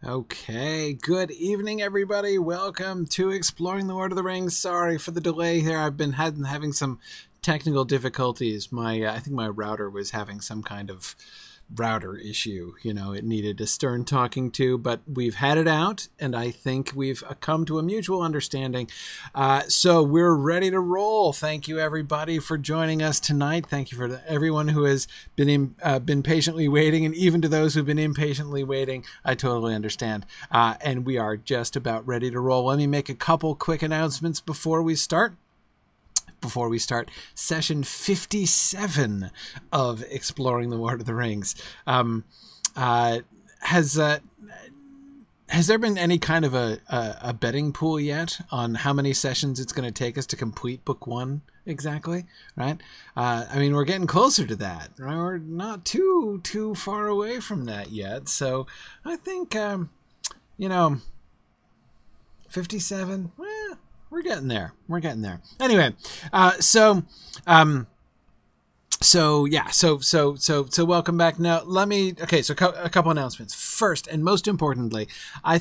Okay, good evening, everybody. Welcome to Exploring the Lord of the Rings. Sorry for the delay here. I've been having some technical difficulties. I think my router was having some kind of router issue. You know, it needed a stern talking to, but we've had it out, and I think we've come to a mutual understanding. So we're ready to roll. Thank you, everybody, for joining us tonight. Thank you for everyone who has been patiently waiting, and even to those who've been impatiently waiting, I totally understand. And we are just about ready to roll. Let me make a couple quick announcements before we start. Session 57 of Exploring the Lord of the Rings. Has there been any kind of a betting pool yet on how many sessions it's going to take us to complete book one exactly, right? I mean, we're getting closer to that, right? We're not too far away from that yet. So I think, 57, we're getting there. Anyway, so welcome back. Now, so a couple announcements. First, and most importantly, I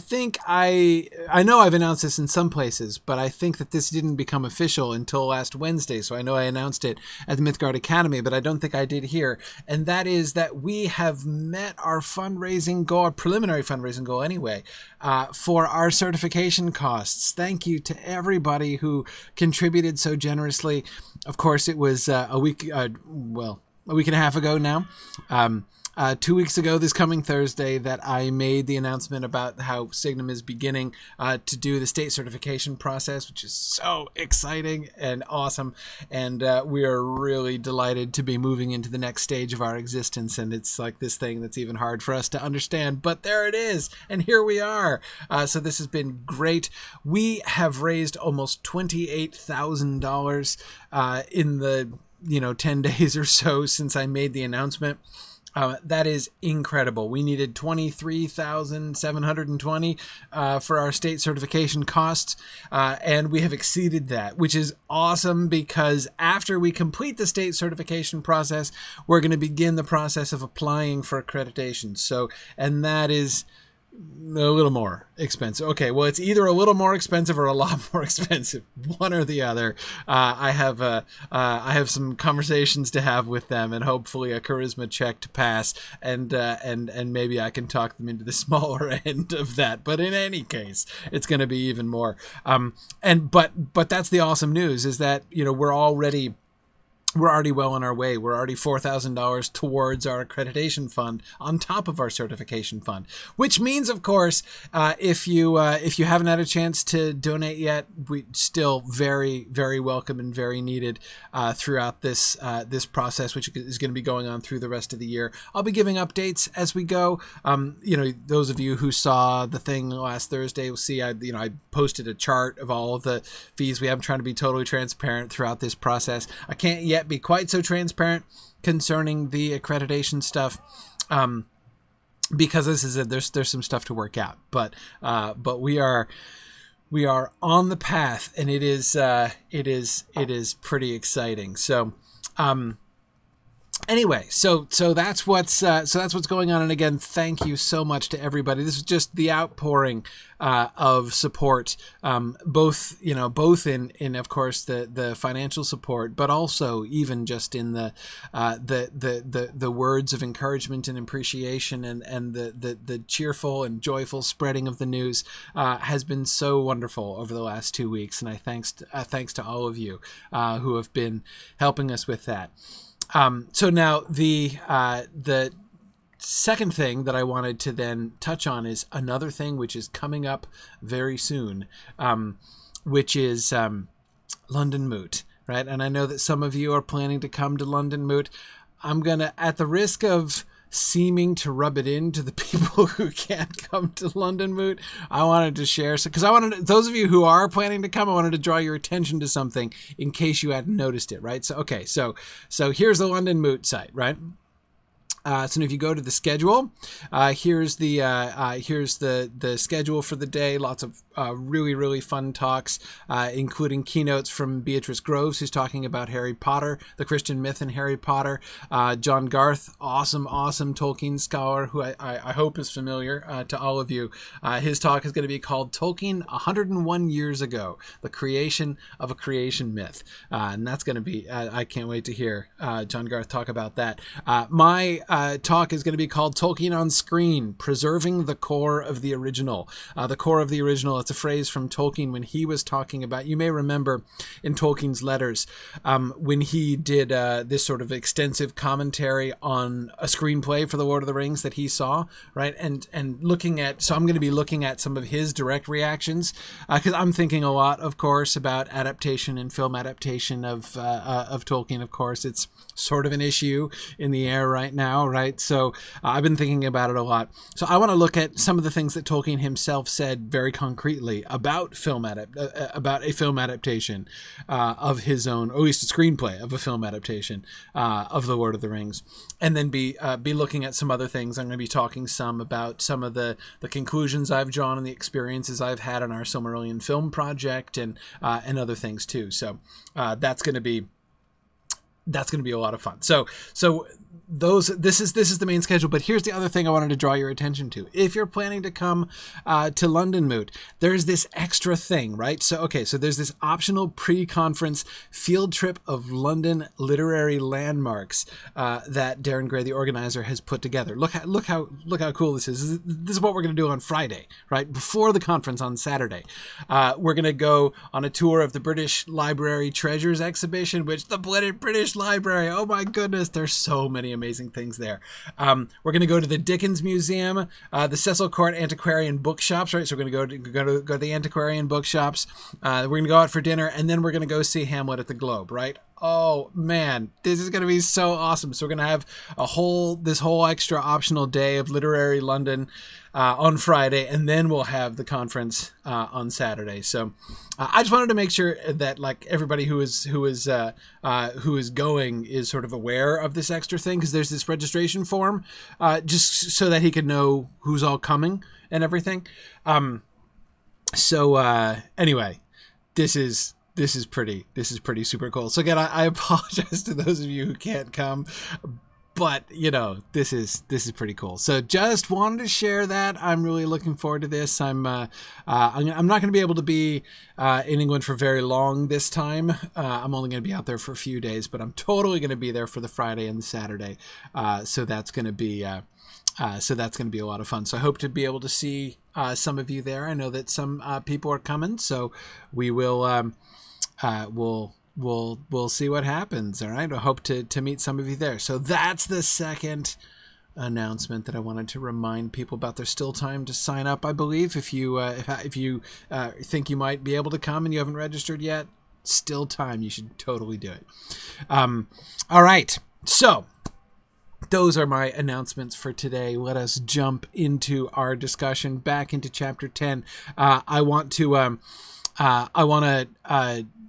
know I've announced this in some places, but I think that this didn't become official until last Wednesday. So I know I announced it at the Mythgard Academy, but I don't think I did here. And that is that we have met our fundraising goal, our preliminary fundraising goal anyway, for our certification costs. Thank you to everybody who contributed so generously. Of course, it was a week and a half ago now, 2 weeks ago this coming Thursday, that I made the announcement about how Signum is beginning to do the state certification process, which is so exciting and awesome. And we are really delighted to be moving into the next stage of our existence. And it's like this thing that's even hard for us to understand, but there it is. And here we are. So this has been great. We have raised almost $28,000 in the 10 days or so since I made the announcement. That is incredible. We needed $23,720 for our state certification costs, and we have exceeded that, which is awesome, because after we complete the state certification process, we're going to begin the process of applying for accreditation. So, and that is a little more expensive. Okay, well, it's either a little more expensive or a lot more expensive, one or the other. I have some conversations to have with them, and hopefully a charisma check to pass, and maybe I can talk them into the smaller end of that. But in any case, it's going to be even more. But that's the awesome news, is that we're already well on our way. We're already $4,000 towards our accreditation fund on top of our certification fund, which means, of course, if you haven't had a chance to donate yet, we still very, very welcome and very needed throughout this process, which is going to be going on through the rest of the year. I'll be giving updates as we go. Those of you who saw the thing last Thursday will see I posted a chart of all of the fees. I'm trying to be totally transparent throughout this process. I can't yet be quite so transparent concerning the accreditation stuff, because this is there's some stuff to work out, but we are on the path, and it is pretty exciting. So anyway, so that's what's going on. And again, thank you so much to everybody. This is just the outpouring of support, both in of course the financial support, but also even just in the words of encouragement and appreciation, and the cheerful and joyful spreading of the news has been so wonderful over the last 2 weeks. And thanks to all of you who have been helping us with that. So now the second thing that I wanted to then touch on is another thing which is coming up very soon, which is London Moot, right? And I know that some of you are planning to come to London Moot. I'm gonna, at the risk of seeming to rub it into the people who can't come to London Moot, I wanted to share, because those of you who are planning to come, I wanted to draw your attention to something in case you hadn't noticed it, right? So here's the London Moot site, right? So if you go to the schedule, here's the schedule for the day. Lots of really, really fun talks, including keynotes from Beatrice Groves, who's talking about Harry Potter, the Christian myth in Harry Potter. John Garth, awesome Tolkien scholar, who I hope is familiar to all of you. His talk is going to be called Tolkien 101 Years Ago, the Creation of a Creation Myth. And that's going to be, I can't wait to hear John Garth talk about that. My talk is going to be called Tolkien on Screen, Preserving the Core of the Original. The core of the original, it's a phrase from Tolkien when he was talking about, you may remember in Tolkien's letters, when he did this sort of extensive commentary on a screenplay for The Lord of the Rings that he saw, right? And looking at, so I'm going to be looking at some of his direct reactions, because I'm thinking a lot, of course, about adaptation and film adaptation of Tolkien. Of course, it's sort of an issue in the air right now, right? So I've been thinking about it a lot. So I want to look at some of the things that Tolkien himself said very concretely about about a film adaptation of his own, or at least a screenplay of a film adaptation of The Lord of the Rings, and then be looking at some other things. I'm going to be talking some about some of the conclusions I've drawn and the experiences I've had on our Silmarillion film project, and other things too. So that's going to be a lot of fun. So this is the main schedule, but here's the other thing I wanted to draw your attention to. If you're planning to come to London Moot, there's this extra thing, right? So there's this optional pre-conference field trip of London literary landmarks that Darren Gray, the organizer, has put together. Look how cool this is. This is what we're going to do on Friday, right? Before the conference on Saturday. We're going to go on a tour of the British Library Treasures exhibition, which the British Library, oh my goodness, there's so many amazing things there. We're going to go to the Dickens Museum, the Cecil Court Antiquarian Bookshops, right? So we're going to go to the antiquarian bookshops. We're going to go out for dinner, and then we're going to go see Hamlet at the Globe, right? Oh man, this is going to be so awesome. So we're going to have this whole extra optional day of literary London on Friday, and then we'll have the conference on Saturday. So I just wanted to make sure that like everybody who is going is sort of aware of this extra thing, because there's this registration form, just so that he could know who's all coming and everything. Anyway, this is pretty super cool. So again, I apologize to those of you who can't come, but this is pretty cool. So just wanted to share that. I'm really looking forward to this. I'm not going to be able to be in England for very long this time. I'm only going to be out there for a few days, but I'm totally going to be there for the Friday and the Saturday. So that's going to be a lot of fun. So I hope to be able to see some of you there. I know that some people are coming, so we will. We'll see what happens. All right. I hope to meet some of you there. So that's the second announcement that I wanted to remind people about. There's still time to sign up, I believe. If you think you might be able to come and you haven't registered yet, still time. You should totally do it. All right. So those are my announcements for today. Let us jump into our discussion back into chapter 10.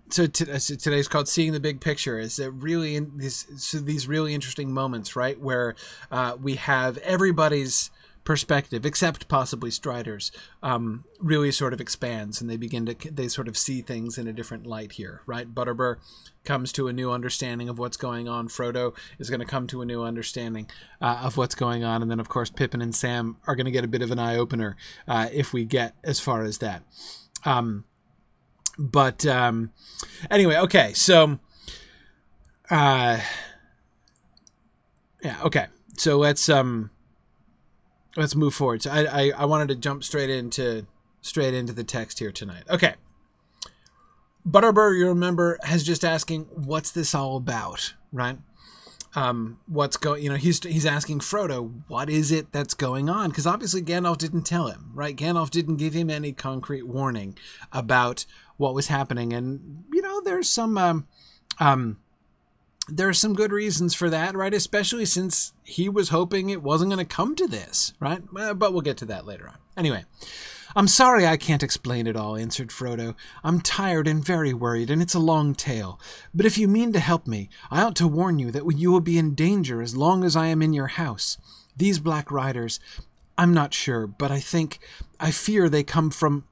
So today's called Seeing the Big Picture. Is it really these really interesting moments, right, where we have everybody's perspective, except possibly Strider's, really sort of expands, and they sort of see things in a different light here, right? Butterbur comes to a new understanding of what's going on. Frodo is going to come to a new understanding of what's going on, and then of course Pippin and Sam are going to get a bit of an eye opener if we get as far as that. Anyway, okay, so okay, so let's move forward. So I wanted to jump straight into the text here tonight. Okay, Butterbur, you remember, has just asking, what's this all about, right? He's asking Frodo, what is it that's going on? Because obviously Gandalf didn't tell him, right? Gandalf didn't give him any concrete warning about what was happening, and there's some good reasons for that, right? Especially since he was hoping it wasn't going to come to this, right? But we'll get to that later on. Anyway, I'm sorry I can't explain it all, answered Frodo. I'm tired and very worried, and it's a long tale. But if you mean to help me, I ought to warn you that you will be in danger as long as I am in your house. These Black Riders, I'm not sure, but I fear they come from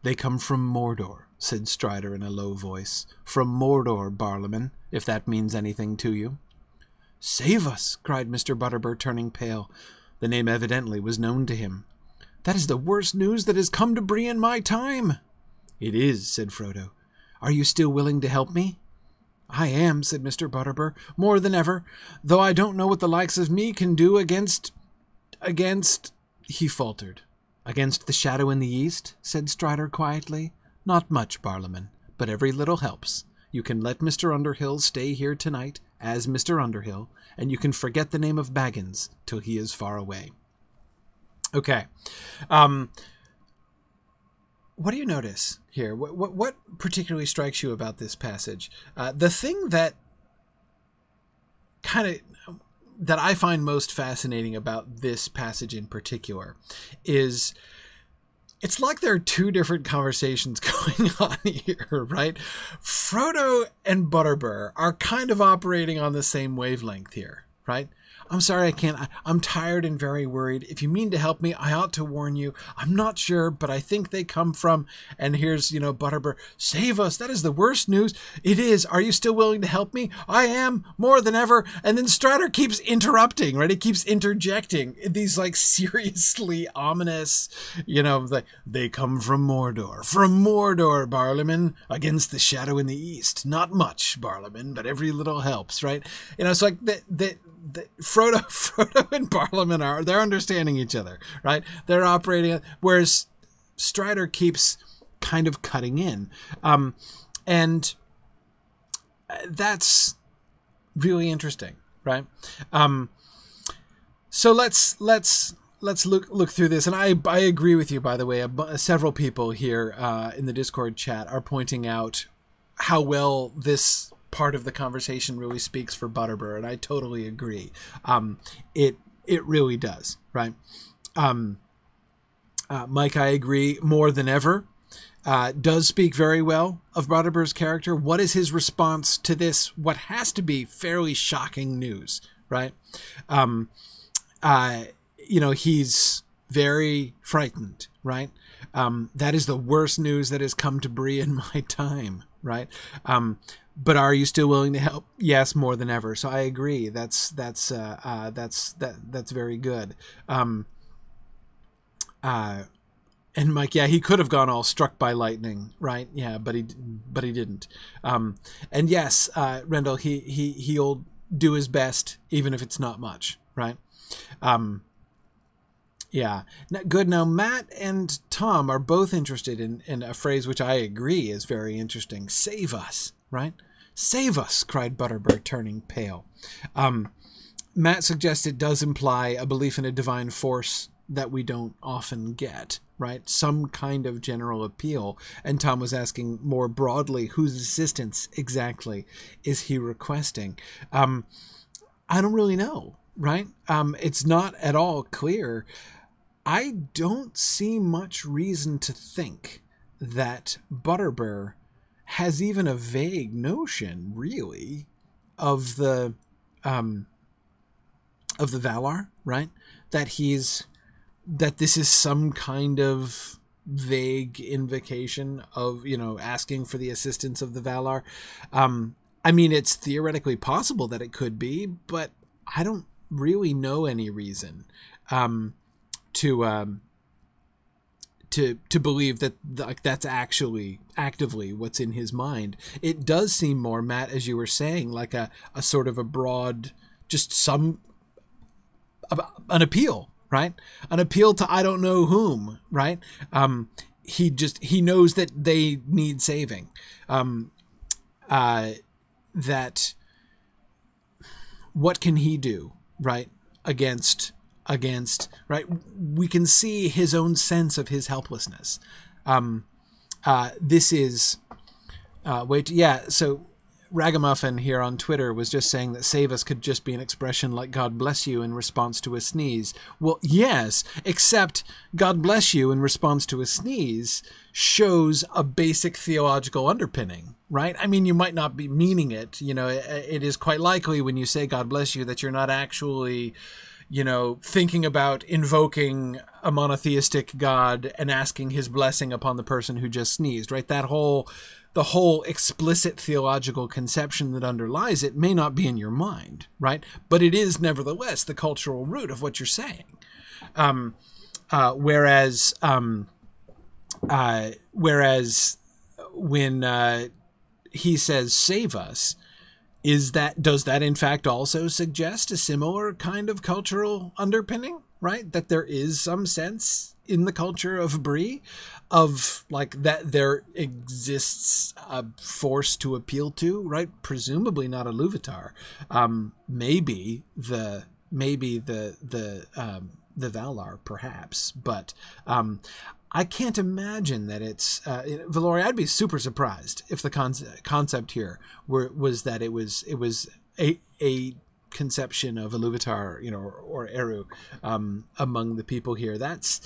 They come from Mordor, said Strider in a low voice. From Mordor, Barlaman, if that means anything to you. Save us, cried Mr. Butterbur, turning pale. The name evidently was known to him. That is the worst news that has come to Bree in my time. It is, said Frodo. Are you still willing to help me? I am, said Mr. Butterbur, more than ever, though I don't know what the likes of me can do against... He faltered. Against the shadow in the east, said Strider quietly. Not much, Barlaman, but every little helps. You can let Mr. Underhill stay here tonight, as Mr. Underhill, and you can forget the name of Baggins till he is far away. Okay. What do you notice here? What particularly strikes you about this passage? The thing that that I find most fascinating about this passage in particular is it's like there are two different conversations going on here, right? Frodo and Butterbur are kind of operating on the same wavelength here, right? I'm sorry, I can't. I'm tired and very worried. If you mean to help me, I ought to warn you. I'm not sure, but I think they come from... And here's, Butterbur. Save us. That is the worst news. It is. Are you still willing to help me? I am, more than ever. And then Strider keeps interrupting, right? He keeps interjecting these, seriously ominous, they come from Mordor. From Mordor, Barlaman, against the shadow in the east. Not much, Barlaman, but every little helps, right? It's like Frodo and Barlaman they're understanding each other, right? They're operating, whereas Strider keeps kind of cutting in. And that's really interesting, right? So let's look through this. And I agree with you, by the way. Several people here in the Discord chat are pointing out how well this part of the conversation really speaks for Butterbur, and I totally agree. It really does, right? Mike, I agree more than ever. Does speak very well of Butterbur's character. What is his response to this, what has to be fairly shocking news, right? He's very frightened, right? That is the worst news that has come to Bree in my time, right? But are you still willing to help? Yes, more than ever. So I agree. That's very good. And Mike, yeah, he could have gone all struck by lightning, right? Yeah, but he didn't. And yes, Rendell, he'll do his best, even if it's not much, right? Yeah, good. Now, Matt and Tom are both interested in a phrase which I agree is very interesting. Save us, right? Save us, cried Butterbur, turning pale. Matt suggests it does imply a belief in a divine force that we don't often get, right? Some kind of general appeal. And Tom was asking more broadly, whose assistance exactly is he requesting? I don't really know, right? It's not at all clear. I don't see much reason to think that Butterbur has even a vague notion, really, of the Valar, right? That this is some kind of vague invocation of, asking for the assistance of the Valar. I mean, it's theoretically possible that it could be, but I don't really know any reason to believe that that's actually actively what's in his mind. It does seem more, Matt, as you were saying, like a sort of a broad, just an appeal, right? An appeal to I don't know whom, right? He knows that they need saving. That what can he do, right? Against, right? We can see his own sense of his helplessness. This is, so Ragamuffin here on Twitter was just saying that save us could just be an expression like God bless you in response to a sneeze. Well, yes, except God bless you in response to a sneeze shows a basic theological underpinning, right? I mean, you might not be meaning it. It is quite likely when you say God bless you that you're not actually, you know, thinking about invoking a monotheistic God and asking his blessing upon the person who just sneezed, right? The whole explicit theological conception that underlies it may not be in your mind, right? But it is nevertheless the cultural root of what you're saying. Whereas when he says save us, does that in fact also suggest a similar kind of cultural underpinning, right? That there is some sense in the culture of Bree of like that there exists a force to appeal to, right? Presumably not a Luvatar. Maybe the Valar, perhaps, but I can't imagine that it's Valori. I'd be super surprised if the concept here was that it was a conception of a Luvatar, you know, or Eru among the people here. That's,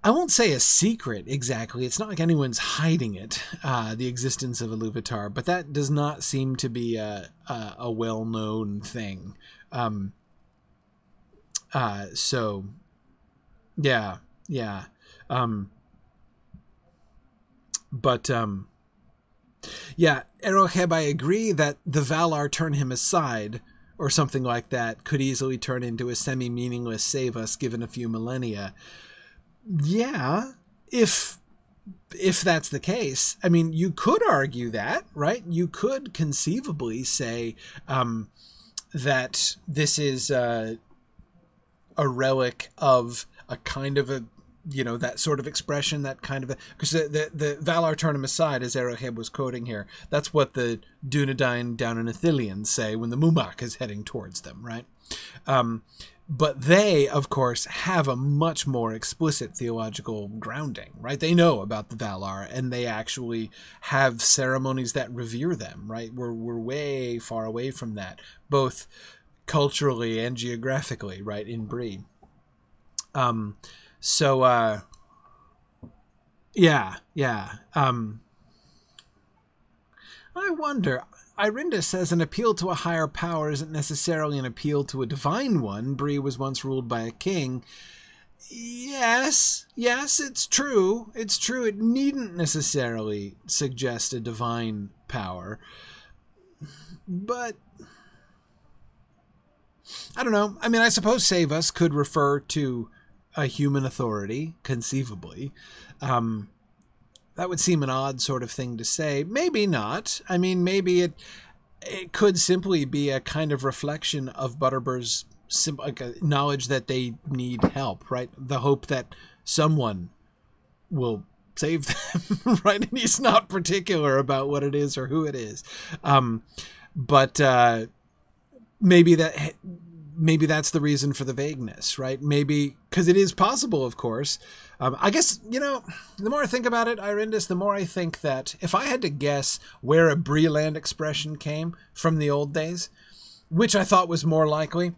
I won't say a secret exactly. It's not like anyone's hiding it, the existence of a Luvatar, but that does not seem to be a well-known thing. So yeah. Eroheb, I agree that the Valar turn him aside, or something like that, could easily turn into a semi-meaningless save us given a few millennia. Yeah, if that's the case, I mean, you could argue that, right? You could conceivably say that this is a relic of a kind of a, you know, that sort of expression, that kind of, because the Valar turn him aside, as Eroheb was quoting here. That's what the Dunedain down in Ithilien say when the Mumak is heading towards them, right? But they, of course, have a much more explicit theological grounding, right? They know about the Valar, and they actually have ceremonies that revere them, right? We're way far away from that, both culturally and geographically, right, in Bree. I wonder, Irinda says an appeal to a higher power isn't necessarily an appeal to a divine one. Bree was once ruled by a king. Yes, it's true. It's true. It needn't necessarily suggest a divine power. But I don't know. I mean, I suppose save us could refer to a human authority, conceivably. That would seem an odd sort of thing to say. Maybe not. I mean, maybe it could simply be a kind of reflection of Butterbur's like a knowledge that they need help, right? The hope that someone will save them, right? And he's not particular about what it is or who it is. But maybe that's the reason for the vagueness, right? Maybe because it is possible, of course. I guess, you know, the more I think about it, Irindis, the more I think that if I had to guess where a Breeland expression came from the old days, which I thought was more likely,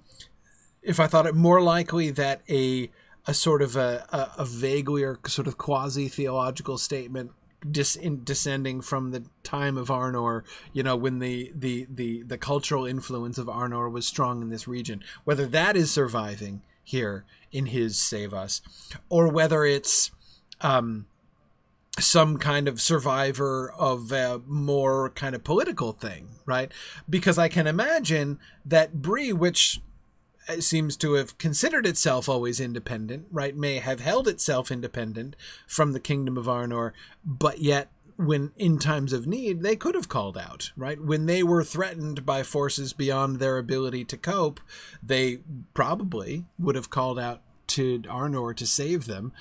if I thought it more likely that a sort of a vaguely or sort of quasi-theological statement descending from the time of Arnor, you know, when the cultural influence of Arnor was strong in this region, whether that is surviving here in his Save Us, or whether it's some kind of survivor of a more kind of political thing, right? Because I can imagine that Bree, which seems to have considered itself always independent, right, may have held itself independent from the kingdom of Arnor, but yet when in times of need, they could have called out, right? When they were threatened by forces beyond their ability to cope, they probably would have called out to Arnor to save them.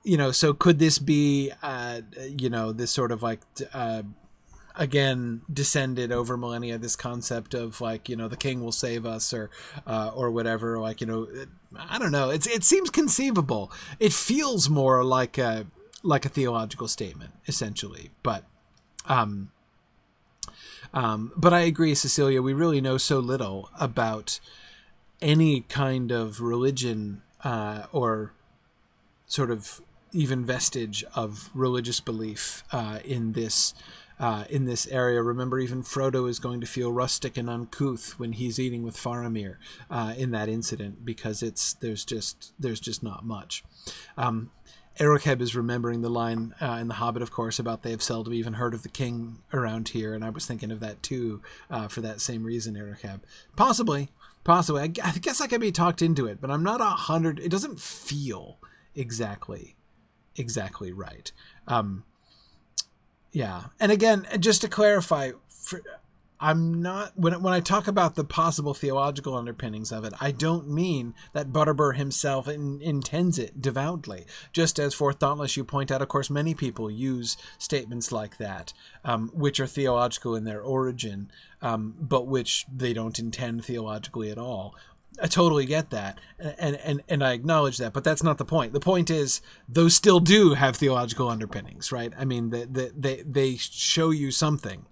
You know, so could this be, you know, this sort of like, again, descended over millennia, this concept of like, you know, the king will save us or whatever, like, you know, I don't know. It seems conceivable. It feels more like a theological statement, essentially. But I agree, Cecilia, we really know so little about any kind of religion or sort of even vestige of religious belief in this in this area. Remember, even Frodo is going to feel rustic and uncouth when he's eating with Faramir in that incident, because there's just not much. Erecheb is remembering the line in The Hobbit, of course, about they have seldom even heard of the king around here, and I was thinking of that too, for that same reason, Erecheb. Possibly. I guess I could be talked into it, but I'm not 100. It doesn't feel exactly right. Yeah, and again, just to clarify, I'm not, when I talk about the possible theological underpinnings of it, I don't mean that Butterbur himself intends it devoutly. Just as for Thoughtless, you point out, of course, many people use statements like that, which are theological in their origin, but which they don't intend theologically at all. I totally get that, and I acknowledge that, but that's not the point. The point is, those still do have theological underpinnings, right? I mean, they show you something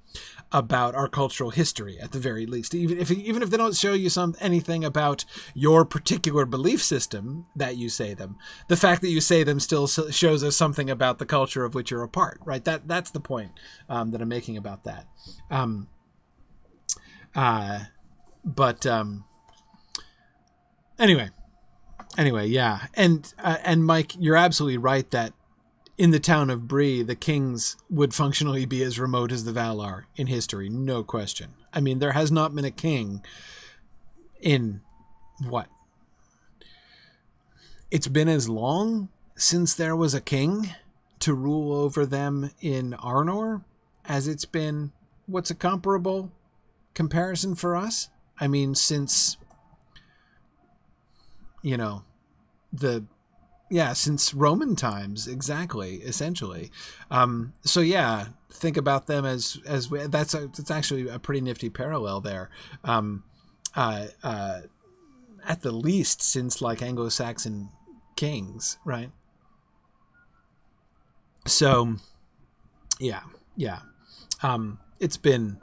about our cultural history, at the very least. Even if they don't show you anything about your particular belief system that you say them, the fact that you say them still shows us something about the culture of which you're a part, right? That's the point that I'm making about that. Anyway, yeah, and Mike, you're absolutely right that in the town of Bree, the kings would functionally be as remote as the Valar in history, no question. I mean, there has not been a king in what? It's been as long since there was a king to rule over them in Arnor as it's been. What's a comparable comparison for us? I mean, since, since Roman times, exactly, essentially. So yeah, think about them as that's actually a pretty nifty parallel there. At the least since like Anglo-Saxon kings, right? So yeah. It's been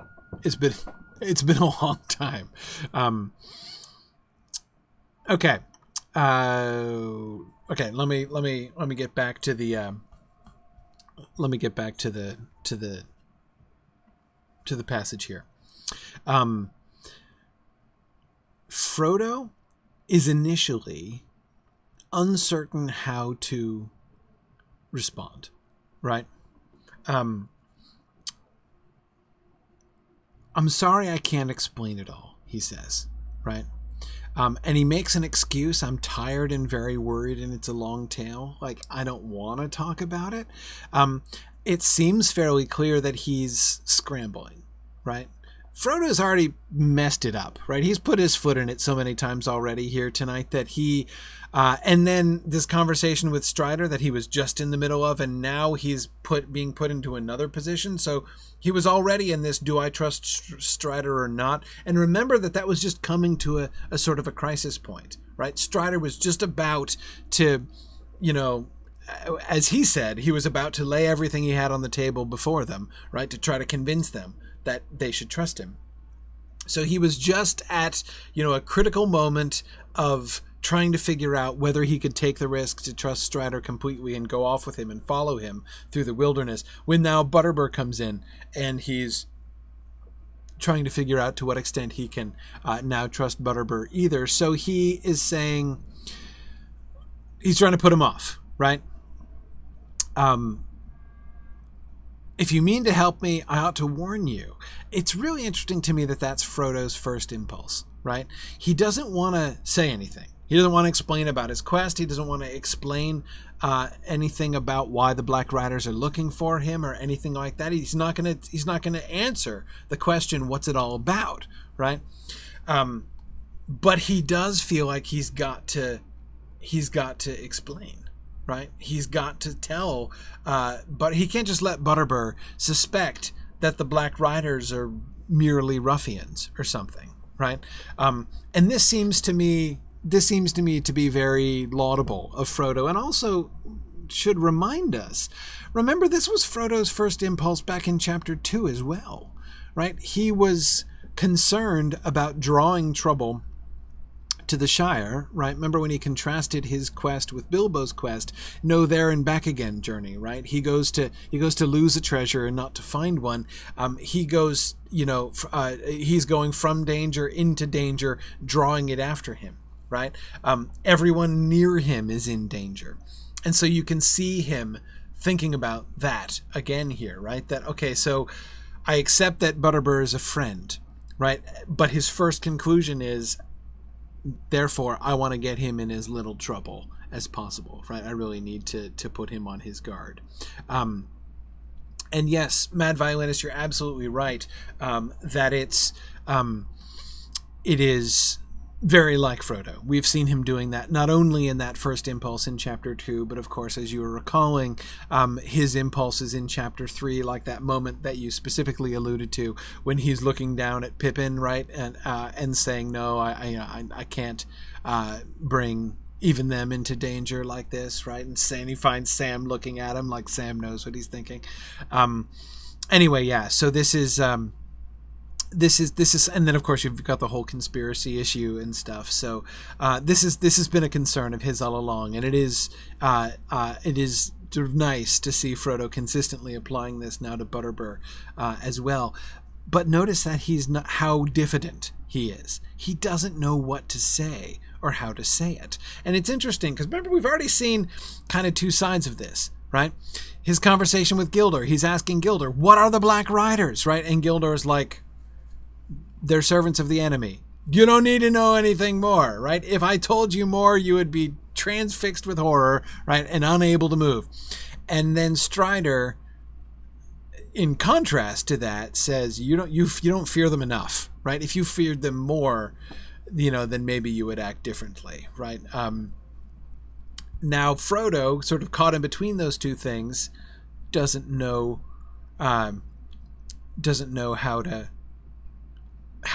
a long time. Okay. Okay, let me get back to the passage here. Frodo is initially uncertain how to respond, right? I'm sorry I can't explain it all, he says, right? And he makes an excuse. I'm tired and very worried, and it's a long tale. Like, I don't want to talk about it. It seems fairly clear that he's scrambling, right? Frodo's already messed it up, right? He's put his foot in it so many times already here tonight that he... and then this conversation with Strider that he was just in the middle of, and now he's being put into another position. So he was already in this, do I trust Strider or not? And remember that was just coming to a sort of a crisis point, right? Strider was just about to, as he said, he was about to lay everything he had on the table before them, right? To try to convince them that they should trust him. So he was just at, a critical moment of trying to figure out whether he could take the risk to trust Strider completely and go off with him and follow him through the wilderness, when now Butterbur comes in and he's trying to figure out to what extent he can now trust Butterbur either. So he is saying he's trying to put him off, right? If you mean to help me, I ought to warn you. It's really interesting to me that that's Frodo's first impulse, right? He doesn't want to say anything. He doesn't want to explain about his quest. He doesn't want to explain anything about why the Black Riders are looking for him or anything like that. He's not going to answer the question, what's it all about, right? But he does feel like he's got to explain, right? He's got to tell, but he can't just let Butterbur suspect that the Black Riders are merely ruffians or something, right? And this seems to me to be very laudable of Frodo, and also should remind us. Remember, this was Frodo's first impulse back in Chapter 2 as well, right? He was concerned about drawing trouble to the Shire, right? Remember when he contrasted his quest with Bilbo's quest, no there and back again journey, right? He goes to lose a treasure and not to find one. He goes, he's going from danger into danger, drawing it after him, right? Everyone near him is in danger. And so you can see him thinking about that again here, right? That, okay, so I accept that Butterbur is a friend, right? But his first conclusion is, therefore, I want to get him in as little trouble as possible, right? I really need to put him on his guard. And yes, Mad Violinist, you're absolutely right, that it is very like Frodo. We've seen him doing that not only in that first impulse in chapter 2, but of course, as you were recalling, his impulses in chapter 3, like that moment that you specifically alluded to when he's looking down at Pippin, right, and saying, "No, I can't bring even them into danger like this," right, and he finds Sam looking at him like Sam knows what he's thinking. Anyway, yeah. So this is. This is, and then of course you've got the whole conspiracy issue and stuff. So this has been a concern of his all along, and it is sort of nice to see Frodo consistently applying this now to Butterbur as well. But notice that he's not, how diffident he is. He doesn't know what to say or how to say it, and it's interesting because remember we've already seen kind of two sides of this. Right, his conversation with Gildor. He's asking Gildor, "What are the Black Riders?" Right, and Gildor's like, "They're servants of the enemy. You don't need to know anything more," right? "If I told you more, you would be transfixed with horror," right, and unable to move. And then Strider, in contrast to that, says, you don't fear them enough, right? If you feared them more, then maybe you would act differently, right? Now Frodo, sort of caught in between those two things, doesn't know how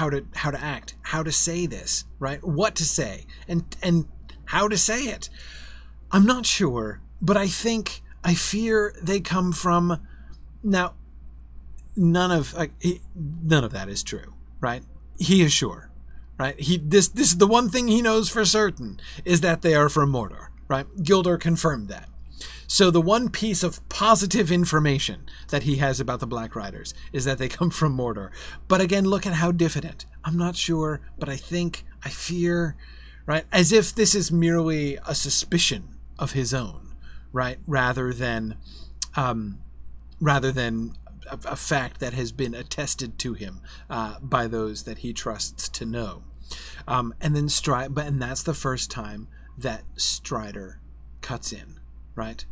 to act, how to say this, right? What to say, and how to say it. I'm not sure, but I fear they come from. Now, none of that is true, right? He is sure, right? This is the one thing he knows for certain, is that they are from Mordor, right? Gildor confirmed that. So the one piece of positive information that he has about the Black Riders is that they come from Mordor. But again, look at how diffident. I'm not sure, but I fear, right? As if this is merely a suspicion of his own, right? Rather than a fact that has been attested to him by those that he trusts to know. And that's the first time that Strider cuts in, right?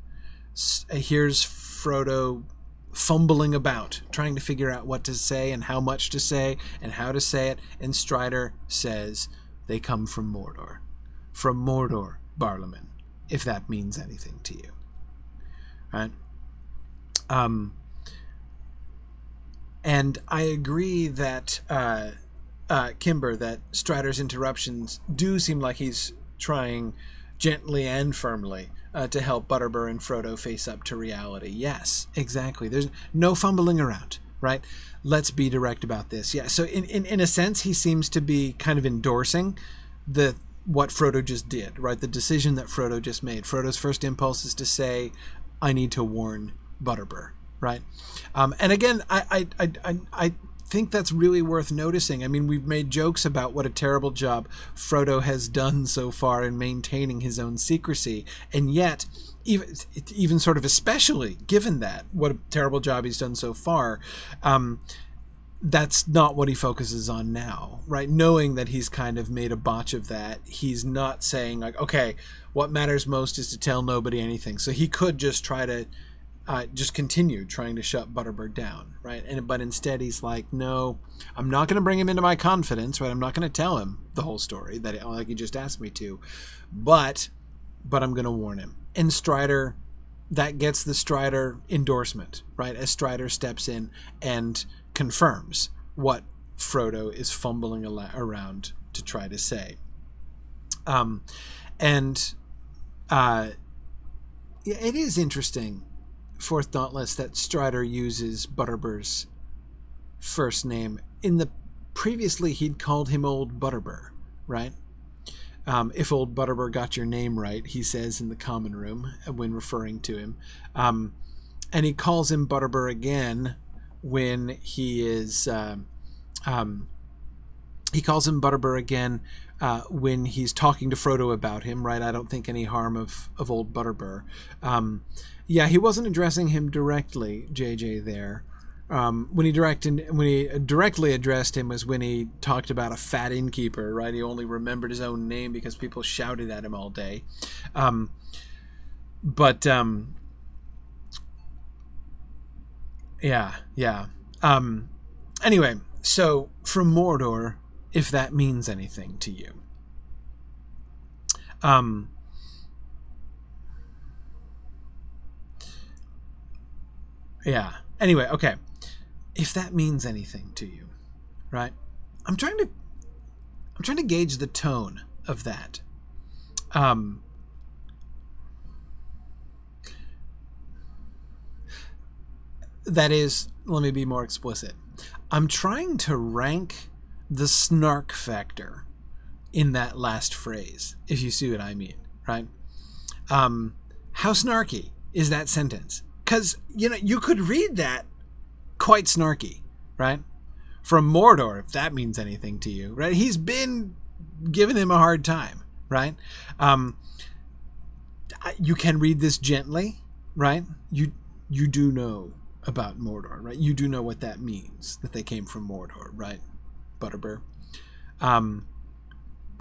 Here's Frodo fumbling about, trying to figure out what to say and how much to say and how to say it, and Strider says, "They come from Mordor. From Mordor, Barlaman, if that means anything to you." Right? And I agree that Kimber, that Strider's interruptions do seem like he's trying gently and firmly to help Butterbur and Frodo face up to reality. Yes, exactly. There's no fumbling around, right? Let's be direct about this. Yeah, so in a sense, he seems to be kind of endorsing what Frodo just did, right? The decision that Frodo just made. Frodo's first impulse is to say, "I need to warn Butterbur," right? And again, I think that's really worth noticing. I mean, we've made jokes about what a terrible job Frodo has done so far in maintaining his own secrecy, and yet, even sort of especially given that, what a terrible job he's done so far, that's not what he focuses on now, right? Knowing that he's kind of made a botch of that, he's not saying, like, okay, what matters most is to tell nobody anything. So he could just try to just continue trying to shut Butterbur down, right? But instead he's like, no, I'm not going to bring him into my confidence, right? I'm not going to tell him the whole story that like he just asked me to, but I'm going to warn him. And Strider, that gets the Strider endorsement, right? As Strider steps in and confirms what Frodo is fumbling around to try to say. It is interesting, Fourth Dauntless, that Strider uses Butterbur's first name. Previously he'd called him Old Butterbur, right? If old Butterbur got your name right, he says in the common room when referring to him. And he calls him Butterbur again when he is... he calls him Butterbur again when he's talking to Frodo about him, right? I don't think any harm of old Butterbur. Yeah, he wasn't addressing him directly, JJ, there. When he directly addressed him was when he talked about a fat innkeeper, right? He only remembered his own name because people shouted at him all day. Yeah. Anyway, so from Mordor, if that means anything to you. Yeah. Anyway, okay. If that means anything to you, right? I'm trying to gauge the tone of that. That is, let me be more explicit. I'm trying to rank the snark factor in that last phrase, if you see what I mean, right? How snarky is that sentence? Because, you could read that quite snarky, right? From Mordor, if that means anything to you, right? He's been giving him a hard time, right? You can read this gently, right? You do know about Mordor, right? You do know what that means, that they came from Mordor, right? Butterbur.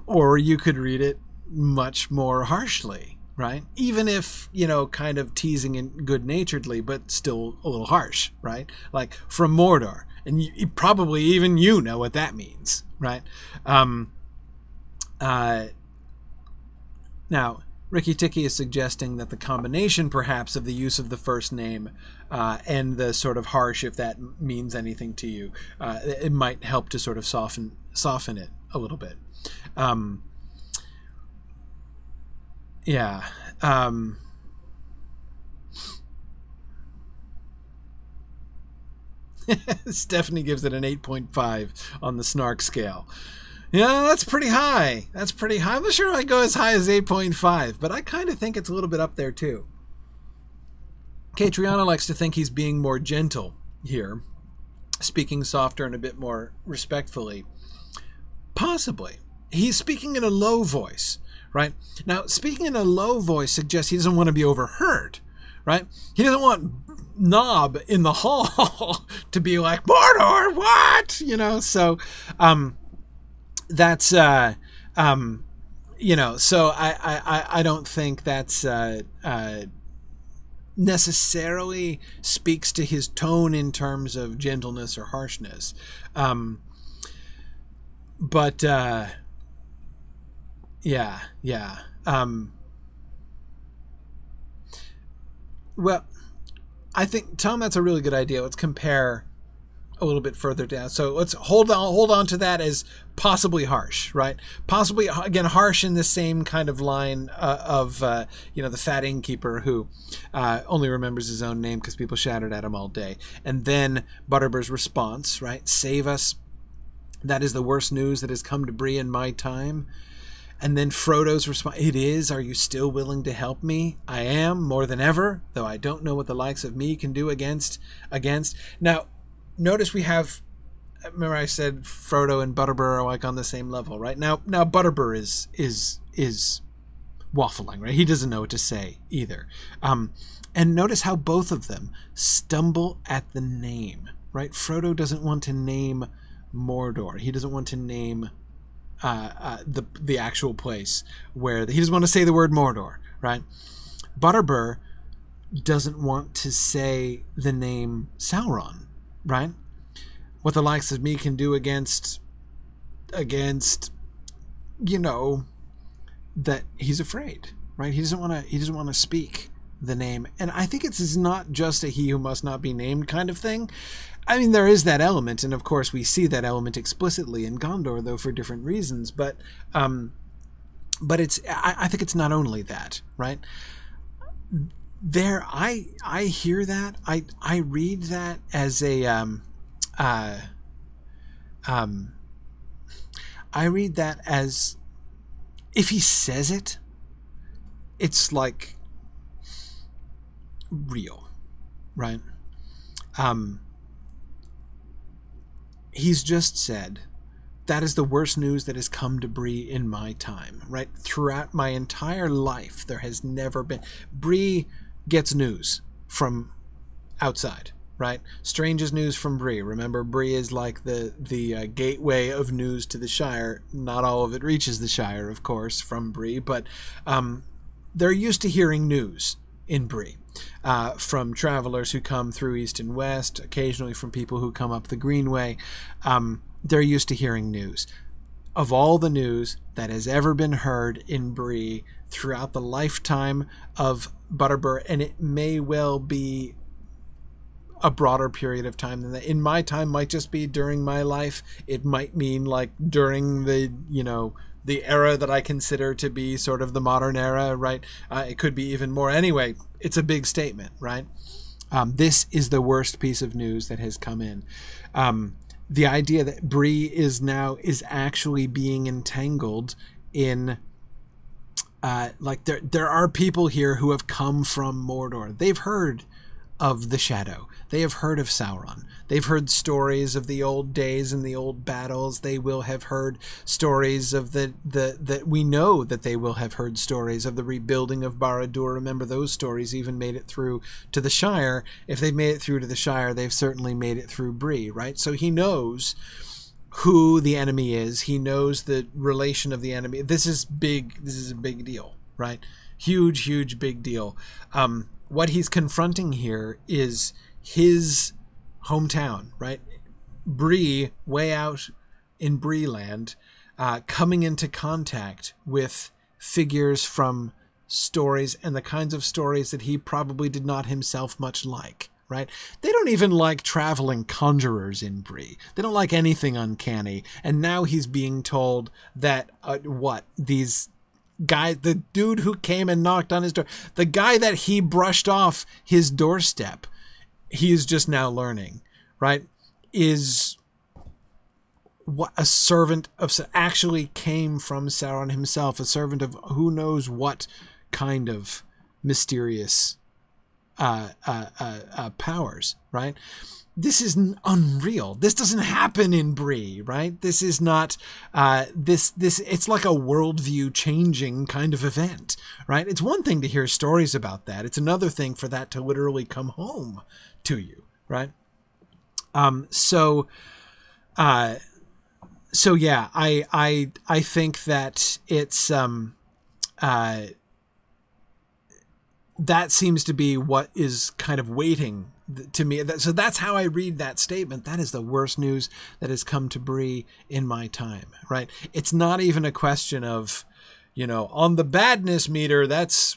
Or you could read it much more harshly, right? Even if, kind of teasing and good-naturedly, but still a little harsh, right? Like, from Mordor. And you probably even know what that means, right? Now, Ricky Ticky is suggesting that the combination, perhaps, of the use of the first name and the sort of harsh, if that means anything to you, it might help to sort of soften it a little bit. Yeah. Stephanie gives it an 8.5 on the snark scale. Yeah, that's pretty high. I'm not sure I'd go as high as 8.5, but I kind of think it's a little bit up there too. Catriona likes to think he's being more gentle here, speaking softer and a bit more respectfully. Possibly. He's speaking in a low voice, right? Now, speaking in a low voice suggests he doesn't want to be overheard, right? He doesn't want Knob in the hall to be like, Mordor, what? So that's, so I don't think that's necessarily speaks to his tone in terms of gentleness or harshness. Well, I think, Tom, that's a really good idea. Let's compare a little bit further down. So let's hold on to that as possibly harsh, right? Possibly, again, harsh in the same kind of line of the fat innkeeper who only remembers his own name because people shouted at him all day. And then Butterbur's response, right? Save us. That is the worst news that has come to Bree in my time. And then Frodo's response, it is, are you still willing to help me? I am, more than ever, though I don't know what the likes of me can do against. Now, notice we have, remember I said Frodo and Butterbur are like on the same level, right? Now Butterbur is waffling, right? He doesn't know what to say either. And notice how both of them stumble at the name, right? Frodo doesn't want to name Mordor. He doesn't want to name the actual place where he doesn't want to say the word Mordor, right? Butterbur doesn't want to say the name Sauron, right? What the likes of me can do against that he's afraid, right? He doesn't want to speak the name. And I think it's not just a he who must not be named kind of thing. I mean, there is that element, and of course we see that element explicitly in Gondor, though for different reasons. But it's I think it's not only that, right? There, I hear that, I read that as a I read that as if he says it, it's like real, right? He's just said, that is the worst news that has come to Bree in my time, right? Throughout my entire life, there has never been... Bree gets news from outside, right? Strangest news from Bree. Remember, Bree is like the gateway of news to the Shire. Not all of it reaches the Shire, of course, from Bree, but they're used to hearing news in Bree. From travelers who come through east and west, occasionally from people who come up the Greenway. They're used to hearing news. Of all the news that has ever been heard in Bree throughout the lifetime of Butterbur, and it may well be a broader period of time than that. In my time might just be during my life. It might mean like during the, the era that I consider to be sort of the modern era, right? It could be even more. Anyway, it's a big statement, right? This is the worst piece of news that has come in. The idea that Bree is actually being entangled in, like there are people here who have come from Mordor. They've heard of the Shadow. They have heard of Sauron. They've heard stories of the old days and the old battles. They will have heard stories of that we know that they will have heard stories of the rebuilding of Barad-dûr. Remember, those stories even made it through to the Shire. If they've made it through to the Shire, they've certainly made it through Bree, right? So he knows who the enemy is. He knows the relation of the enemy. This is big. This is a big deal, right? Huge, huge, big deal. What he's confronting here is his hometown, right? Bree, way out in Breeland, coming into contact with figures from stories and the kinds of stories that he probably did not himself much like, right? They don't even like traveling conjurers in Bree. They don't like anything uncanny. And now he's being told that, these guy, the dude who came and knocked on his door, the guy that he brushed off his doorstep, he's just now learning, right, is what a servant of, actually came from Sauron himself, a servant of who knows what kind of mysterious powers, right? This is unreal. This doesn't happen in Bree, right? This is not, it's like a worldview changing kind of event, right? It's one thing to hear stories about that. It's another thing for that to literally come home to you, right? So yeah, I think that it's, that seems to be what is kind of waiting to me. So that's how I read that statement. That is the worst news that has come to Bree in my time, right? It's not even a question of, on the badness meter, that's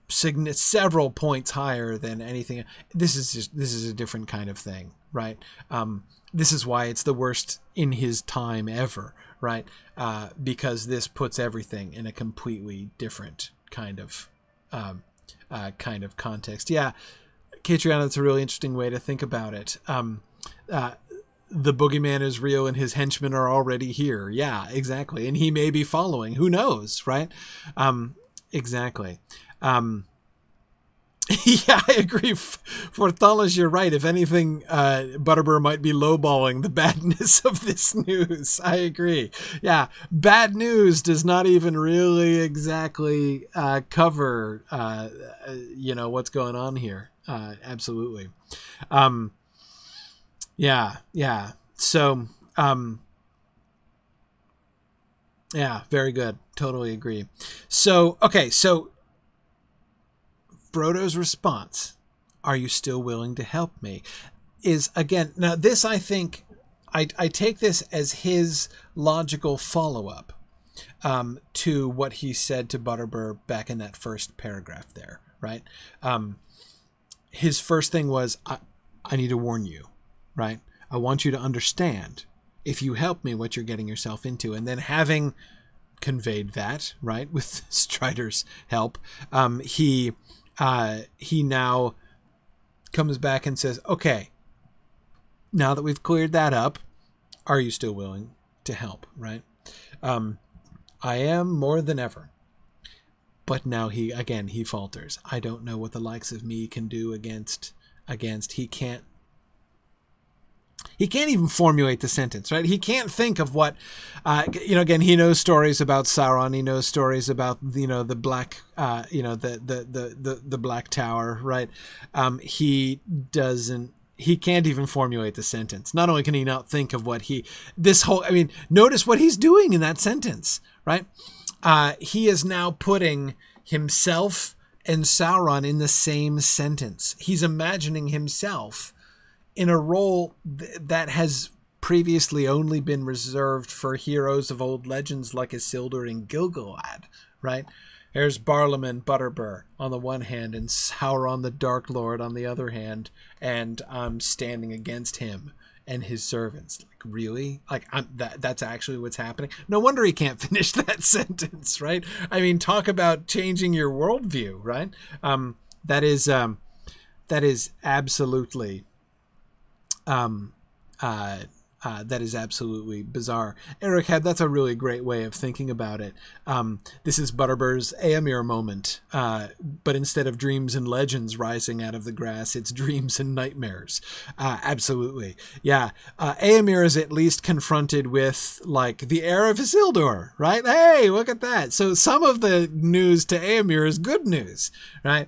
several points higher than anything. This is a different kind of thing, right? This is why it's the worst in his time ever, right? Because this puts everything in a completely different kind of context. Yeah, Catriona, that's a really interesting way to think about it. The boogeyman is real and his henchmen are already here. Yeah, exactly. And he may be following. Who knows, right? Exactly. Yeah, I agree. Forthalis, you're right. If anything, Butterbur might be lowballing the badness of this news. I agree. Yeah, bad news does not even really exactly cover, what's going on here. Absolutely. Yeah. So, yeah, very good. Totally agree. So, okay, so Frodo's response, "Are you still willing to help me?" is, again, now this, I think, I take this as his logical follow-up to what he said to Butterbur back in that first paragraph there, right? His first thing was, I need to warn you, right? I want you to understand, if you help me, what you're getting yourself into. And then, having conveyed that, right, with Strider's help, he now comes back and says, okay, now that we've cleared that up, are you still willing to help, right? I am more than ever. But now he falters. I don't know what the likes of me can do against he can't even formulate the sentence, right? He can't think of what, again, he knows stories about Sauron. He knows stories about, the black, the Black Tower, right? He can't even formulate the sentence. Not only can he not think of notice what he's doing in that sentence, right? He is now putting himself and Sauron in the same sentence. He's imagining himself in a role that has previously only been reserved for heroes of old legends like Isildur and Gil-galad, right? There's Barlaam Butterbur on the one hand and Sauron the Dark Lord on the other hand, and I'm standing against him and his servants. Like, really? Like, that's actually what's happening? No wonder he can't finish that sentence, right? I mean, talk about changing your worldview, right? That is absolutely that is absolutely bizarre. Eric had, that's a really great way of thinking about it. This is Butterbur's Éomer moment, but instead of dreams and legends rising out of the grass, it's dreams and nightmares. Absolutely. Yeah. Éomer is at least confronted with, like, the heir of Isildur, right? Hey, look at that. So some of the news to Éomer is good news, right?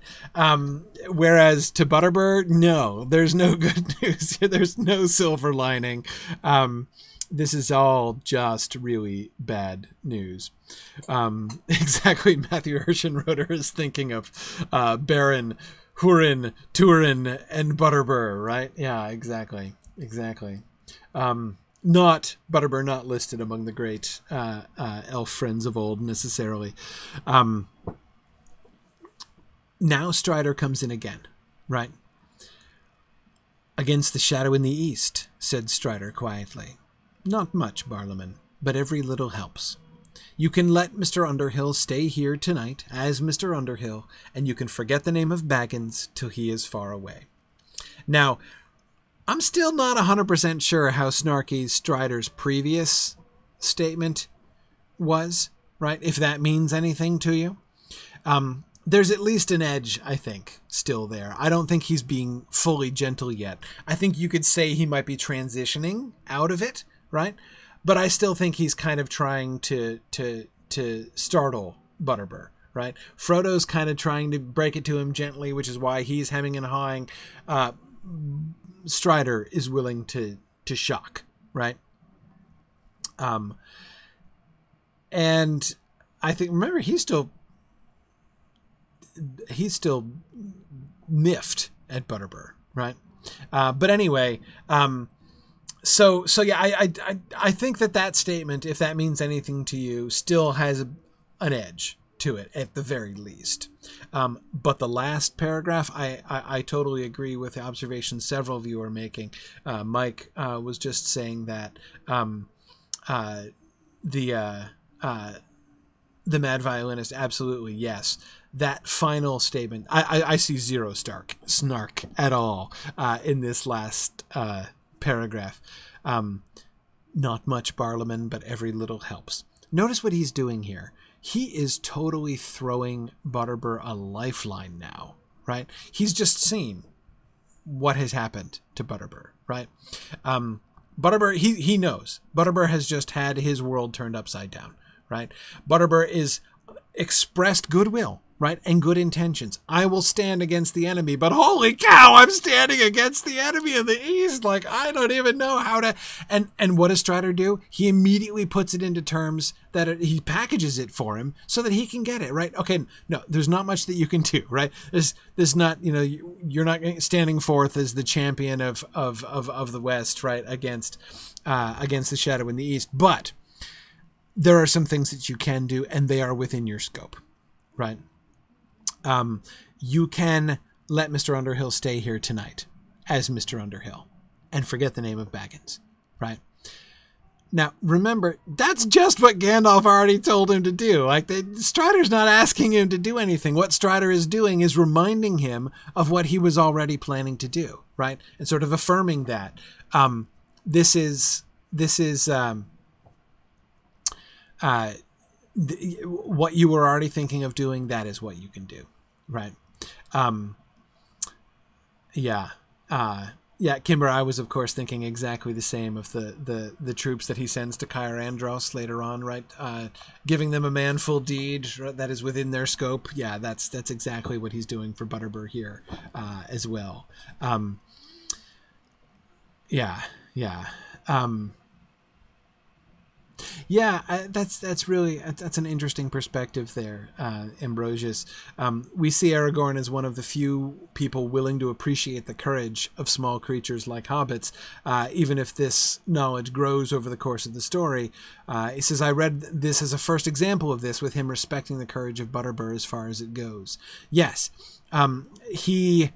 Whereas to Butterbur, no, there's no good news. There's no silver lining. This is all just really bad news. Exactly. Matthew Hirschenroder is thinking of Baron, Hurin, Turin, and Butterbur, right? Yeah, exactly. Not Butterbur, not listed among the great elf friends of old necessarily. Now Strider comes in again, right? Against the shadow in the east, said Strider quietly. Not much, Barlaam, but every little helps. You can let Mr. Underhill stay here tonight as Mr. Underhill, and you can forget the name of Baggins till he is far away. Now, I'm still not 100% sure how snarky Strider's previous statement was, right? If that means anything to you. There's at least an edge, I think, still there. I don't think he's being fully gentle yet. I think you could say he might be transitioning out of it, right? But I still think he's kind of trying to startle Butterbur, right? Frodo's kind of trying to break it to him gently, which is why he's hemming and hawing. Strider is willing to shock, right? And I think, remember, he's still miffed at Butterbur, right? But anyway, so yeah, I think that statement, if that means anything to you, still has an edge to it at the very least. But the last paragraph, I totally agree with the observations several of you are making. Mike was just saying that the mad violinist, absolutely, yes. That final statement, I see zero snark at all in this last paragraph. Not much, Barlaam, but every little helps. Notice what he's doing here. He is totally throwing Butterbur a lifeline now, right? He's just seen what has happened to Butterbur, right? Butterbur, he knows. Butterbur has just had his world turned upside down, right? Butterbur is expressed goodwill, right? And good intentions. I will stand against the enemy, but holy cow, I'm standing against the enemy of the East. Like, I don't even know how to, and what does Strider do? He immediately puts it into terms that he packages it for him so that he can get it, right? Okay. No, there's not much that you can do, right? There's not, you're not standing forth as the champion of the West, right? Against the shadow in the East, but there are some things that you can do, and they are within your scope, right? You can let Mr. Underhill stay here tonight as Mr. Underhill and forget the name of Baggins, right? Now, remember, that's just what Gandalf already told him to do. Like, Strider's not asking him to do anything. What Strider is doing is reminding him of what he was already planning to do, right? And sort of affirming that. what you were already thinking of doing, that is what you can do, right? Yeah. Yeah, Kimber, I was, of course, thinking exactly the same of the troops that he sends to Cair Andros later on, right? Giving them a manful deed that is within their scope. Yeah, that's exactly what he's doing for Butterbur here as well. Yeah. Yeah, that's really that's an interesting perspective there, Ambrosius. We see Aragorn as one of the few people willing to appreciate the courage of small creatures like hobbits, even if this knowledge grows over the course of the story. He says, I read this as a first example of this, with him respecting the courage of Butterbur as far as it goes. Yes, he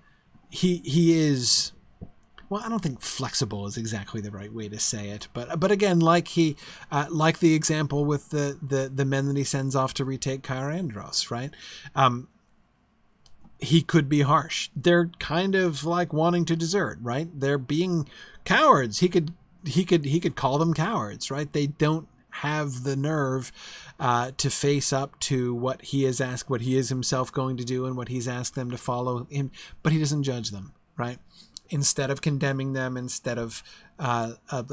is... Well, I don't think flexible is exactly the right way to say it, but again, like like the example with the men that he sends off to retake Cair Andros, right? He could be harsh. They're kind of like wanting to desert, right? They're being cowards. He could call them cowards, right? They don't have the nerve to face up to what he is himself going to do and what he's asked them to follow him, but he doesn't judge them, right? Instead of condemning them, instead of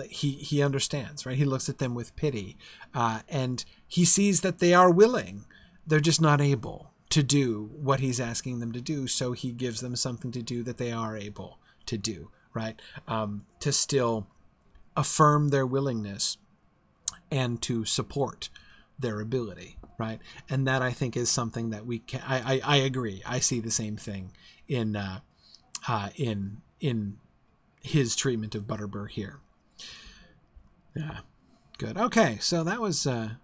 he understands, right? He looks at them with pity, and he sees that they are willing. They're just not able to do what he's asking them to do, so he gives them something to do that they are able to do, right? To still affirm their willingness and to support their ability, right? And that, I think, is something that we can... I agree. I see the same thing in his treatment of Butterbur here. Yeah, good. Okay, so that was a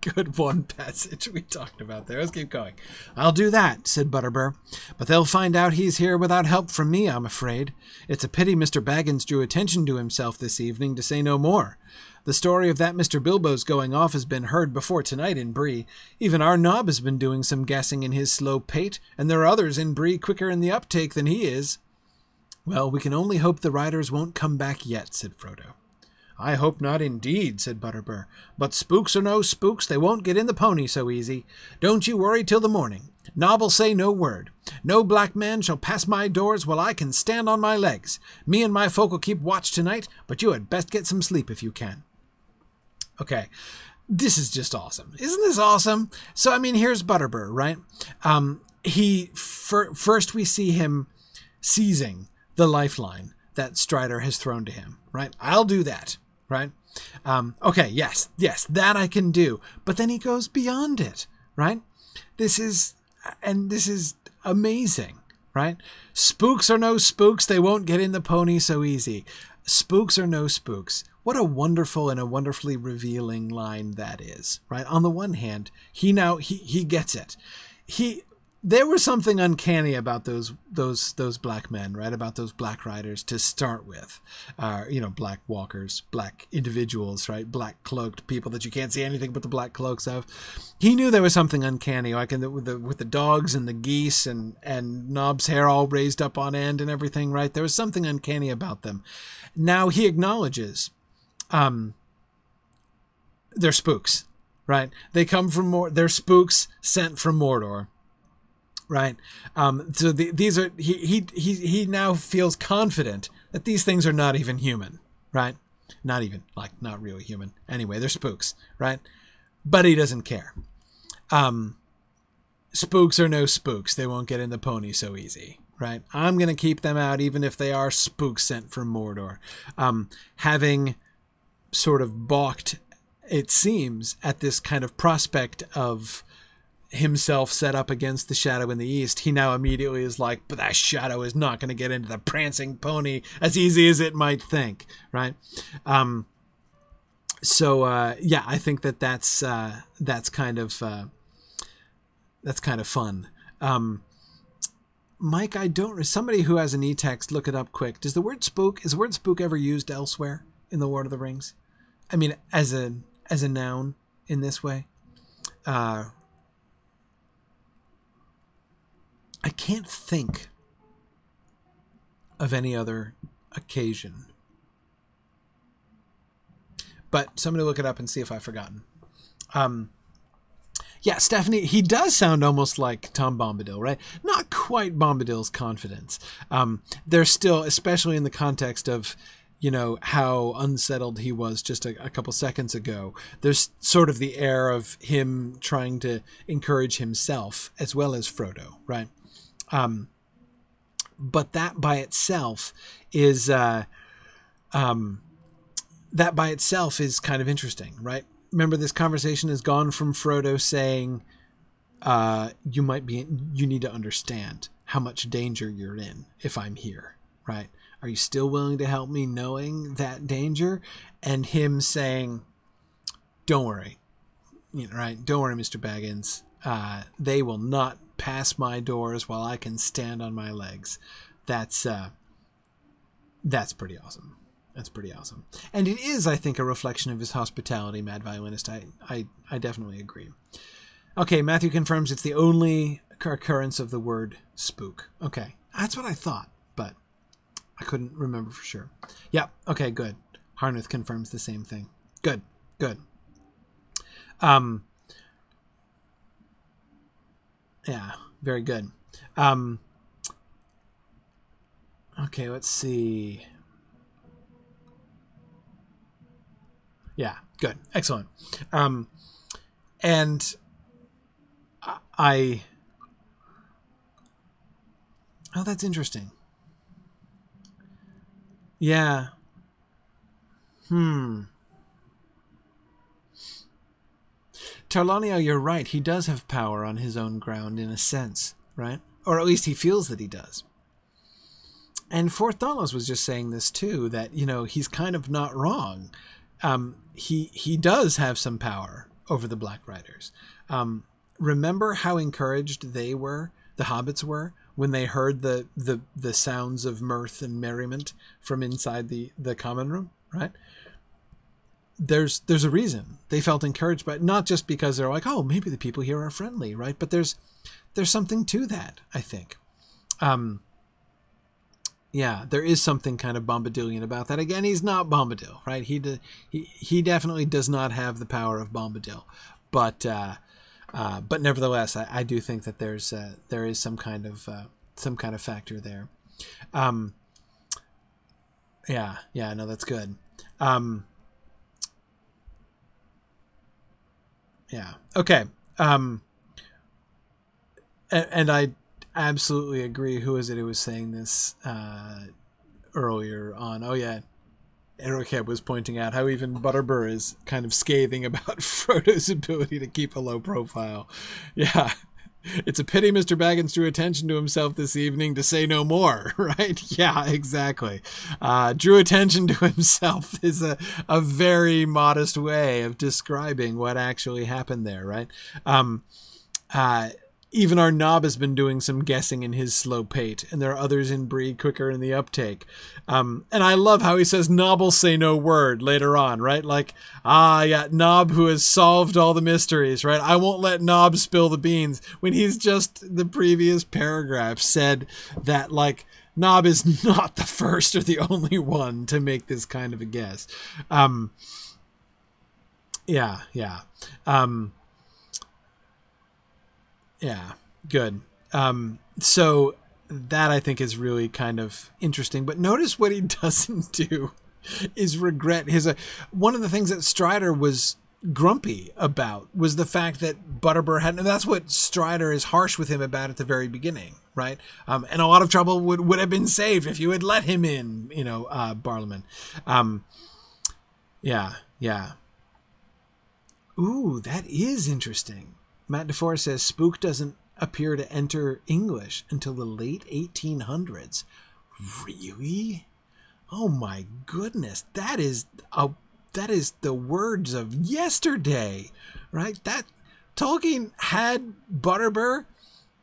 good one passage we talked about there. Let's keep going. I'll do that, said Butterbur, but they'll find out he's here without help from me, I'm afraid. It's a pity Mr. Baggins drew attention to himself this evening, to say no more. The story of that Mr. Bilbo's going off has been heard before tonight in Bree. Even our Nob has been doing some guessing in his slow pate, and there are others in Bree quicker in the uptake than he is. Well, we can only hope the riders won't come back yet, said Frodo. I hope not indeed, said Butterbur. But spooks or no spooks, they won't get in the pony so easy. Don't you worry till the morning. Nob'll say no word. No black man shall pass my doors while I can stand on my legs. Me and my folk'll keep watch tonight, but you had best get some sleep if you can. Okay, this is just awesome. Isn't this awesome? So, I mean, here's Butterbur, right? First we see him seizing the lifeline that Strider has thrown to him, right? I'll do that, right? Okay, yes, that I can do. But then he goes beyond it, right? This is amazing, right? Spooks or no spooks, they won't get in the pony so easy. Spooks or no spooks. What a wonderful and a wonderfully revealing line that is, right? On the one hand, he gets it. There was something uncanny about those black men, right? About those black riders to start with, black walkers, black individuals, right? Black cloaked people that you can't see anything but the black cloaks of. He knew there was something uncanny, like with the dogs and the geese and Nob's hair all raised up on end and everything, right? There was something uncanny about them. Now he acknowledges, they're spooks, right? They come from they're spooks sent from Mordor. Right. So these are, he now feels confident that these things are not even human, right? Not really human. Anyway, they're spooks, right? But he doesn't care. Spooks or no spooks, they won't get in the pony so easy, right? I'm going to keep them out even if they are spooks sent from Mordor. Having sort of balked, it seems, at this kind of prospect of himself set up against the shadow in the east, he now immediately is like, but that shadow is not going to get into the prancing pony as easy as it might think, right? Yeah, I think that's kind of fun. Mike, somebody who has an e-text, look it up quick. Is the word spook ever used elsewhere in the Lord of the Rings? I mean, as a noun in this way? I can't think of any other occasion. But somebody look it up and see if I've forgotten. Yeah, Stephanie, he does sound almost like Tom Bombadil, right? Not quite Bombadil's confidence. There's still, especially in the context of, you know, how unsettled he was just a couple seconds ago, there's sort of the air of him trying to encourage himself as well as Frodo, right? But that by itself is kind of interesting, right? Remember, this conversation has gone from Frodo saying, you need to understand how much danger you're in if I'm here, right? Are you still willing to help me knowing that danger? And him saying, don't worry, you know, right? Don't worry, Mr. Baggins. They will not pass my doors while I can stand on my legs. That's pretty awesome. That's pretty awesome. And it is, I think, a reflection of his hospitality, Mad Violinist. I definitely agree. Okay, Matthew confirms it's the only occurrence of the word spook. Okay, that's what I thought, but I couldn't remember for sure. Yeah, okay, good. Harneth confirms the same thing. Good, good. Yeah, very good. Okay, let's see. Yeah, good. Excellent. And oh, that's interesting. Yeah. Tarlanio, you're right. He does have power on his own ground in a sense, right? Or at least he feels that he does. And Fourth Dauntless was just saying this too, that, you know, he's kind of not wrong. He does have some power over the Black Riders. Remember how encouraged they were, the hobbits were, when they heard the sounds of mirth and merriment from inside the common room, right? There's a reason they felt encouraged by it, not just because they're like, oh, maybe the people here are friendly, right? But there's something to that, I think. Yeah, there is something kind of Bombadilian about that. Again, he's not Bombadil, right? He definitely does not have the power of Bombadil, but nevertheless, I do think that there is some kind of factor there. Yeah, no, that's good. Yeah, okay. And I absolutely agree. Who is it who was saying this earlier on? Oh yeah, Ericab was pointing out how even Butterbur is kind of scathing about Frodo's ability to keep a low profile. Yeah, it's a pity Mr. Baggins drew attention to himself this evening to say no more, right? Yeah, exactly. Drew attention to himself is a very modest way of describing what actually happened there, right? Even our Knob has been doing some guessing in his slow pate, and there are others in Bree quicker in the uptake. And I love how he says Knob will say no word later on, right? Like, yeah, Knob who has solved all the mysteries, right? I won't let Knob spill the beans, when he's just the previous paragraph said that, like, Knob is not the first or the only one to make this kind of a guess. Yeah. Yeah, good. So that I think is really kind of interesting. But notice what he doesn't do is regret his... one of the things that Strider was grumpy about was the fact that Butterbur hadn't... And that's what Strider is harsh with him about at the very beginning, right? And a lot of trouble would have been saved if you had let him in, you know, Barliman. Yeah. Ooh, that is interesting. Matt DeForest says Spook doesn't appear to enter English until the late 1800s. Really? Oh my goodness. That is the words of yesterday, right? That Tolkien had Butterbur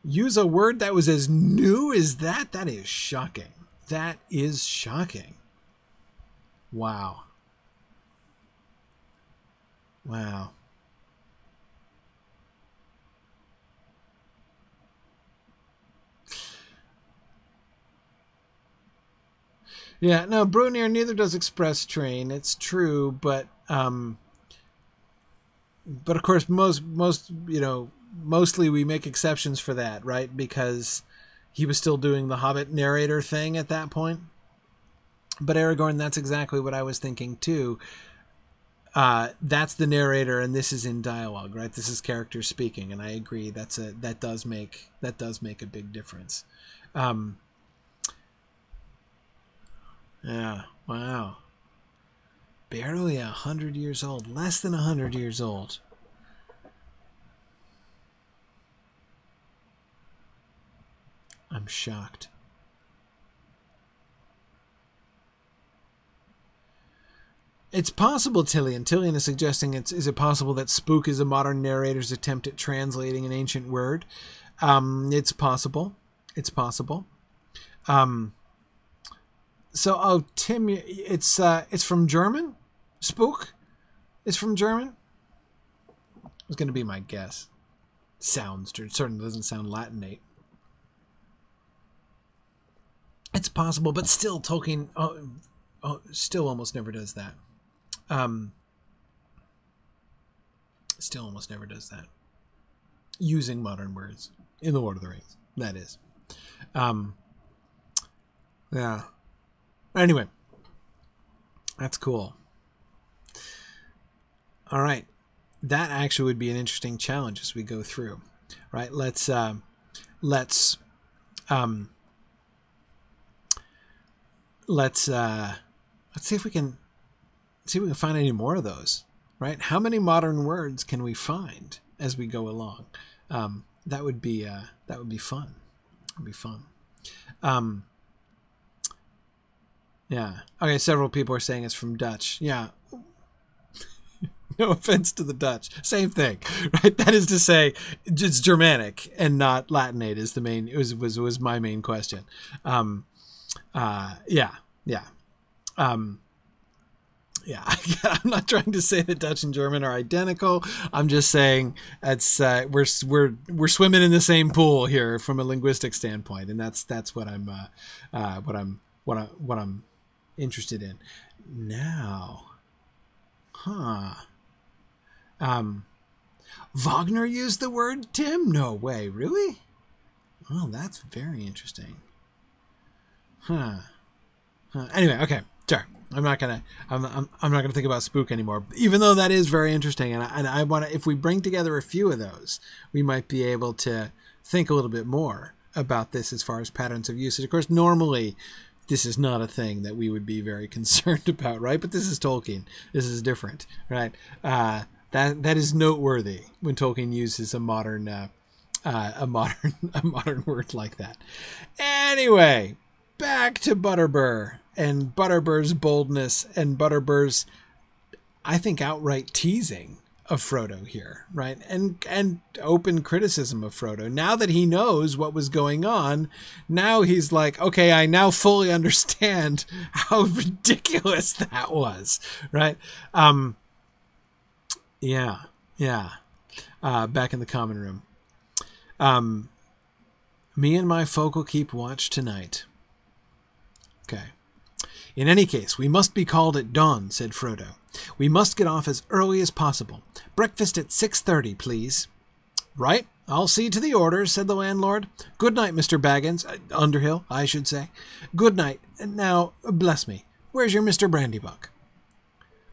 use a word that was as new as that. That is shocking. That is shocking. Wow. Yeah, no, Brunier, neither does Express Train. It's true, but but of course, mostly we make exceptions for that, right? Because he was still doing the Hobbit narrator thing at that point. But Aragorn, that's exactly what I was thinking too. That's the narrator, and this is in dialogue, right? This is characters speaking, and I agree. That does make a big difference. Yeah. Wow. Barely 100 years old. Less than 100 years old. I'm shocked. It's possible, Tillian. Tillian is suggesting is it possible that spook is a modern narrator's attempt at translating an ancient word? It's possible. It's possible. So, Tim, it's from German? Spook? It's from German? Was going to be my guess. Certainly doesn't sound Latinate. It's possible, but still Tolkien still almost never does that. Still almost never does that. Using modern words in The Lord of the Rings, that is. Yeah. Anyway, that's cool. All right. That actually would be an interesting challenge as we go through, right? Let's see if we can find any more of those, right? How many modern words can we find as we go along? That would be fun. That would be fun. Yeah. Okay. Several people are saying it's from Dutch. Yeah. No offense to the Dutch. Same thing, right? That is to say, it's Germanic and not Latinate is the main. It was my main question. Yeah. I'm not trying to say that Dutch and German are identical. I'm just saying it's we're swimming in the same pool here from a linguistic standpoint, and that's what I'm interested in now. Wagner used the word Tim? No way, really? Oh, that's very interesting. Anyway, okay, sure. I'm not gonna think about spook anymore, even though that is very interesting, and I want to. If we bring together a few of those, we might be able to think a little bit more about this as far as patterns of usage. Of course, normally this is not a thing that we would be very concerned about, right? But this is Tolkien. This is different, right? That is noteworthy when Tolkien uses a modern word like that. Anyway, back to Butterbur and Butterbur's boldness and Butterbur's, I think, outright teasing of Frodo here, right? And open criticism of Frodo. Now that he knows what was going on, now he's like, okay, I now fully understand how ridiculous that was, right? Yeah. Back in the common room. Me and my folk will keep watch tonight. Okay. In any case, we must be called at dawn, said Frodo. We must get off as early as possible. Breakfast at 6:30, please. Right. I'll see to the orders, said the landlord. Good night, Mr. Baggins. Underhill, I should say. Good night. Now, bless me, where's your Mr. Brandybuck?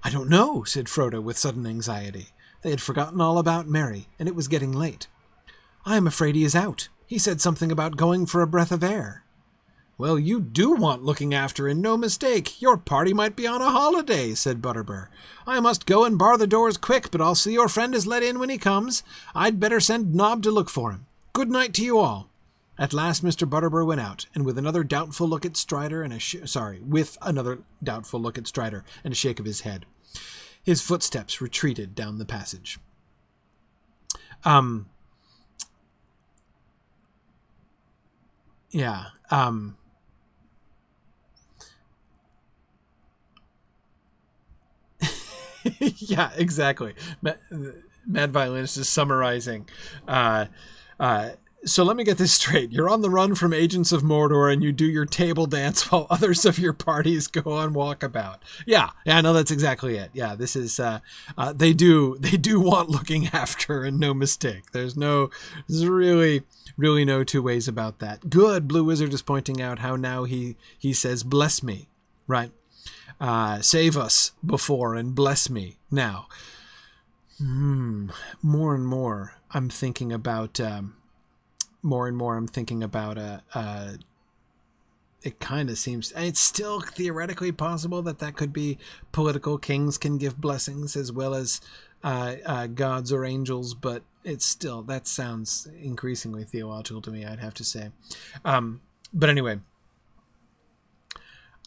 I don't know, said Frodo with sudden anxiety. They had forgotten all about Merry, and it was getting late. I am afraid he is out. He said something about going for a breath of air. Well, you do want looking after, and no mistake. Your party might be on a holiday, said Butterbur. I must go and bar the doors quick, but I'll see your friend is let in when he comes. I'd better send Nob to look for him. Good night to you all. At last Mr. Butterbur went out, and with another doubtful look at Strider and a shake of his head, his footsteps retreated down the passage. Yeah, exactly. Mad Violinist is summarizing So let me get this straight. You're on the run from agents of Mordor and you do your table dance while others of your parties go on walkabout. Yeah, no, that's exactly it. Yeah, this is, they do want looking after, and no mistake. There's really no two ways about that. Good. Blue Wizard is pointing out how now he says, bless me, right? Save us before and bless me now. More and more I'm thinking about, it kind of seems, it's still theoretically possible that could be political. Kings can give blessings as well as gods or angels, but it's still, that sounds increasingly theological to me, I'd have to say. But anyway,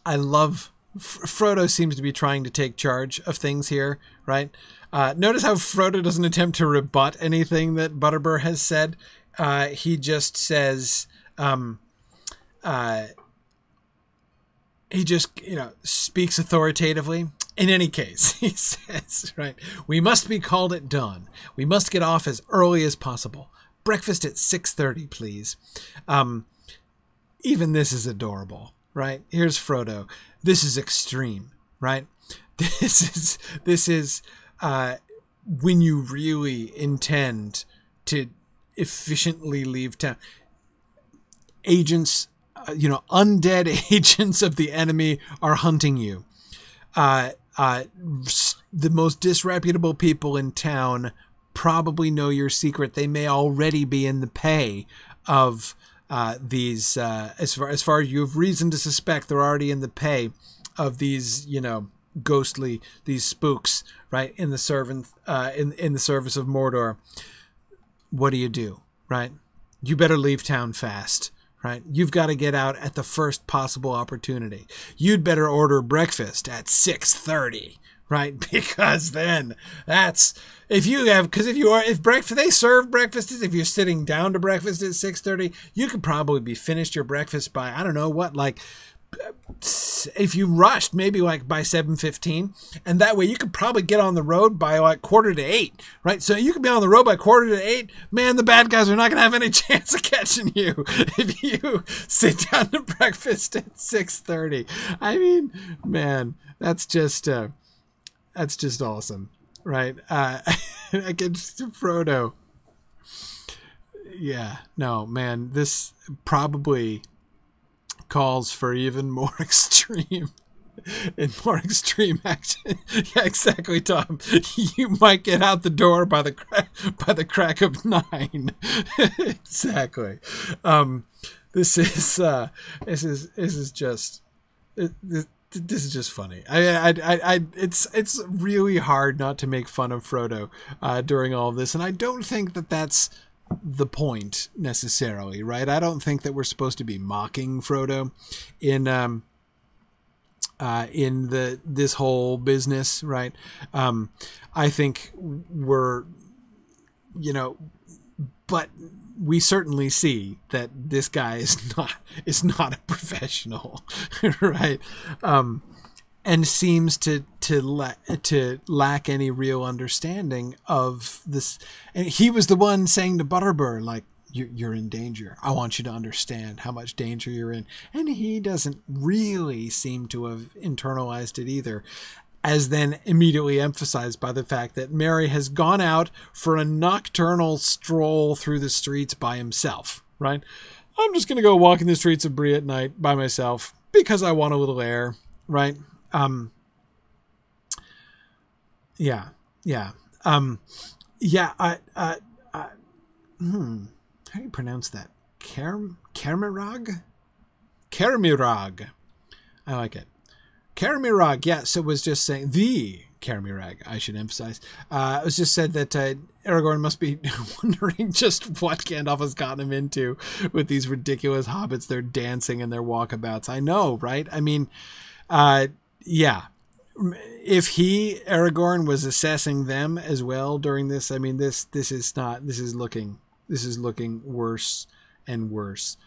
I love Frodo seems to be trying to take charge of things here, right? Notice how Frodo doesn't attempt to rebut anything that Butterbur has said. He just says, he just, speaks authoritatively. In any case, he says, right, we must be called at dawn. We must get off as early as possible. Breakfast at 6:30, please. Even this is adorable, right? Here's Frodo. This is extreme, right? This is when you really intend to efficiently leave town. Agents, undead agents of the enemy are hunting you. The most disreputable people in town probably know your secret. They may already be in the pay of these, as far as you have reason to suspect, they're already in the pay of these, ghostly, these spooks, right, in the service of Mordor. What do, right? You better leave town fast, right? You've got to get out at the first possible opportunity. You'd better order breakfast at 6:30, right? Because then that's, if they serve breakfast, if you're sitting down to breakfast at 6:30, you could probably be finished your breakfast by, I don't know what, like, if you rushed, maybe like by 7:15, and that way you could probably get on the road by like 7:45, right? So you could be on the road by 7:45. Man, the bad guys are not going to have any chance of catching you if you sit down to breakfast at 6:30. I mean, man, that's just awesome, right? Against Frodo. Yeah, no, man, this probably calls for even more extreme action. Yeah, exactly, Tom. You might get out the door by the crack of 9. Exactly. This is just funny. It's really hard not to make fun of Frodo during all of this, and I don't think that that's the point necessarily, right? I don't think that we're supposed to be mocking Frodo in this whole business, right? I think we're, but we certainly see that this guy is not a professional, right? And seems to lack any real understanding of this. And he was the one saying to Butterbur, like, you're in danger. I want you to understand how much danger you're in. And he doesn't really seem to have internalized it either, as then immediately emphasized by the fact that Merry has gone out for a nocturnal stroll through the streets by himself, right? I'm just going to go walk in the streets of Bree at night by myself because I want a little air, right? How do you pronounce that? Kermirag? Kermirag. I like it. Kermirag, yes, it was just saying, the Kermirag, I should emphasize. It was just said that Aragorn must be wondering just what Gandalf has gotten him into with these ridiculous hobbits, their dancing and their walkabouts. I know, right? I mean, yeah. If Aragorn was assessing them as well during this, I mean, this is looking worse and worse.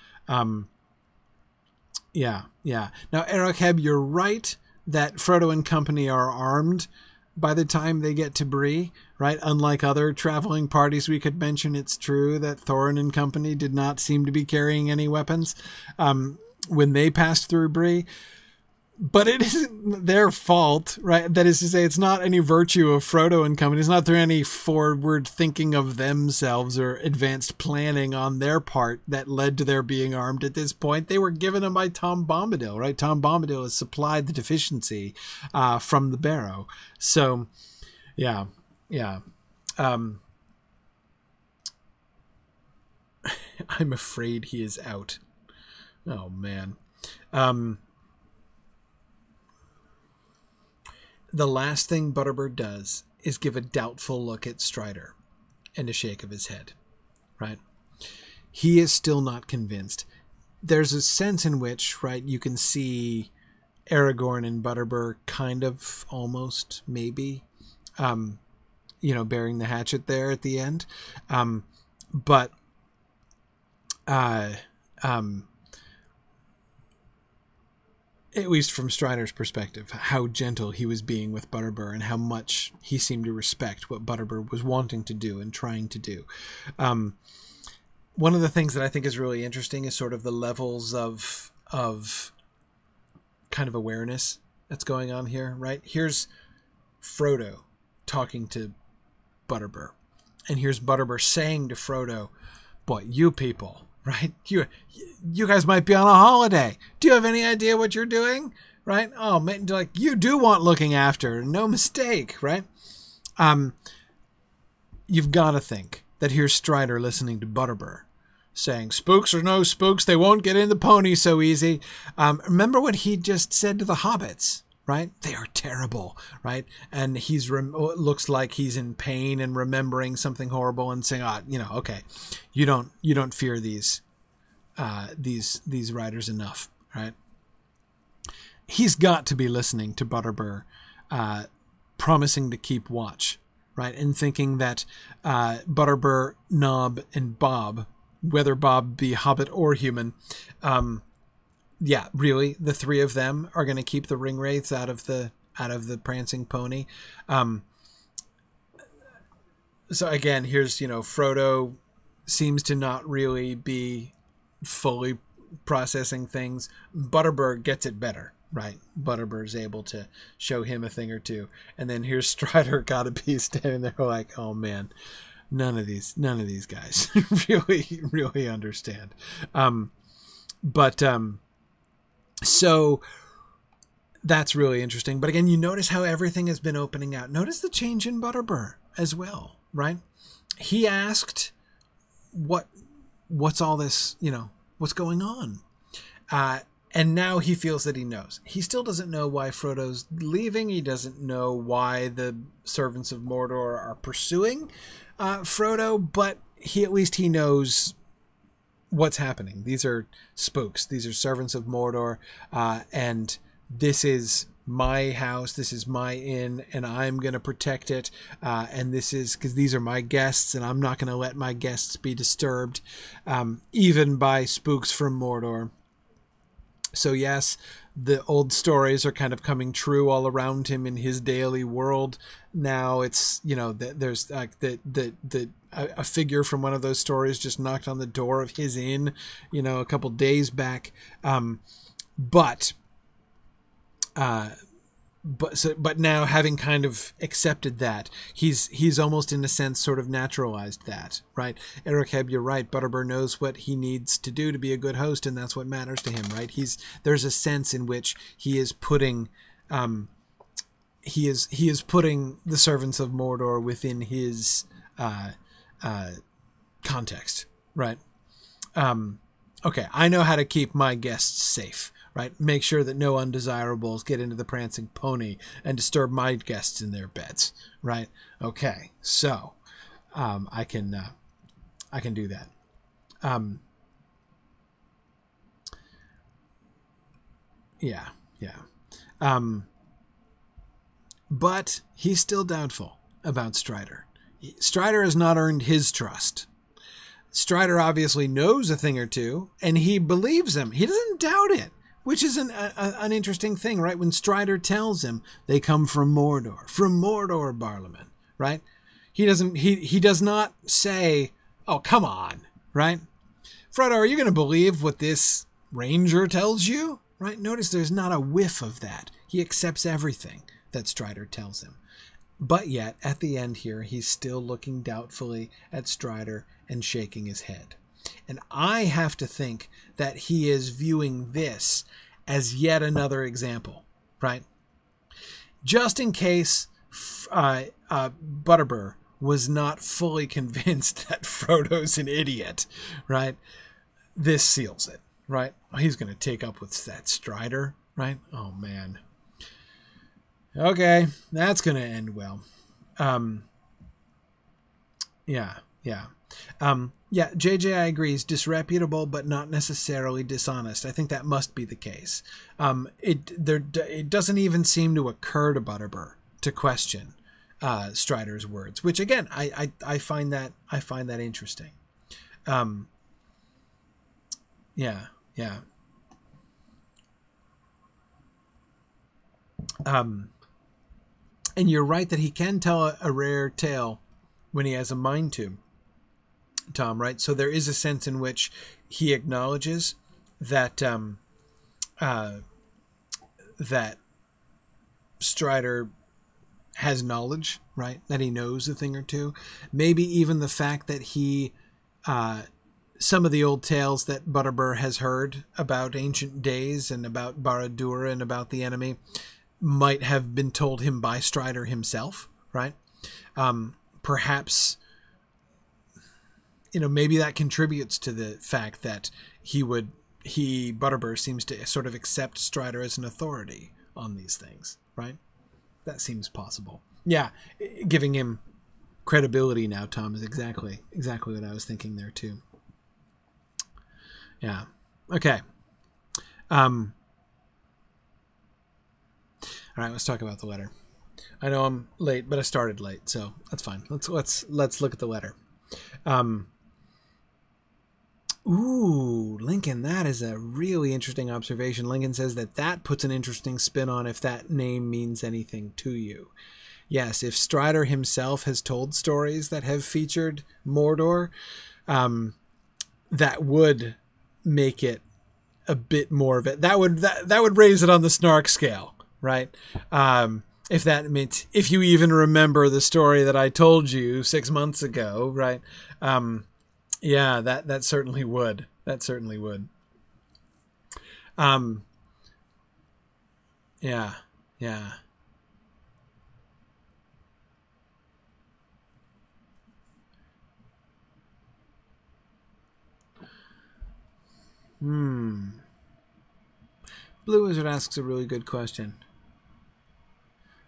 Yeah. Now, Eracheb, you're right that Frodo and company are armed, by the time they get to Bree, right? Unlike other traveling parties we could mention, it's true that Thorin and company did not seem to be carrying any weapons when they passed through Bree. But it isn't their fault, right? That is to say, it's not any virtue of Frodo and company. It's not through any forward thinking of themselves or advanced planning on their part that led to their being armed at this point. They were given them by Tom Bombadil, right? Tom Bombadil has supplied the deficiency from the Barrow. So, yeah. I'm afraid he is out. Oh, man. The last thing Butterbur does is give a doubtful look at Strider and a shake of his head, right? He is still not convinced. There's a sense in which, right, you can see Aragorn and Butterbur kind of almost, maybe, bearing the hatchet there at the end. But at least from Strider's perspective, how gentle he was being with Butterbur and how much he seemed to respect what Butterbur was wanting to do and trying to do. One of the things that I think is really interesting is sort of the levels of kind of awareness that's going on here, right? Here's Frodo talking to Butterbur, and here's Butterbur saying to Frodo, boy, you people, right? You guys might be on a holiday. Do you have any idea what you're doing? Right? Oh, man, like, you do want looking after. No mistake, right? You've got to think that here's Strider listening to Butterbur saying, spooks or no spooks, they won't get in the pony so easy. Remember what he just said to the hobbits, right? They are terrible, right? And he's looks like he's in pain and remembering something horrible and saying, okay, you don't fear these riders enough, right? He's got to be listening to Butterbur promising to keep watch, right? And thinking that Butterbur, Nob, and Bob, whether Bob be hobbit or human, really, the three of them are going to keep the ring wraiths out of the prancing pony. So again, here's, Frodo seems to not really be fully processing things. Butterbur gets it better, right? Butterbur is able to show him a thing or two. And then here's Strider gotta be standing there like, oh man, none of these guys really understand. So that's really interesting. But again, you notice how everything has been opening out. Notice the change in Butterbur as well, right? He asked, what's all this, what's going on? And now he feels that he knows. He still doesn't know why Frodo's leaving. He doesn't know why the servants of Mordor are pursuing Frodo, but at least he knows what's happening. These are spooks. These are servants of Mordor, and this is my house. This is my inn, and I'm going to protect it. And this is because these are my guests, and I'm not going to let my guests be disturbed, even by spooks from Mordor. So yes, the old stories are kind of coming true all around him in his daily world. Now it's, there's like a figure from one of those stories just knocked on the door of his inn, a couple days back. But now, having kind of accepted that, he's almost in a sense sort of naturalized that, right? Ericab, you're right. Butterbur knows what he needs to do to be a good host, and that's what matters to him, right? There's a sense in which he is putting he is putting the servants of Mordor within his context, right? Okay, I know how to keep my guests safe. Right, make sure that no undesirables get into the prancing pony and disturb my guests in their beds. Right? Okay, so I can do that. Yeah. But he's still doubtful about Strider. Strider has not earned his trust. Strider obviously knows a thing or two, and he believes him. He doesn't doubt it. which is an interesting thing, right? When Strider tells him they come from Mordor, Barliman, right? He does not say, "Oh, come on," right? Frodo, are you going to believe what this ranger tells you? Right? Notice there's not a whiff of that. He accepts everything that Strider tells him. But yet, at the end here, he's still looking doubtfully at Strider and shaking his head. And I have to think that he is viewing this as yet another example, right? Just in case Butterbur was not fully convinced that Frodo's an idiot, right? This seals it, right? He's going to take up with that Strider, right? Oh, man. Okay, that's going to end well. Yeah. JJ agrees, disreputable, but not necessarily dishonest. I think that must be the case. It doesn't even seem to occur to Butterbur to question Strider's words, which again, I find that interesting. Yeah. And you're right that he can tell a rare tale when he has a mind to, Tom, right? So there is a sense in which he acknowledges that that Strider has knowledge, right? That he knows a thing or two. Maybe even the fact that he some of the old tales that Butterbur has heard about ancient days and about Barad-dûr and about the enemy might have been told him by Strider himself, right? Perhaps, maybe that contributes to the fact that Butterbur seems to sort of accept Strider as an authority on these things, right? That seems possible. Yeah, giving him credibility now, Tom, is exactly what I was thinking there too. Yeah. Okay. All right, let's talk about the letter. I know I'm late, but I started late, so that's fine. Let's look at the letter. Lincoln, that is a really interesting observation. Lincoln says that puts an interesting spin on if that name means anything to you. Yes, if Strider himself has told stories that have featured Mordor, that would make it a bit more of it. That would raise it on the snark scale, right? If that meant, if you even remember the story that I told you 6 months ago, right? Yeah, that certainly would. That certainly would. Yeah. Blue Wizard asks a really good question.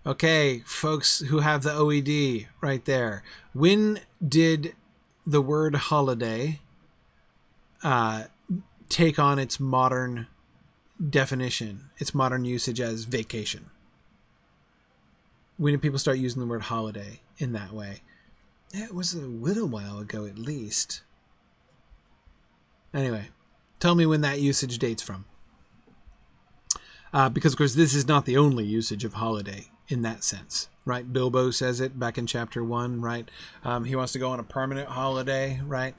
Okay, folks who have the OED right there. When did the word holiday take on its modern definition, its modern usage as vacation? When did people start using the word holiday in that way? It was a little while ago, at least. Anyway, tell me when that usage dates from. Because, of course, this is not the only usage of holiday in that sense, right? Bilbo says it back in chapter 1, right? He wants to go on a permanent holiday, right?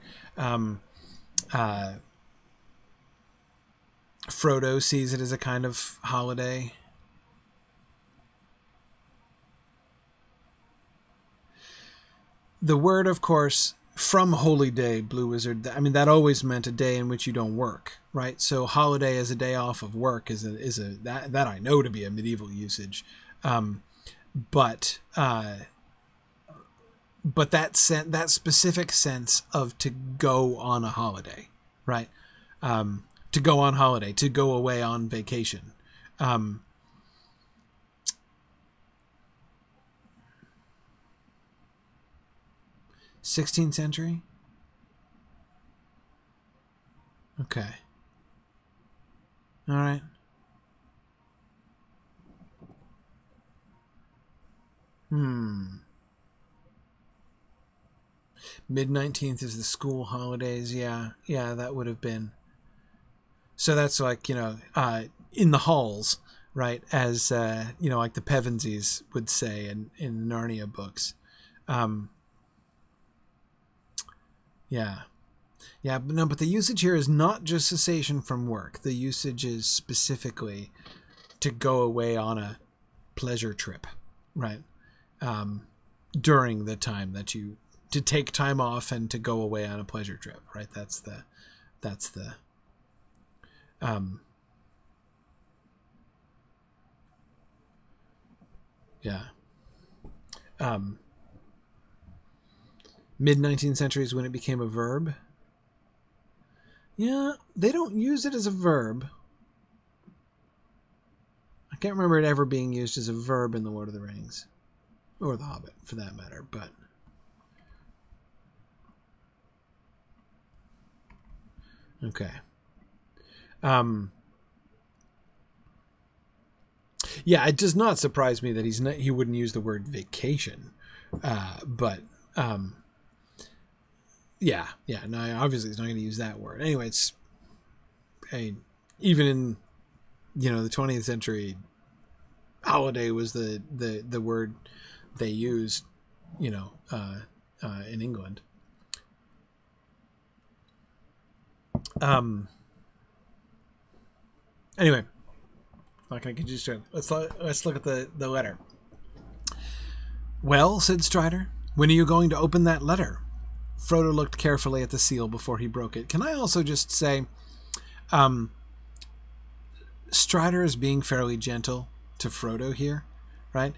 Frodo sees it as a kind of holiday. The word, of course, from holy day, Blue Wizard, I mean, that always meant a day in which you don't work, right? So holiday as a day off of work that I know to be a medieval usage. But that specific sense of to go on a holiday, right? To go on holiday, to go away on vacation. 16th century? Okay. All right. Mid-19th is the school holidays. Yeah, that would have been. So that's like, in the halls, right? As, like the Pevensies would say in Narnia books. Yeah. Yeah, but the usage here is not just cessation from work. The usage is specifically to go away on a pleasure trip, right? During the time that to take time off and to go away on a pleasure trip, right? That's the mid-19th century is when it became a verb. Yeah, they don't use it as a verb. I can't remember it ever being used as a verb in The Lord of the Rings. Or The Hobbit, for that matter, but... Okay. Yeah, it does not surprise me that he wouldn't use the word vacation. But... Yeah, no, obviously he's not going to use that word. Anyway, even in, the 20th century, holiday was the word they used, in England. Anyway, not going to get used to it. Let's look at the letter. Well, said Strider, when are you going to open that letter? Frodo looked carefully at the seal before he broke it. Can I also just say, Strider is being fairly gentle to Frodo here, right?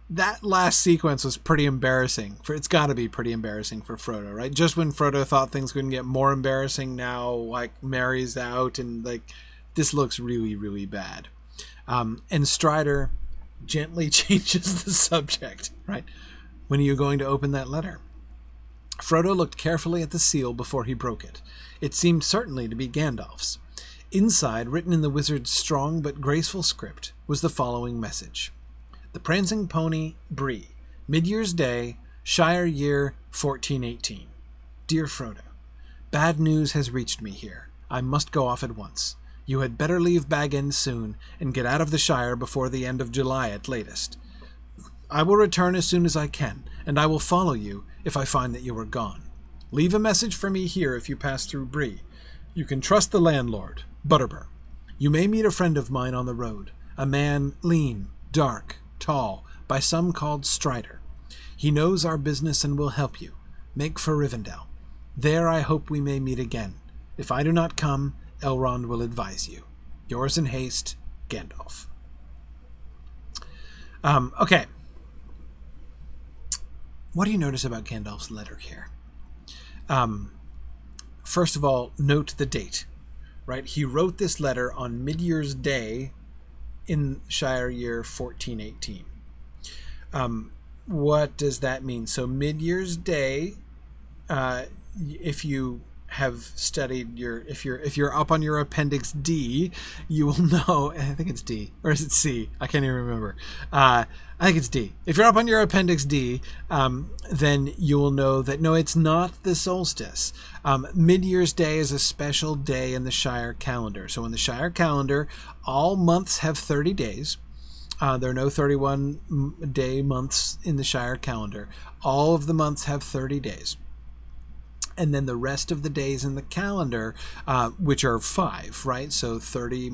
That last sequence was pretty embarrassing. It's got to be pretty embarrassing for Frodo, right? Just when Frodo thought things couldn't get more embarrassing, now, like, Merry's out, and, like, this looks really, really bad. And Strider gently changes the subject, right? When are you going to open that letter? Frodo looked carefully at the seal before he broke it. It seemed certainly to be Gandalf's. Inside, written in the wizard's strong but graceful script, was the following message. The Prancing Pony, Bree, Mid-Year's Day, Shire Year 1418. Dear Frodo, bad news has reached me here. I must go off at once. You had better leave Bag End soon and get out of the Shire before the end of July at latest. I will return as soon as I can, and I will follow you if I find that you are gone. Leave a message for me here if you pass through Bree. You can trust the landlord, Butterbur. You may meet a friend of mine on the road, a man lean, dark, tall, by some called Strider. He knows our business and will help you. Make for Rivendell. There I hope we may meet again. If I do not come, Elrond will advise you. Yours in haste, Gandalf. Okay. What do you notice about Gandalf's letter here? First of all, note the date, right? He wrote this letter on Mid-Year's Day in Shire Year 1418. What does that mean? So Mid-Year's Day, if you have studied if you're up on your Appendix D, you will know, I think it's D, or is it C? I can't even remember. I think it's D. If you're up on your Appendix D, then you will know that, no, it's not the solstice. Mid-Year's Day is a special day in the Shire calendar. So in the Shire calendar, all months have 30 days. There are no 31-day months in the Shire calendar. All of the months have 30 days. And then the rest of the days in the calendar, which are 5, right? So 30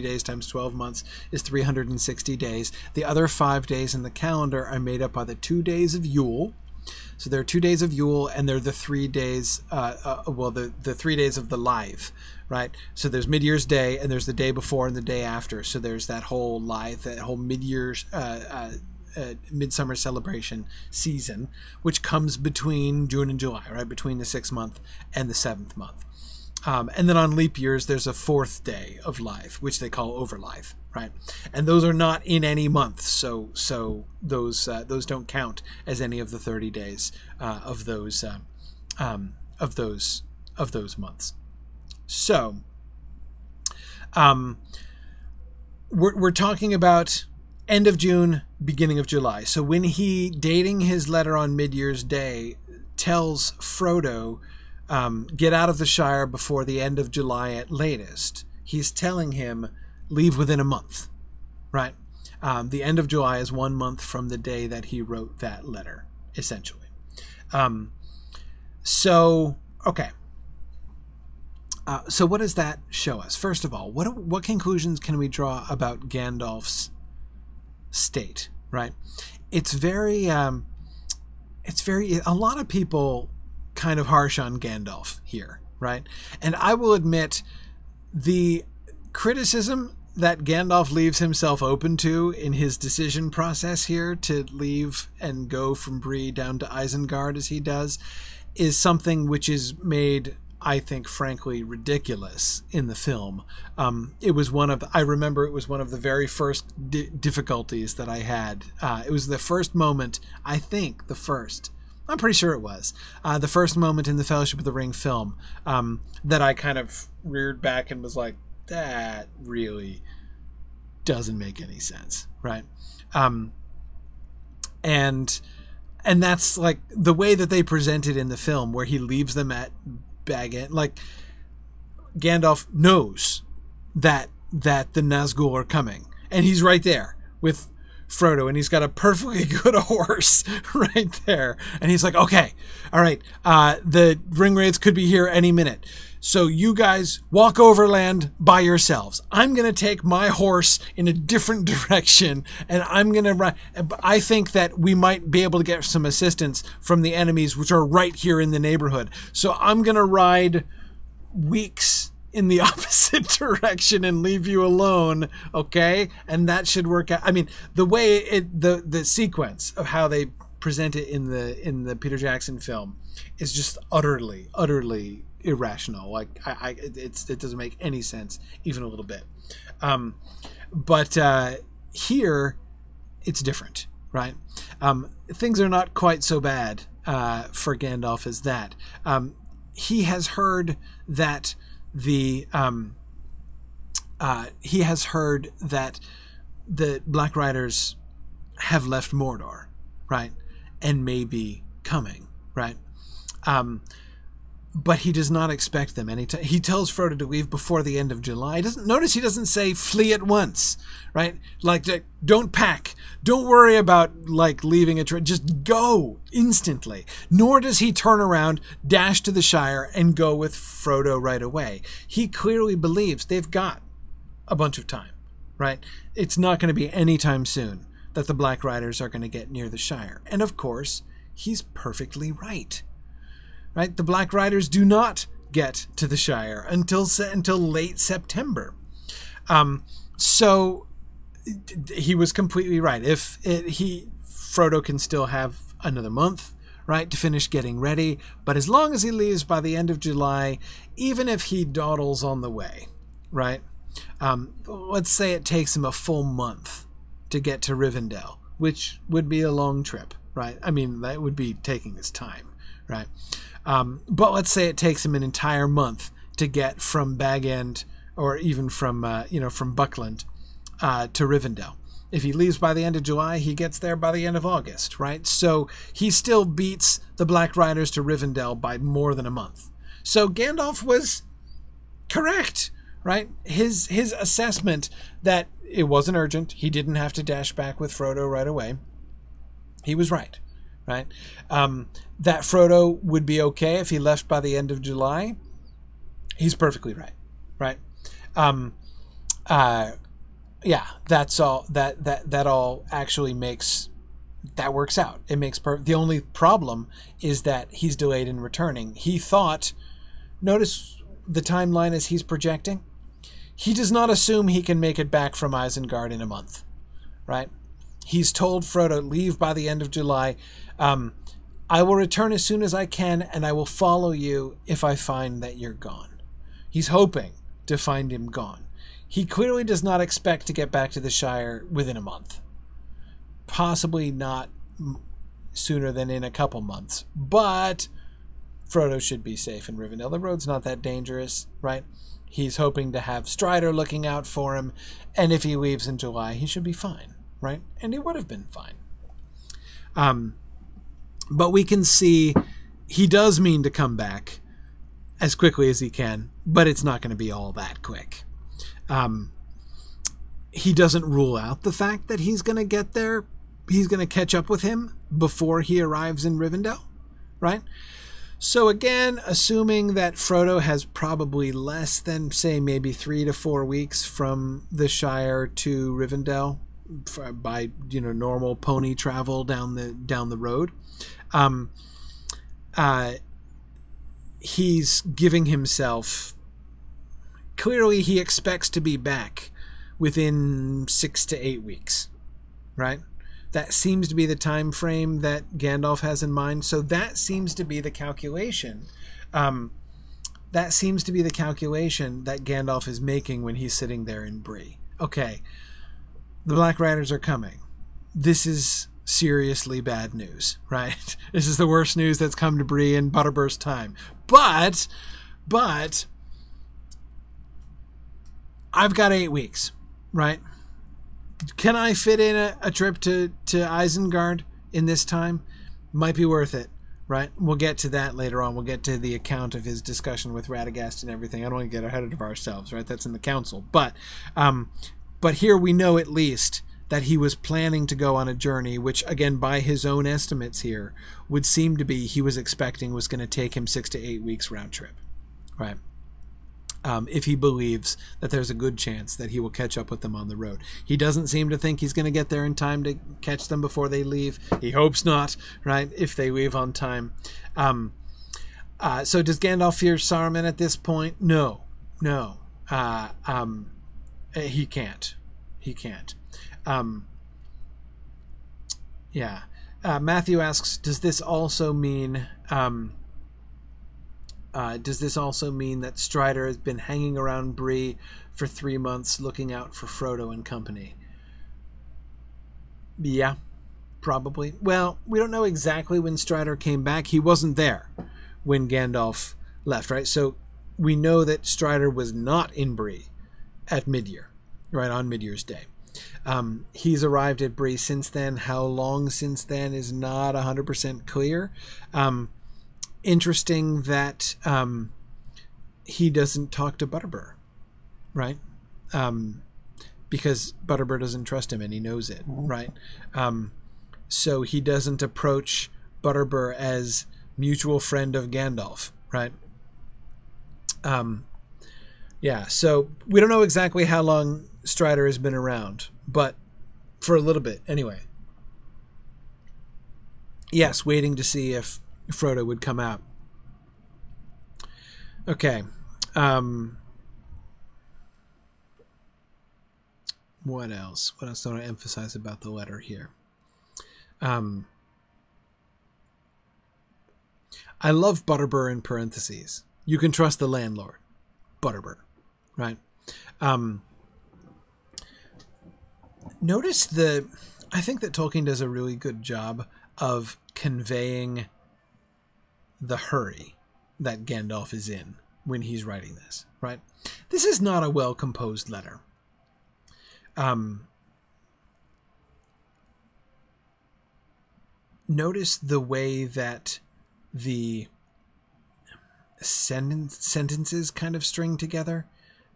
days times 12 months is 360 days. The other 5 days in the calendar are made up by the 2 days of Yule. So there are 2 days of Yule, and they're the 3 days, the 3 days of the Lithe, right? So there's Mid-Year's Day, and there's the day before and the day after. So there's that whole Lithe, that whole mid-year's midsummer celebration season, which comes between June and July, right? Between the 6th month and the 7th month. And then on leap years, there's a 4th day of Lithe, which they call Overlithe, right? And those are not in any month, so those don't count as any of the 30 days of those months. So we're talking about end of June, beginning of July. So when he, dating his letter on Mid-Year's Day, tells Frodo get out of the Shire before the end of July at latest. He's telling him, leave within a month, right? The end of July is 1 month from the day that he wrote that letter, essentially. Okay. So what does that show us? First of all, what conclusions can we draw about Gandalf's state, right? It's very, a lot of people kind of harsh on Gandalf here, right? And I will admit the criticism that Gandalf leaves himself open to in his decision process here to leave and go from Bree down to Isengard as he does is something which is made, I think, frankly, ridiculous in the film. It was I remember it was one of the very first difficulties that I had. It was the first moment, I think I'm pretty sure it was, the first moment in the Fellowship of the Ring film that I kind of reared back and was like, that really doesn't make any sense, right? And that's like the way that they present it in the film, where he leaves them at Bag End. Like, Gandalf knows that the Nazgul are coming, and he's right there with Frodo, and he's got a perfectly good horse right there, and he's like, okay, all right, the Ringwraiths could be here any minute, so you guys walk overland by yourselves. I'm going to take my horse in a different direction, and I'm going to ride. I think that we might be able to get some assistance from the enemies, which are right here in the neighborhood. So I'm going to ride weeks in the opposite direction and leave you alone, okay? And that should work out. I mean, the way the sequence of how they present it in the Peter Jackson film is just utterly irrational. Like, it doesn't make any sense, even a little bit. But here it's different, right? Things are not quite so bad for Gandalf as that. He has heard that the Black Riders have left Mordor, right, and may be coming, right? But he does not expect them anytime. He tells Frodo to leave before the end of July. He doesn't say flee at once, right? Like, don't pack. Don't worry about, like, leaving a trip. Just go instantly. Nor does he turn around, dash to the Shire, and go with Frodo right away. He clearly believes they've got a bunch of time, right? It's not going to be anytime soon that the Black Riders are going to get near the Shire. And, of course, he's perfectly right. Right? The Black Riders do not get to the Shire until late September. So he was completely right. Frodo can still have another month, right, to finish getting ready. But as long as he leaves by the end of July, even if he dawdles on the way, right? Let's say it takes him a full month to get to Rivendell, which would be a long trip, right? I mean, that would be taking his time, right? But let's say it takes him an entire month to get from Bag End, or even from Buckland to Rivendell. If he leaves by the end of July, he gets there by the end of August, right? So he still beats the Black Riders to Rivendell by more than a month. So Gandalf was correct, right? His assessment that it wasn't urgent, he didn't have to dash back with Frodo right away, he was right. Right? That Frodo would be okay if he left by the end of July, he's perfectly right. Right? Yeah, that's all. That all actually that works out. It makes the only problem is that he's delayed in returning. He thought, notice the timeline as he's projecting. He does not assume he can make it back from Isengard in a month. Right? He's told Frodo, leave by the end of July. I will return as soon as I can, and I will follow you if I find that you're gone. He's hoping to find him gone. He clearly does not expect to get back to the Shire within a month. Possibly not sooner than in a couple months. But Frodo should be safe in Rivendell. The road's not that dangerous, right? He's hoping to have Strider looking out for him, and if he leaves in July, he should be fine. Right? And he would have been fine. But we can see he does mean to come back. as quickly as he can, but it's not going to be all that quick. He doesn't rule out the fact that he's going to get there. He's going to catch up with him before he arrives in Rivendell, right? So again, assuming that Frodo has probably less than, say, maybe 3 to 4 weeks from the Shire to Rivendell by, normal pony travel down the road, he's giving himself, clearly he expects to be back within 6 to 8 weeks, right? That seems to be the time frame that Gandalf has in mind. So that seems to be the calculation. That seems to be the calculation that Gandalf is making when he's sitting there in Bree. Okay, the Black Riders are coming. This is seriously bad news, right? This is the worst news that's come to Bree in Butterbur's time. But I've got 8 weeks, right? Can I fit in a trip to Isengard in this time? Might be worth it, right? We'll get to that later on. We'll get to the account of his discussion with Radagast and everything. I don't want to get ahead of ourselves, right? That's in the council. But here we know at least that he was planning to go on a journey, which, again, by his own estimates here, would seem to be he was expecting was going to take him 6 to 8 weeks round trip, right? If he believes that there's a good chance that he will catch up with them on the road. He doesn't seem to think he's going to get there in time to catch them before they leave. He hopes not, right, if they leave on time. So does Gandalf fear Saruman at this point? No. He can't. Matthew asks, does this also mean that Strider has been hanging around Bree for 3 months looking out for Frodo and company? Yeah, probably. Well, we don't know exactly when Strider came back. He wasn't there when Gandalf left, right? So we know that Strider was not in Bree at Midyear, right, on Midyear's Day. He's arrived at Bree since then. How long since then is not 100% clear. Interesting that he doesn't talk to Butterbur, right? Because Butterbur doesn't trust him and he knows it, right? So he doesn't approach Butterbur as mutual friend of Gandalf, right? So we don't know exactly how long Strider has been around, but for a little bit anyway. Yes, waiting to see if Frodo would come out. Okay. What else? What else do I want to emphasize about the letter here? I love Butterbur in parentheses. You can trust the landlord. Butterbur. Right? Notice I think that Tolkien does a really good job of conveying the hurry that Gandalf is in when he's writing this, right? This is not a well-composed letter. Notice the way that the sentences kind of string together.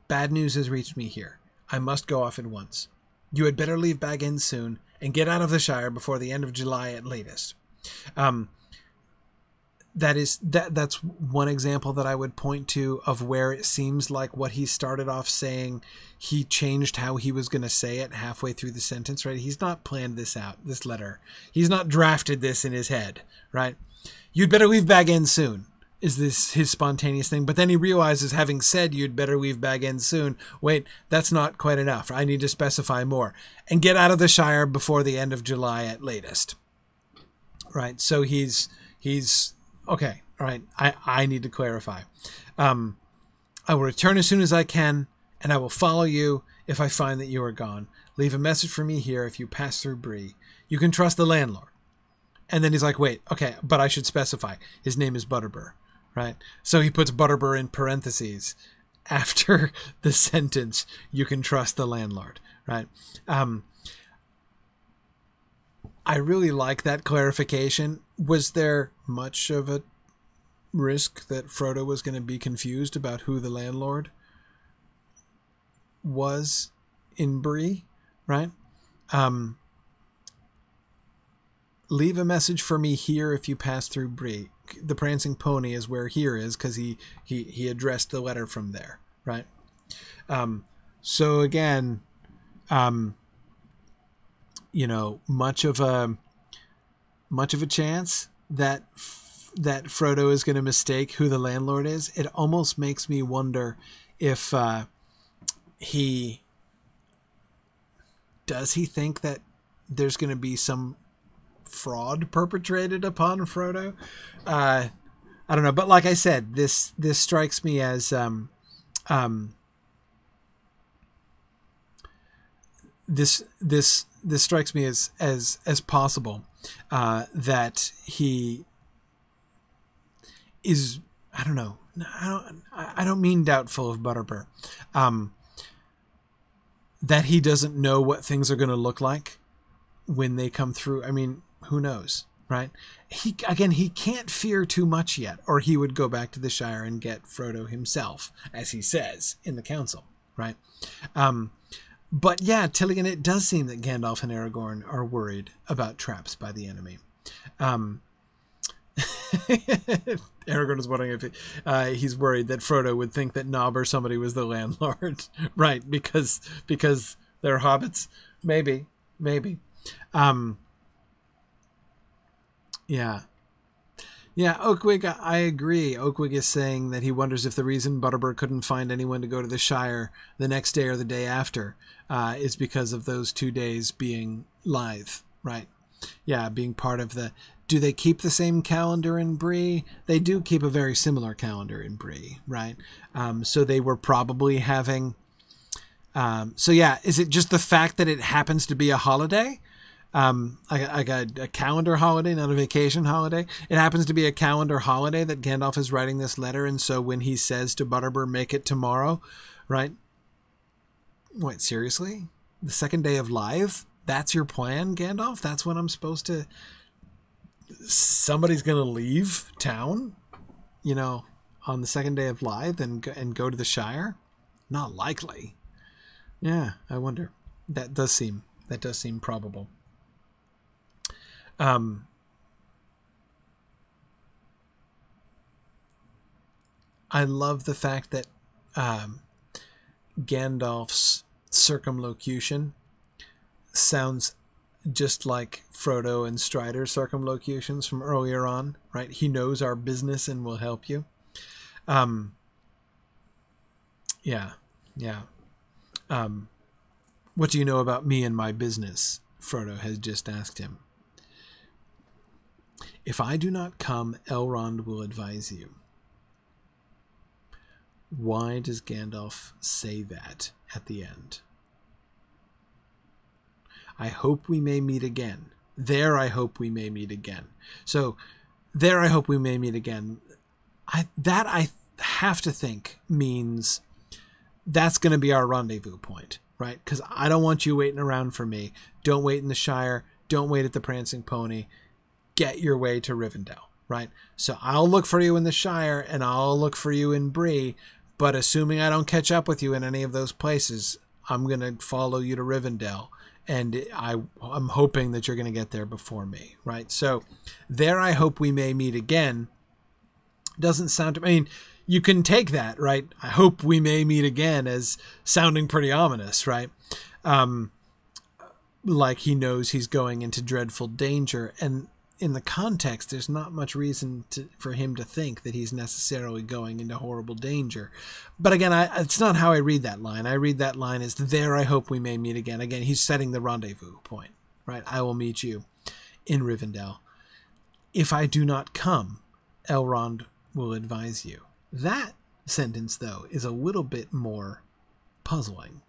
Bad news has reached me here. I must go off at once. You had better leave Bag End soon and get out of the Shire before the end of July at latest. That's one example that I would point to of where it seems like what he started off saying, he changed how he was going to say it halfway through the sentence, right? He's not planned this out, this letter. He's not drafted this in his head, right? You'd better leave Bag End soon, is this his spontaneous thing. But then he realizes, having said you'd better leave Bag End soon, wait, that's not quite enough. I need to specify more. And get out of the Shire before the end of July at latest. Right? So he's okay, all right, I need to clarify. I will return as soon as I can, and I will follow you if I find that you are gone. Leave a message for me here if you pass through Bree. You can trust the landlord. And then he's like, wait, okay, but I should specify. His name is Butterbur, right? So he puts Butterbur in parentheses after the sentence, you can trust the landlord, right? I really like that clarification. Was there much of a risk that Frodo was going to be confused about who the landlord was in Bree, right? Leave a message for me here if you pass through Bree. The Prancing Pony is where here is, because he addressed the letter from there, right? So again, you know, much of a chance that Frodo is going to mistake who the landlord is. It almost makes me wonder if he think that there's going to be some fraud perpetrated upon Frodo. I don't know, but like I said, this strikes me as this strikes me as possible that he is, I don't know, I don't mean doubtful of Butterbur, that he doesn't know what things are going to look like when they come through. I mean, who knows, right? He can't fear too much yet, or he would go back to the Shire and get Frodo himself, as he says in the council, right? But yeah, Tilian, it does seem that Gandalf and Aragorn are worried about traps by the enemy. Aragorn is wondering if he's worried that Frodo would think that Nob or somebody was the landlord, right? Because they're hobbits. Maybe. Yeah, Oakwig, I agree. Oakwig is saying that he wonders if the reason Butterbur couldn't find anyone to go to the Shire the next day or the day after is because of those 2 days being live, right? Yeah, being part of the... Do they keep the same calendar in Bree? They do keep a very similar calendar in Bree, right? So they were probably having... so yeah, is it just the fact that it happens to be a holiday? Like a calendar holiday, not a vacation holiday. It happens to be a calendar holiday that Gandalf is writing this letter, and so when he says to Butterbur, make it tomorrow, right? Wait, seriously? The second day of live? That's your plan, Gandalf? That's when I'm supposed to... Somebody's going to leave town, you know, on the second day of live and go to the Shire? Not likely. Yeah, I wonder. That does seem probable. I love the fact that Gandalf's circumlocution sounds just like Frodo and Strider's circumlocutions from earlier on, right? He knows our business and will help you. Yeah. What do you know about me and my business? Frodo has just asked him. If I do not come, Elrond will advise you. Why does Gandalf say that at the end? I hope we may meet again. There I hope we may meet again. So, there I hope we may meet again. I have to think means that's going to be our rendezvous point, right? Because I don't want you waiting around for me. Don't wait in the Shire. Don't wait at the Prancing Pony. Get your way to Rivendell, right? So I'll look for you in the Shire and I'll look for you in Bree, but assuming I don't catch up with you in any of those places, I'm going to follow you to Rivendell, and I'm hoping that you're going to get there before me, right? So there I hope we may meet again. Doesn't sound... I mean, you can take that, right? I hope we may meet again as sounding pretty ominous, right? Like he knows he's going into dreadful danger, and in the context, there's not much reason for him to think that he's necessarily going into horrible danger. But again, it's not how I read that line. I read that line as, there I hope we may meet again. Again, he's setting the rendezvous point, right? I will meet you in Rivendell. If I do not come, Elrond will advise you. That sentence, though, is a little bit more puzzling.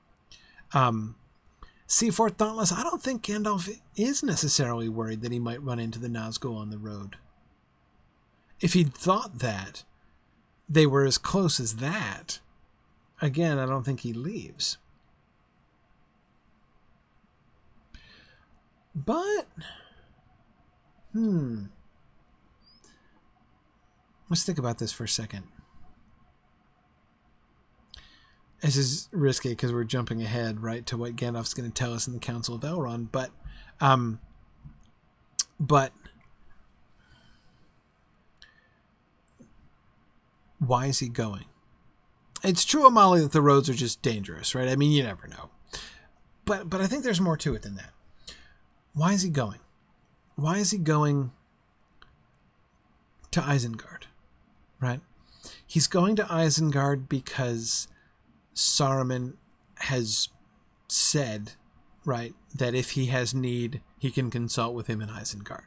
Seaforth Dauntless, I don't think Gandalf is necessarily worried that he might run into the Nazgul on the road. If he'd thought that they were as close as that, again, I don't think he leaves. But, Let's think about this for a second. This is risky because we're jumping ahead, right, to what Gandalf's going to tell us in the Council of Elrond. But why is he going? It's true, Amali, that the roads are just dangerous, right? I mean, you never know. But I think there's more to it than that. Why is he going? Why is he going to Isengard, right? He's going to Isengard because Saruman has said, right, that if he has need, he can consult with him in Isengard.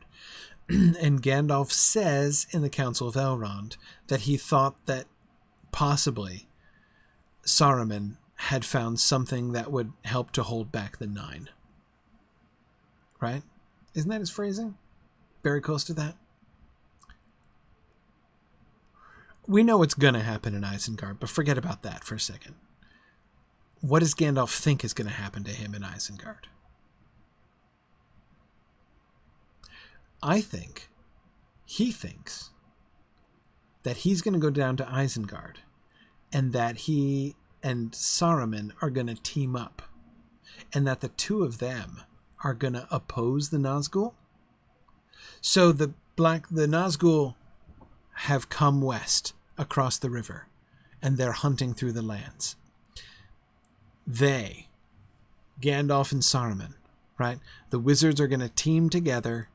And Gandalf says in the Council of Elrond that he thought that possibly Saruman had found something that would help to hold back the Nine. Right? Isn't that his phrasing? Very close to that. We know what's going to happen in Isengard, but forget about that for a second. What does Gandalf think is going to happen to him in Isengard? I think he thinks that he's going to go down to Isengard and that he and Saruman are going to team up and that the two of them are going to oppose the Nazgul. So the Nazgul have come west across the river and they're hunting through the lands. They, Gandalf and Saruman, right? The wizards are going to team together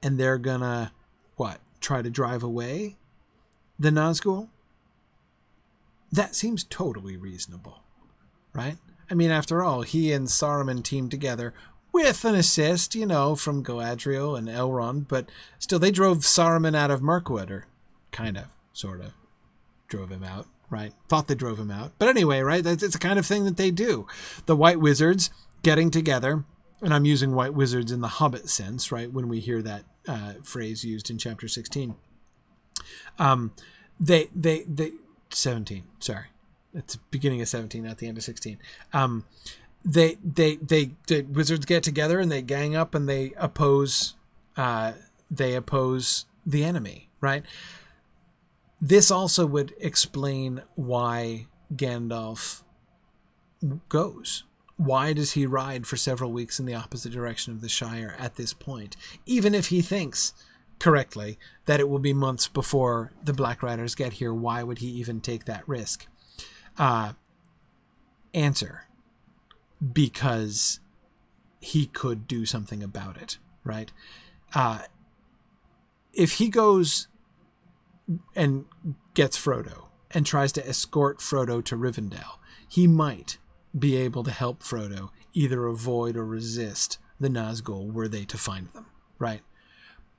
and they're going to, what, try to drive away the Nazgul? That seems totally reasonable, right? I mean, after all, he and Saruman teamed together with an assist, you know, from Galadriel and Elrond, but still they drove Saruman out of Mirkwood, or kind of, sort of, drove him out, right? Thought they drove him out. But anyway, right, it's the kind of thing that they do. The White Wizards getting together, and I'm using White Wizards in the Hobbit sense, right, when we hear that phrase used in chapter 16. 17, sorry. It's the beginning of 17, not the end of 16. The wizards get together and they gang up and they oppose the enemy, right? This also would explain why Gandalf goes. Why does he ride for several weeks in the opposite direction of the Shire at this point? Even if he thinks correctly that it will be months before the Black Riders get here, why would he even take that risk? Answer: because he could do something about it, right? If he goes and gets Frodo and tries to escort Frodo to Rivendell, he might be able to help Frodo either avoid or resist the Nazgul were they to find them, right?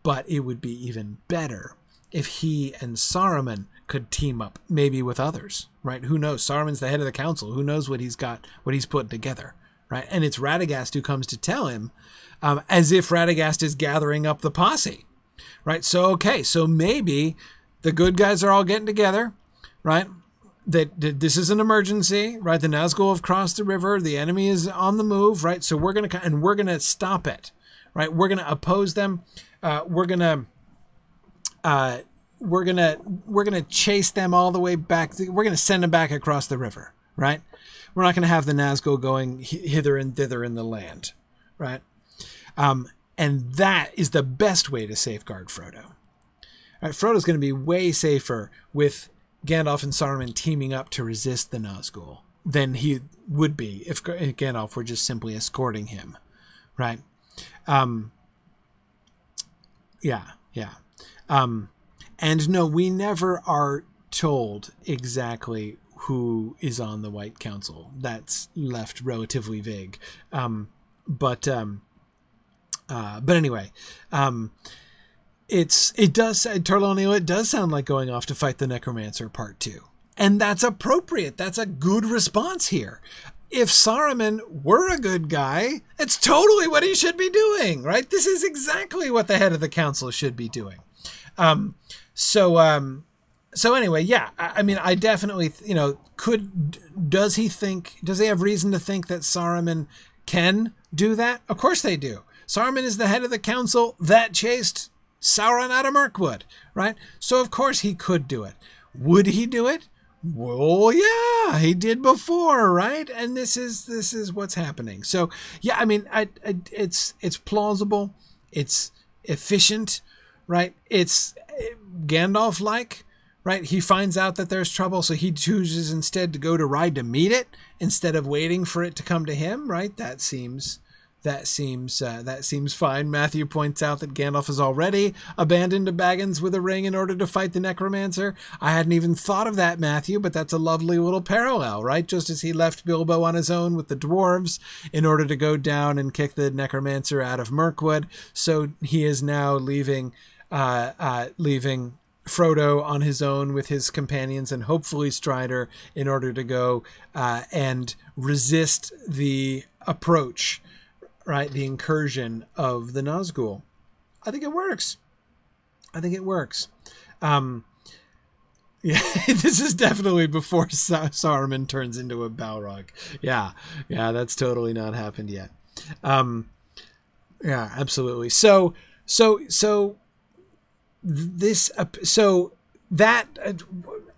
But it would be even better if he and Saruman could team up, maybe with others, right? Who knows? Saruman's the head of the council. Who knows what he's got, what he's putting together, right? And it's Radagast who comes to tell him, as if Radagast is gathering up the posse, right? So, okay, so maybe the good guys are all getting together, right? That this is an emergency, right? The Nazgul have crossed the river. The enemy is on the move, right? So we're going to stop it, right? We're going to oppose them. We're going to chase them all the way back. We're going to send them back across the river, right? We're not going to have the Nazgul going hither and thither in the land, right? And that is the best way to safeguard Frodo. All right, Frodo's going to be way safer with Gandalf and Saruman teaming up to resist the Nazgul than he would be if Gandalf were just simply escorting him, right? And no, we never are told exactly who is on the White Council. That's left relatively vague. But anyway, it does sound like going off to fight the Necromancer Part 2. And that's appropriate. That's a good response here. If Saruman were a good guy, it's totally what he should be doing, right? This is exactly what the head of the council should be doing. So anyway, yeah, I mean, I definitely, does he have reason to think that Saruman can do that? Of course they do. Saruman is the head of the council that chased Sauron out of Mirkwood, right? So of course he could do it. Would he do it? Well, yeah, he did before, right? And this is what's happening. So yeah, I mean, it's plausible, it's efficient, right? It's Gandalf-like, right? He finds out that there's trouble, so he chooses instead to go to ride to meet it instead of waiting for it to come to him, right? That seems fine. Matthew points out that Gandalf has already abandoned a Baggins with a ring in order to fight the necromancer. I hadn't even thought of that, Matthew, but that's a lovely little parallel, right? Just as he left Bilbo on his own with the dwarves in order to go down and kick the necromancer out of Mirkwood, so he is now leaving Frodo on his own with his companions and hopefully Strider in order to go and resist the approach, right? The incursion of the Nazgul. I think it works. Yeah, this is definitely before Saruman turns into a Balrog. Yeah, that's totally not happened yet. Yeah, absolutely. So that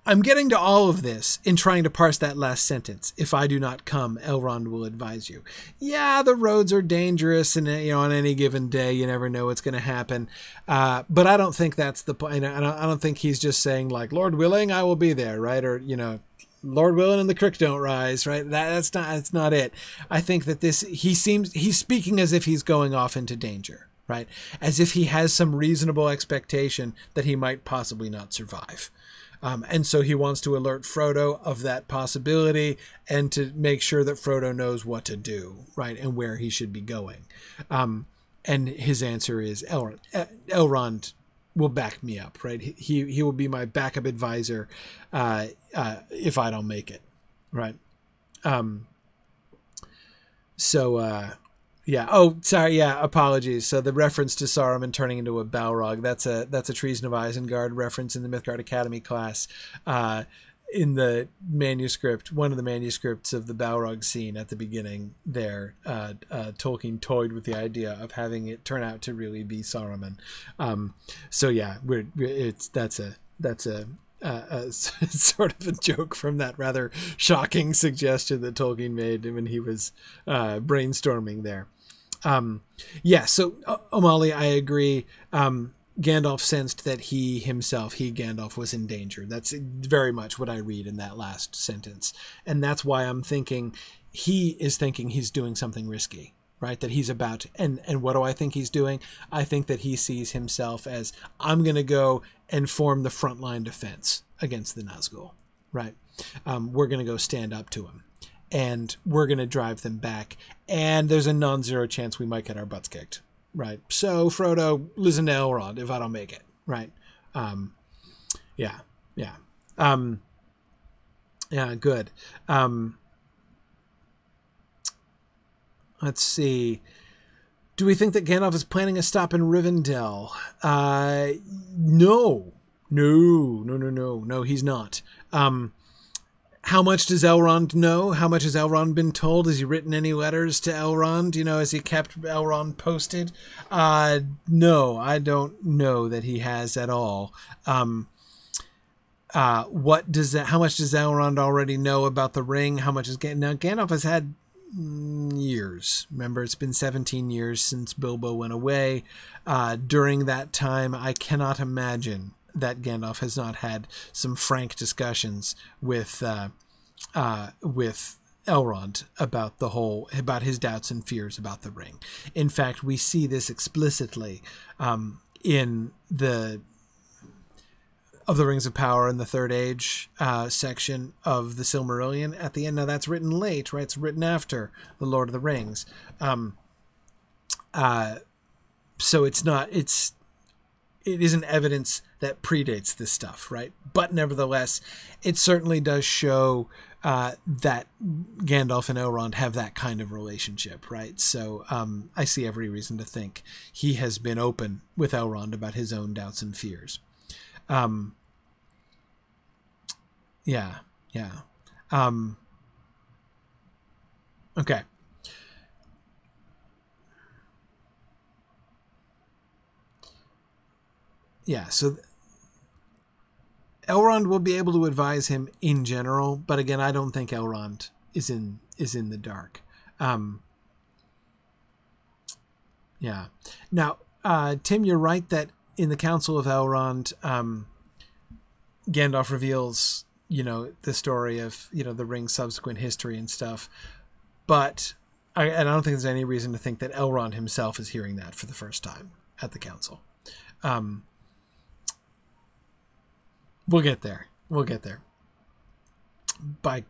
I'm getting to all of this in trying to parse that last sentence. If I do not come, Elrond will advise you. Yeah, the roads are dangerous, and on any given day, you never know what's going to happen. But I don't think that's the point. I don't think he's just saying like, Lord willing, I will be there, right? Or Lord willing, and the creek don't rise, right? That's not it. I think that he's speaking as if he's going off into danger, right? As if he has some reasonable expectation that he might possibly not survive. And so he wants to alert Frodo of that possibility and to make sure that Frodo knows what to do, right, and where he should be going. And his answer is Elrond will back me up, right? He will be my backup advisor if I don't make it, right? Yeah. Oh, sorry. Yeah. Apologies. So the reference to Saruman turning into a Balrog, that's a Treason of Isengard reference in the Mythgard Academy class. In the manuscript, one of the manuscripts of the Balrog scene at the beginning there, Tolkien toyed with the idea of having it turn out to really be Saruman. So yeah, that's a sort of a joke from that rather shocking suggestion that Tolkien made when he was brainstorming there. Yeah, so O'Malley, I agree. Gandalf sensed that Gandalf, was in danger. That's very much what I read in that last sentence. And that's why I'm thinking he is thinking he's doing something risky, right? That he's about, and what do I think he's doing? I think that he sees himself as, I'm going to go and form the frontline defense against the Nazgul, right? We're going to go stand up to him, and we're going to drive them back, and there's a non-zero chance we might get our butts kicked, right? So, Frodo, listen to Elrond if I don't make it, right? Yeah, good. Let's see. Do we think that Gandalf is planning a stop in Rivendell? No, he's not. How much does Elrond know? How much has Elrond been told? Has he written any letters to Elrond? Has he kept Elrond posted? No, I don't know that he has at all. How much does Elrond already know about the ring? How much is Gandalf has had years. Remember, it's been 17 years since Bilbo went away. During that time, I cannot imagine that Gandalf has not had some frank discussions with Elrond about his doubts and fears about the ring. In fact, we see this explicitly in the Rings of Power in the Third Age section of the Silmarillion at the end. Now that's written late, right? It's written after the Lord of the Rings. So it isn't evidence that predates this stuff, right? But nevertheless, it certainly does show that Gandalf and Elrond have that kind of relationship, right? So I see every reason to think he has been open with Elrond about his own doubts and fears. Yeah. Okay. yeah, so Elrond will be able to advise him in general, but again, I don't think Elrond is in the dark. Yeah. Now, Tim, you're right that in the Council of Elrond, Gandalf reveals, the story of, the ring's subsequent history and stuff. But I don't think there's any reason to think that Elrond himself is hearing that for the first time at the council. We'll get there. By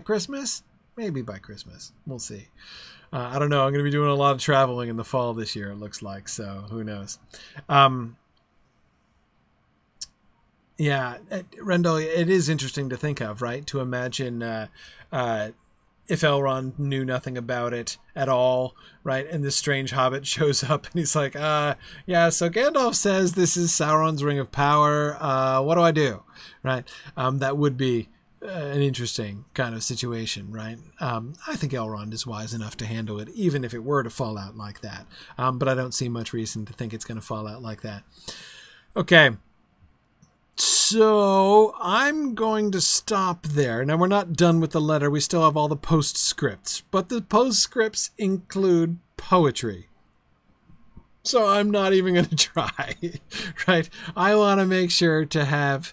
Christmas? Maybe by Christmas. We'll see. I don't know. I'm going to be doing a lot of traveling in the fall this year, it looks like. So who knows? Yeah, Rendell, it is interesting to think of, right? To imagine if Elrond knew nothing about it at all, right? And this strange hobbit shows up and he's like, yeah, so Gandalf says this is Sauron's Ring of Power. What do I do? Right? That would be an interesting kind of situation, right? I think Elrond is wise enough to handle it, even if it were to fall out like that. But I don't see much reason to think it's going to fall out like that. Okay. So I'm going to stop there. Now, we're not done with the letter. We still have all the postscripts, but the postscripts include poetry. So I'm not even going to try, right? I want to make sure to have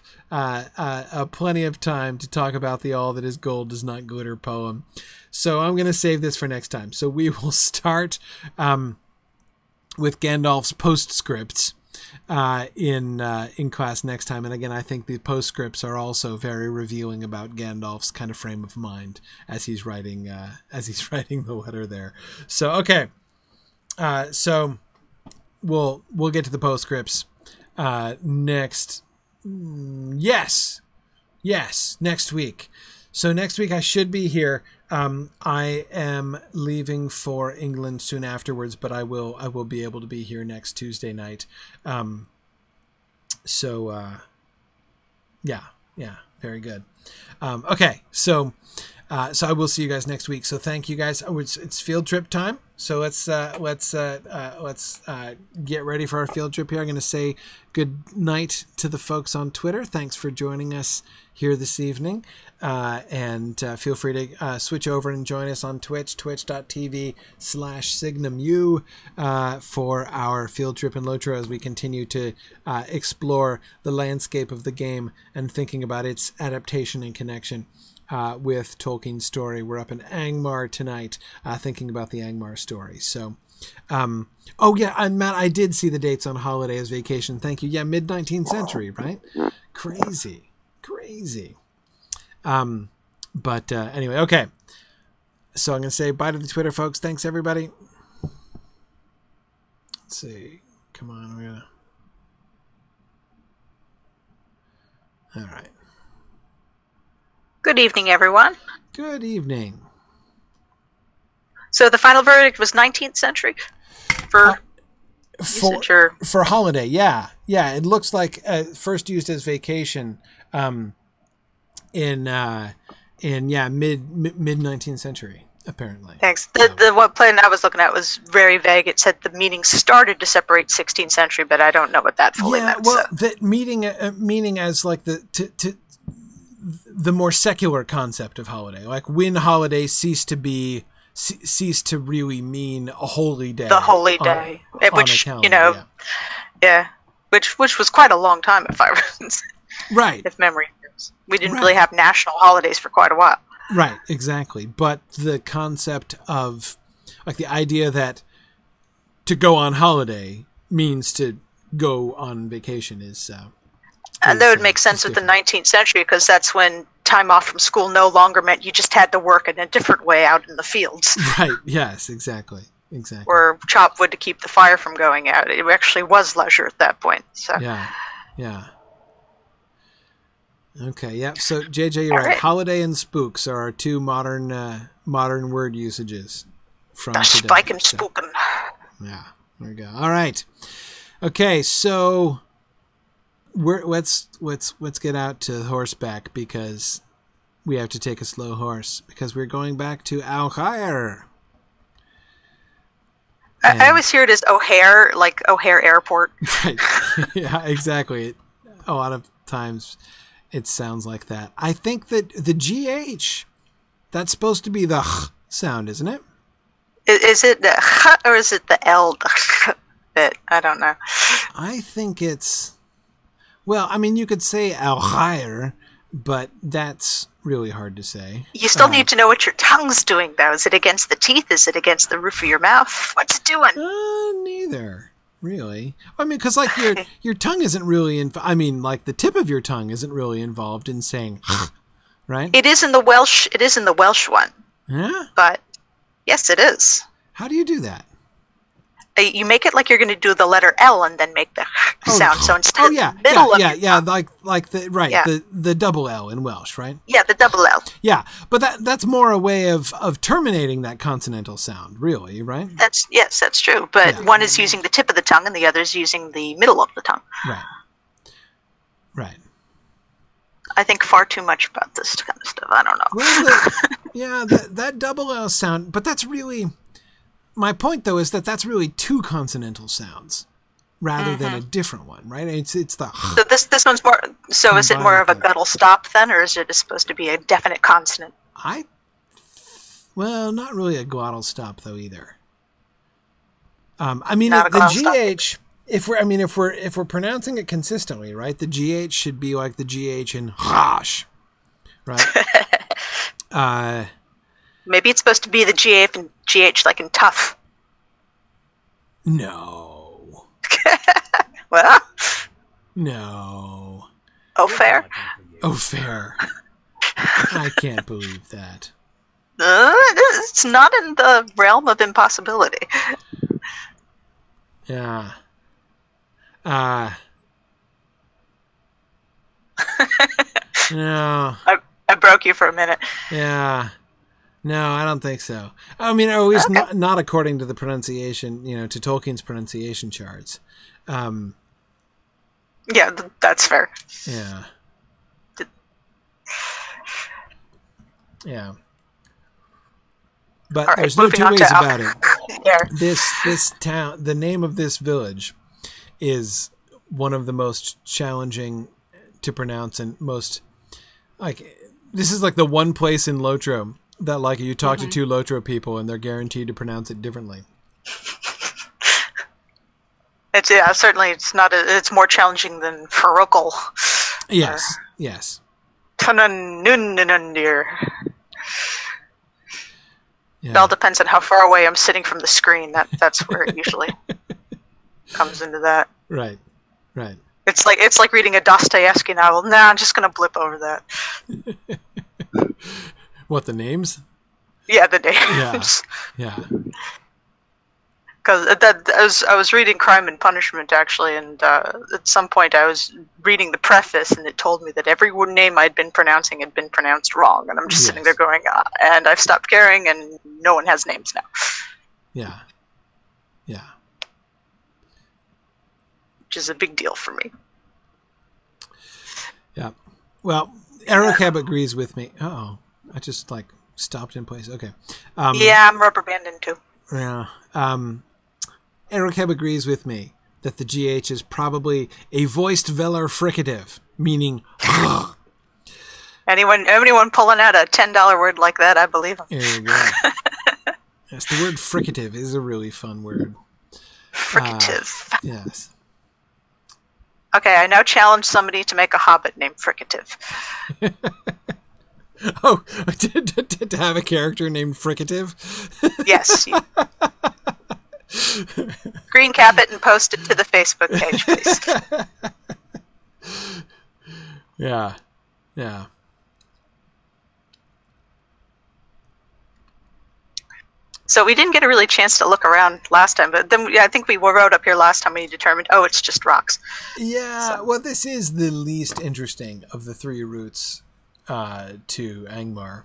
plenty of time to talk about the All That Is Gold Does Not Glitter poem. So I'm going to save this for next time. So we will start with Gandalf's postscripts in class next time. And again, I think the postscripts are also very revealing about Gandalf's kind of frame of mind as he's writing the letter there. So okay, so we'll get to the postscripts next. Yes, next week. So next week I should be here. I am leaving for England soon afterwards, but I will be able to be here next Tuesday night. Yeah, very good. Okay, so I will see you guys next week. So thank you guys. Oh, it's field trip time. So let's get ready for our field trip here. I'm going to say good night to the folks on Twitter. Thanks for joining us here this evening. And feel free to switch over and join us on Twitch, twitch.tv/SignumU for our field trip in Lotro as we continue to explore the landscape of the game and thinking about its adaptation and connection with Tolkien's story. We're up in Angmar tonight, thinking about the Angmar story. So, oh yeah, and Matt, I did see the dates on holiday as vacation. Thank you. Yeah, mid-19th century, right? Crazy. But anyway, okay. So I'm going to say bye to the Twitter folks. Thanks, everybody. Let's see. Come on, we're gonna. All right. Good evening, everyone. Good evening. So the final verdict was 19th century for holiday. Yeah. It looks like first used as vacation in mid 19th century apparently. Thanks. The one plan I was looking at was very vague. It said the meaning started to separate 16th century, but I don't know what that fully meant. Well, so. That meaning as like the more secular concept of holiday, like when holidays cease to really mean a holy day. The holy day, which calendar, which was quite a long time, if I right, if memory serves. We didn't really have national holidays for quite a while. Right, exactly. But the concept of like the idea that to go on holiday means to go on vacation is. And that would make sense with the 19th century because that's when time off from school no longer meant you just had to work in a different way out in the fields. Right. Yes, exactly. Or chop wood to keep the fire from going out. It actually was leisure at that point. So. Yeah. Okay, yeah. So, JJ, you're right. Holiday and spooks are our two modern word usages from today. Spike and spookin'. Yeah, there we go. All right. Okay, so... let's get out to horseback because we have to take a slow horse because we're going back to Alkhair. I always hear it as O'Hare, like O'Hare Airport. Right. Yeah, exactly. A lot of times it sounds like that. I think that the GH, that's supposed to be the sound, isn't it? Is it the H or is it the L bit? I don't know. I think it's... Well, I mean, you could say O'Hare, but that's really hard to say. You still need to know what your tongue's doing, though. Is it against the teeth? Is it against the roof of your mouth? What's it doing? Neither, really. I mean, because like your tongue isn't really like the tip of your tongue isn't really involved in saying, right? It is in the Welsh. It is in the Welsh one. Yeah. But yes, it is. How do you do that? You make it like you're going to do the letter L and then make the sound. So instead of the middle of your tongue, like the double L in Welsh, right? Yeah, the double L. Yeah, but that's more a way of terminating that consonantal sound, really, right? That's true. But one is using the tip of the tongue and the other is using the middle of the tongue. Right. I think far too much about this kind of stuff. I don't know. Well, that double L sound, but that's really... My point, though, is that that's really two consonantal sounds rather than a different one, right? It's the... So this one's more... So is it more of a glottal stop, then, or is it supposed to be a definite consonant? Well, not really a glottal stop, though, either. I mean, Not the GH... If we're pronouncing it consistently, right? The GH should be like the GH in Hosh, right? Maybe it's supposed to be the GH like in tough. No. Well. No. Oh, fair. Oh, fair. I can't believe that. It's not in the realm of impossibility. Yeah. No. I broke you for a minute. Yeah. No, I don't think so. I mean, or at least not according to the pronunciation, to Tolkien's pronunciation charts. Yeah, that's fair. Yeah. Yeah. But right, there's no two ways about it. Yeah. This town, the name of this village is one of the most challenging to pronounce and most, this is like the one place in Lotro that you talk to two Lotro people and they're guaranteed to pronounce it differently. Certainly it's more challenging than Farokal. Yes. Yes. Tunanununundir. Yeah. It all depends on how far away I'm sitting from the screen. That's where it usually comes into that. Right. It's like reading a Dostoevsky novel. Nah, I'm just gonna blip over that. What, the names? Yeah, the names. Yeah. Because I was reading Crime and Punishment actually, and at some point I was reading the preface, and it told me that every name I'd been pronouncing had been pronounced wrong, and I'm just sitting there going, and I've stopped caring, and no one has names now. Yeah. Which is a big deal for me. Yeah. Well, Aerocab agrees with me. Uh-oh. I just stopped in place. Okay. Yeah, I'm rubber banding too. Yeah. Aerocab agrees with me that the GH is probably a voiced velar fricative, meaning anyone pulling out a $10 word like that, I believe them. There you go. Yes, the word fricative is a really fun word. Fricative. Yes. Okay, I now challenge somebody to make a hobbit named Fricative. Oh, to have a character named Fricative? Yes. Green cap it and post it to the Facebook page, please. Yeah. So we didn't get a really chance to look around last time, but then I think we wrote up here last time we determined, it's just rocks. Yeah, well, this is the least interesting of the three routes to Angmar.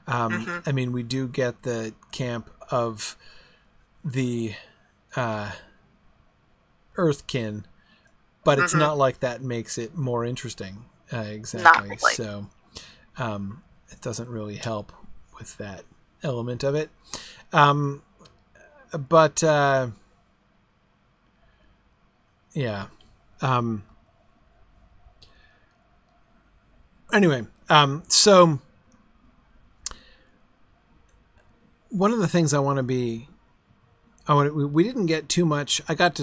I mean, we do get the camp of the Earthkin, but it's not like that makes it more interesting. Exactly. Not really. So it doesn't really help with that element of it. but yeah. Anyway, so one of the things we didn't get too much. I got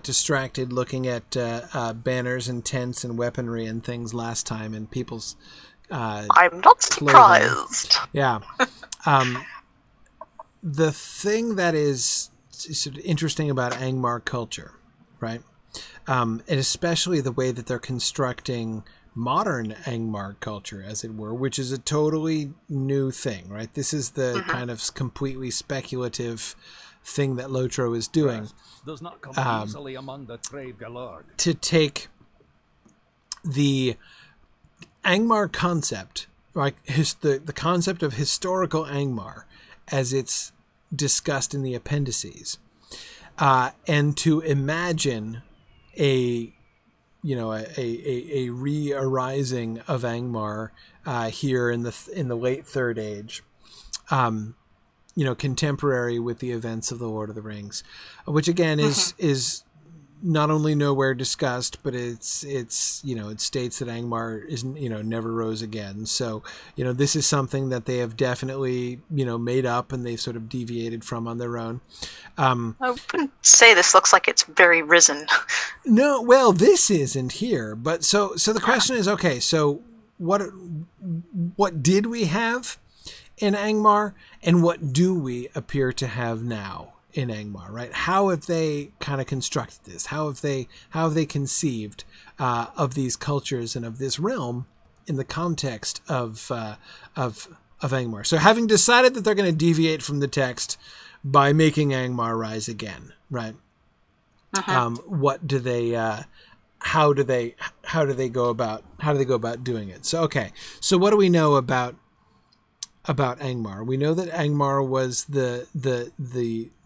distracted looking at banners and tents and weaponry and things last time, and people's I'm not surprised. Clothing. Yeah. The thing that is sort of interesting about Angmar culture, right? And especially the way that they're constructing modern Angmar culture, as it were, which is a totally new thing, right? This is the kind of completely speculative thing that Lotro is doing. Does not come easily among the trade galore. To take the Angmar concept, right? The concept of historical Angmar as it's discussed in the appendices, and to imagine a re-arising of Angmar here in the late Third Age, contemporary with the events of the Lord of the Rings, which again is not only nowhere discussed, but it states that Angmar never rose again. So this is something that they have definitely made up, and they've sort of deviated from on their own. I wouldn't say this looks like it's very risen. No, well, this isn't here, but so the question is, okay, so what did we have in Angmar, and what do we appear to have now in Angmar, right? How have they kind of constructed this? How have they conceived of these cultures and of this realm in the context of Angmar? So having decided that they're going to deviate from the text by making Angmar rise again, right? What do they? How do they go about doing it? So okay, so what do we know about Angmar? We know that Angmar was the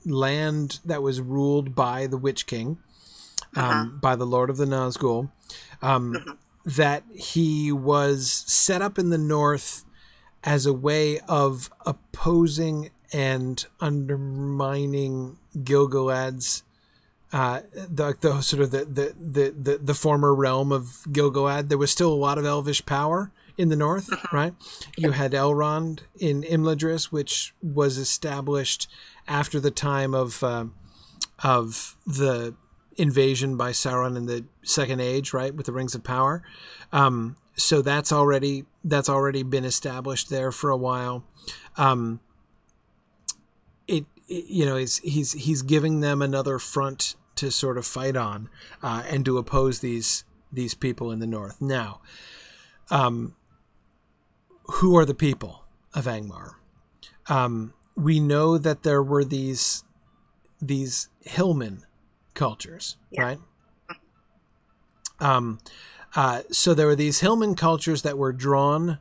land that was ruled by the Witch King, by the Lord of the Nazgul, that he was set up in the north as a way of opposing and undermining Gil-galad's the sort of the former realm of Gil-galad. There was still a lot of elvish power in the north, right? You had Elrond in Imladris, which was established after the time of the invasion by Sauron in the Second Age, right, with the Rings of Power. So that's already been established there for a while. He's giving them another front to sort of fight on, and to oppose these people in the north. Now, who are the people of Angmar? We know that there were these hillman cultures, right? So there were these hillman cultures that were drawn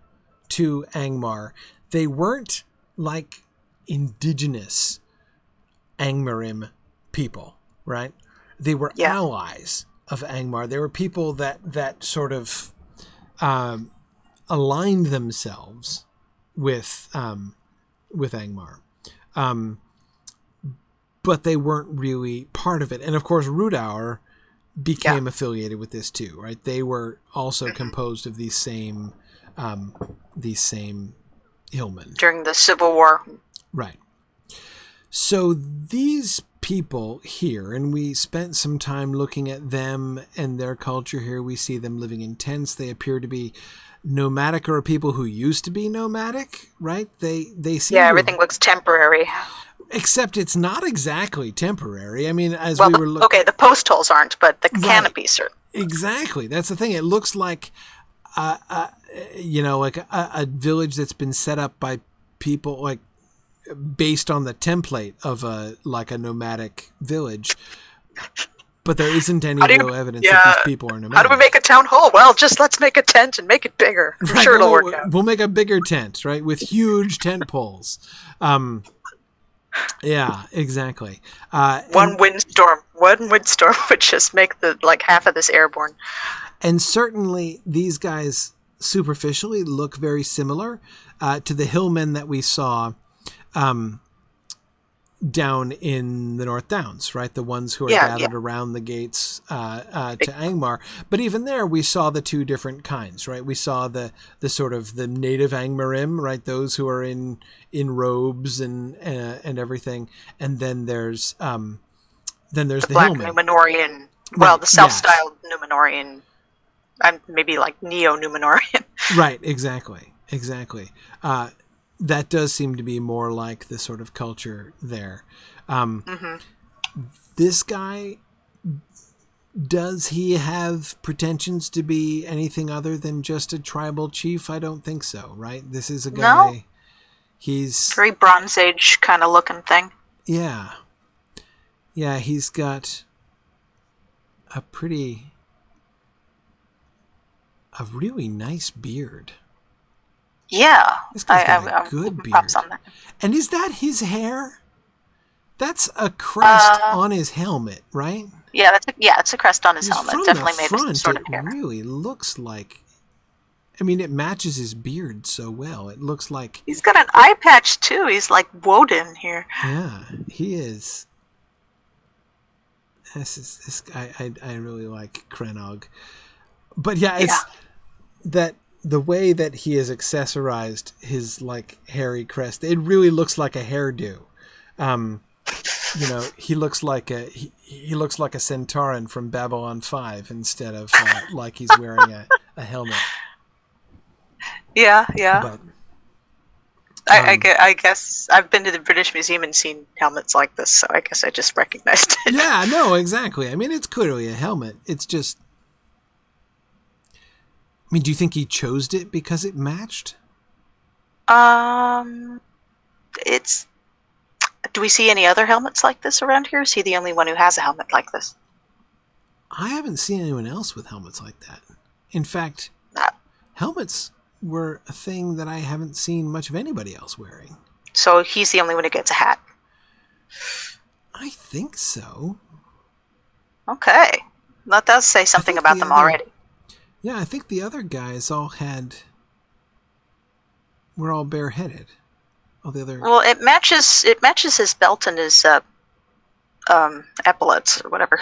to Angmar. They weren't like indigenous Angmarim people, right? They were allies of Angmar. They were people that sort of aligned themselves with Angmar, but they weren't really part of it. And of course, Rudauer became affiliated with this too, right? They were also composed of these same hillmen during the Civil War, right? So these people here, and we spent some time looking at them and their culture here. We see them living in tents. They appear to be nomadic, or people who used to be nomadic, right? They seem everything looks temporary. Except it's not exactly temporary. I mean, we were looking... Okay, the post holes aren't, but the canopies are. Exactly. That's the thing. It looks like, like a village that's been set up by people, like, based on the template of a nomadic village. But there isn't any real evidence that these people are nomadic. How do we make a town hall? Well, just let's make a tent and make it bigger. I'm sure it'll work out. We'll make a bigger tent, right? With huge tent poles. Yeah, exactly. One windstorm would just make half of this airborne. And certainly these guys superficially look very similar to the hillmen that we saw down in the North Downs, right? The ones who are gathered around the gates to Angmar. But even there, we saw the two different kinds, right? We saw the sort of the native Angmarim, right? Those who are in robes and everything. And then there's the Black Hillmen. Numenorian. Well, the self-styled Numenorian. Maybe like Neo-Numenorian. Right, exactly. That does seem to be more like the sort of culture there. This guy, does he have pretensions to be anything other than just a tribal chief? I don't think so, right? This is a guy... No. He's... very Bronze Age kind of looking thing. Yeah. Yeah, he's got a really nice beard. Yeah, this guy's got a good beard. On that. And is that his hair? That's a crest on his helmet, right? Yeah, it's a crest on his helmet. From definitely the made front, some sort of hair. It really looks like. I mean, it matches his beard so well. It looks like he's got an eye patch too. He's like Woden here. Yeah, he is. This guy. I really like Krenog, but it's that. The way that he has accessorized his like hairy crest, it really looks like a hairdo. He looks like he looks like a Centauran from Babylon 5 instead of like he's wearing a helmet. Yeah. But, I guess I've been to the British Museum and seen helmets like this, so I guess I just recognized it. Yeah, no, exactly. I mean, it's clearly a helmet. It's just. I mean, do you think he chose it because it matched? It's... Do we see any other helmets like this around here? Is he the only one who has a helmet like this? I haven't seen anyone else with helmets like that. In fact, helmets were a thing that I haven't seen much of anybody else wearing. So he's the only one who gets a hat? I think so. Okay. That does say something about them already. Yeah, I think the other guys were all bareheaded. All the other. Well, it matches his belt and his epaulets or whatever.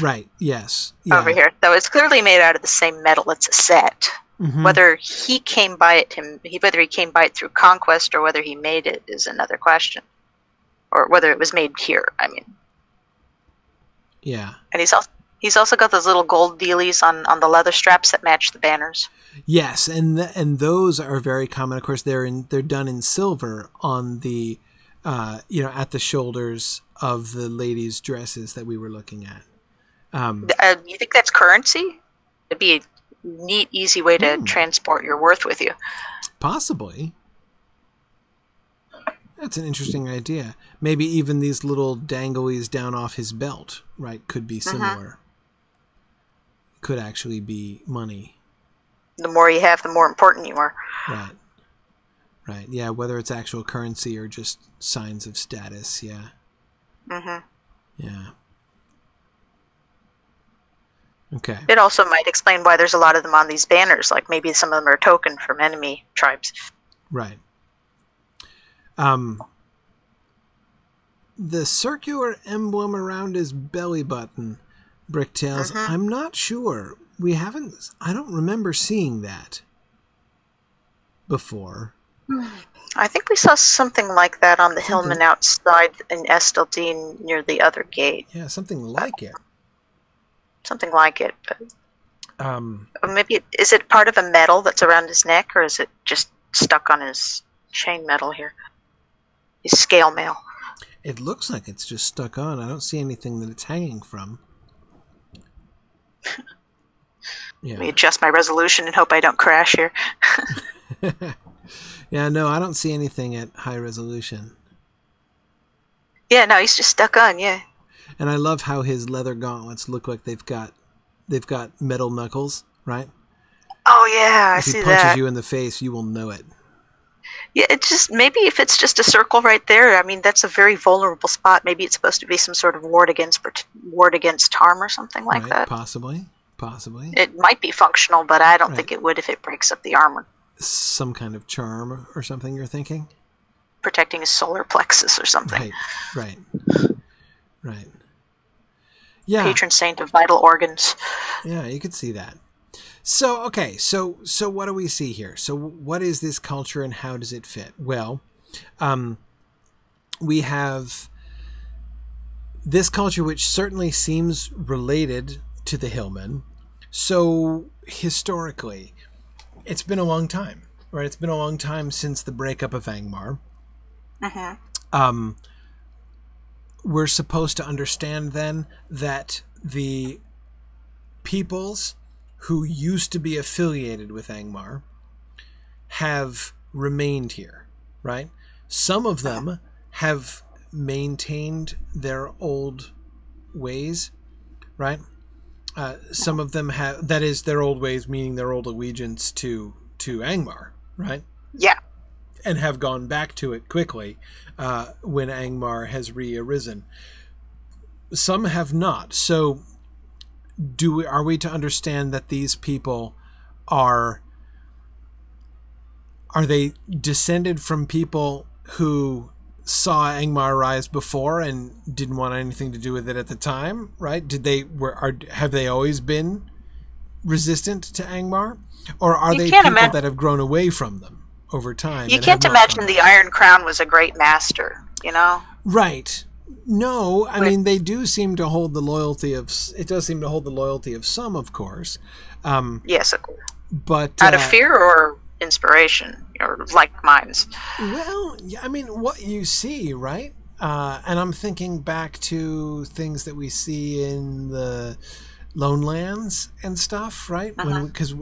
Right. Yes. Yeah. Over here, though, it's clearly made out of the same metal. It's a set. Mm-hmm. Whether he came by it through conquest or whether he made it is another question, or whether it was made here. I mean. Yeah. And he's also got those little gold dealies on the leather straps that match the banners. Yes, and those are very common. Of course, they're done in silver on the, at the shoulders of the ladies' dresses that we were looking at. You think that's currency? It'd be a neat, easy way to transport your worth with you. Possibly. That's an interesting idea. Maybe even these little danglies down off his belt, right, could be similar. Could actually be money. The more you have, the more important you are. Right. Yeah, whether it's actual currency or just signs of status, yeah. Mm-hmm. Yeah. Okay. It also might explain why there's a lot of them on these banners, like maybe some of them are a token from enemy tribes. Right. The circular emblem around his belly button, Bricktails, I'm not sure. I don't remember seeing that before. I think we saw something like that on the hillman outside in Estaldine near the other gate. Yeah, something like it. Something like it, but maybe is it part of a medal that's around his neck, or is it just stuck on his chain metal here? His scale mail. It looks like it's just stuck on. I don't see anything that it's hanging from. Yeah. Let me adjust my resolution and hope I don't crash here. Yeah, no, I don't see anything at high resolution. Yeah, no, he's just stuck on, yeah. And I love how his leather gauntlets look like they've got metal knuckles, right? Oh yeah, I see that. If he punches you in the face, you will know it. Yeah, it's just, maybe if it's just a circle right there, I mean, that's a very vulnerable spot. Maybe it's supposed to be some sort of ward against harm or something like that. Possibly. It might be functional, but I don't think it would if it breaks up the armor. Some kind of charm or something, you're thinking? protecting his solar plexus or something. Right. Yeah. Patron saint of vital organs. Yeah, you could see that. So, okay, so what do we see here? So what is this culture and how does it fit? Well, we have this culture which certainly seems related to the Hillmen. So historically, it's been a long time, right? It's been a long time since the breakup of Angmar. We're supposed to understand then that the peoples who used to be affiliated with Angmar have remained here, right? Some of them have maintained their old ways, right? Some of them have, that is, their old ways, meaning their old allegiance to Angmar, right? Yeah. And have gone back to it quickly when Angmar has re-arisen. Some have not. So are we to understand that these people are they descended from people who saw Angmar rise before and didn't want anything to do with it at the time, right? Have they always been resistant to Angmar, or are they people that have grown away from them over time? You can't imagine the Iron Crown was a great master, you know? Right. No, I mean, they do seem to hold the loyalty of... It does seem to hold the loyalty of some, of course. Yes, of course. But out of fear or inspiration, or like minds? Well, yeah, I mean, what you see, right? And I'm thinking back to things that we see in the Lone Lands and stuff, right? Because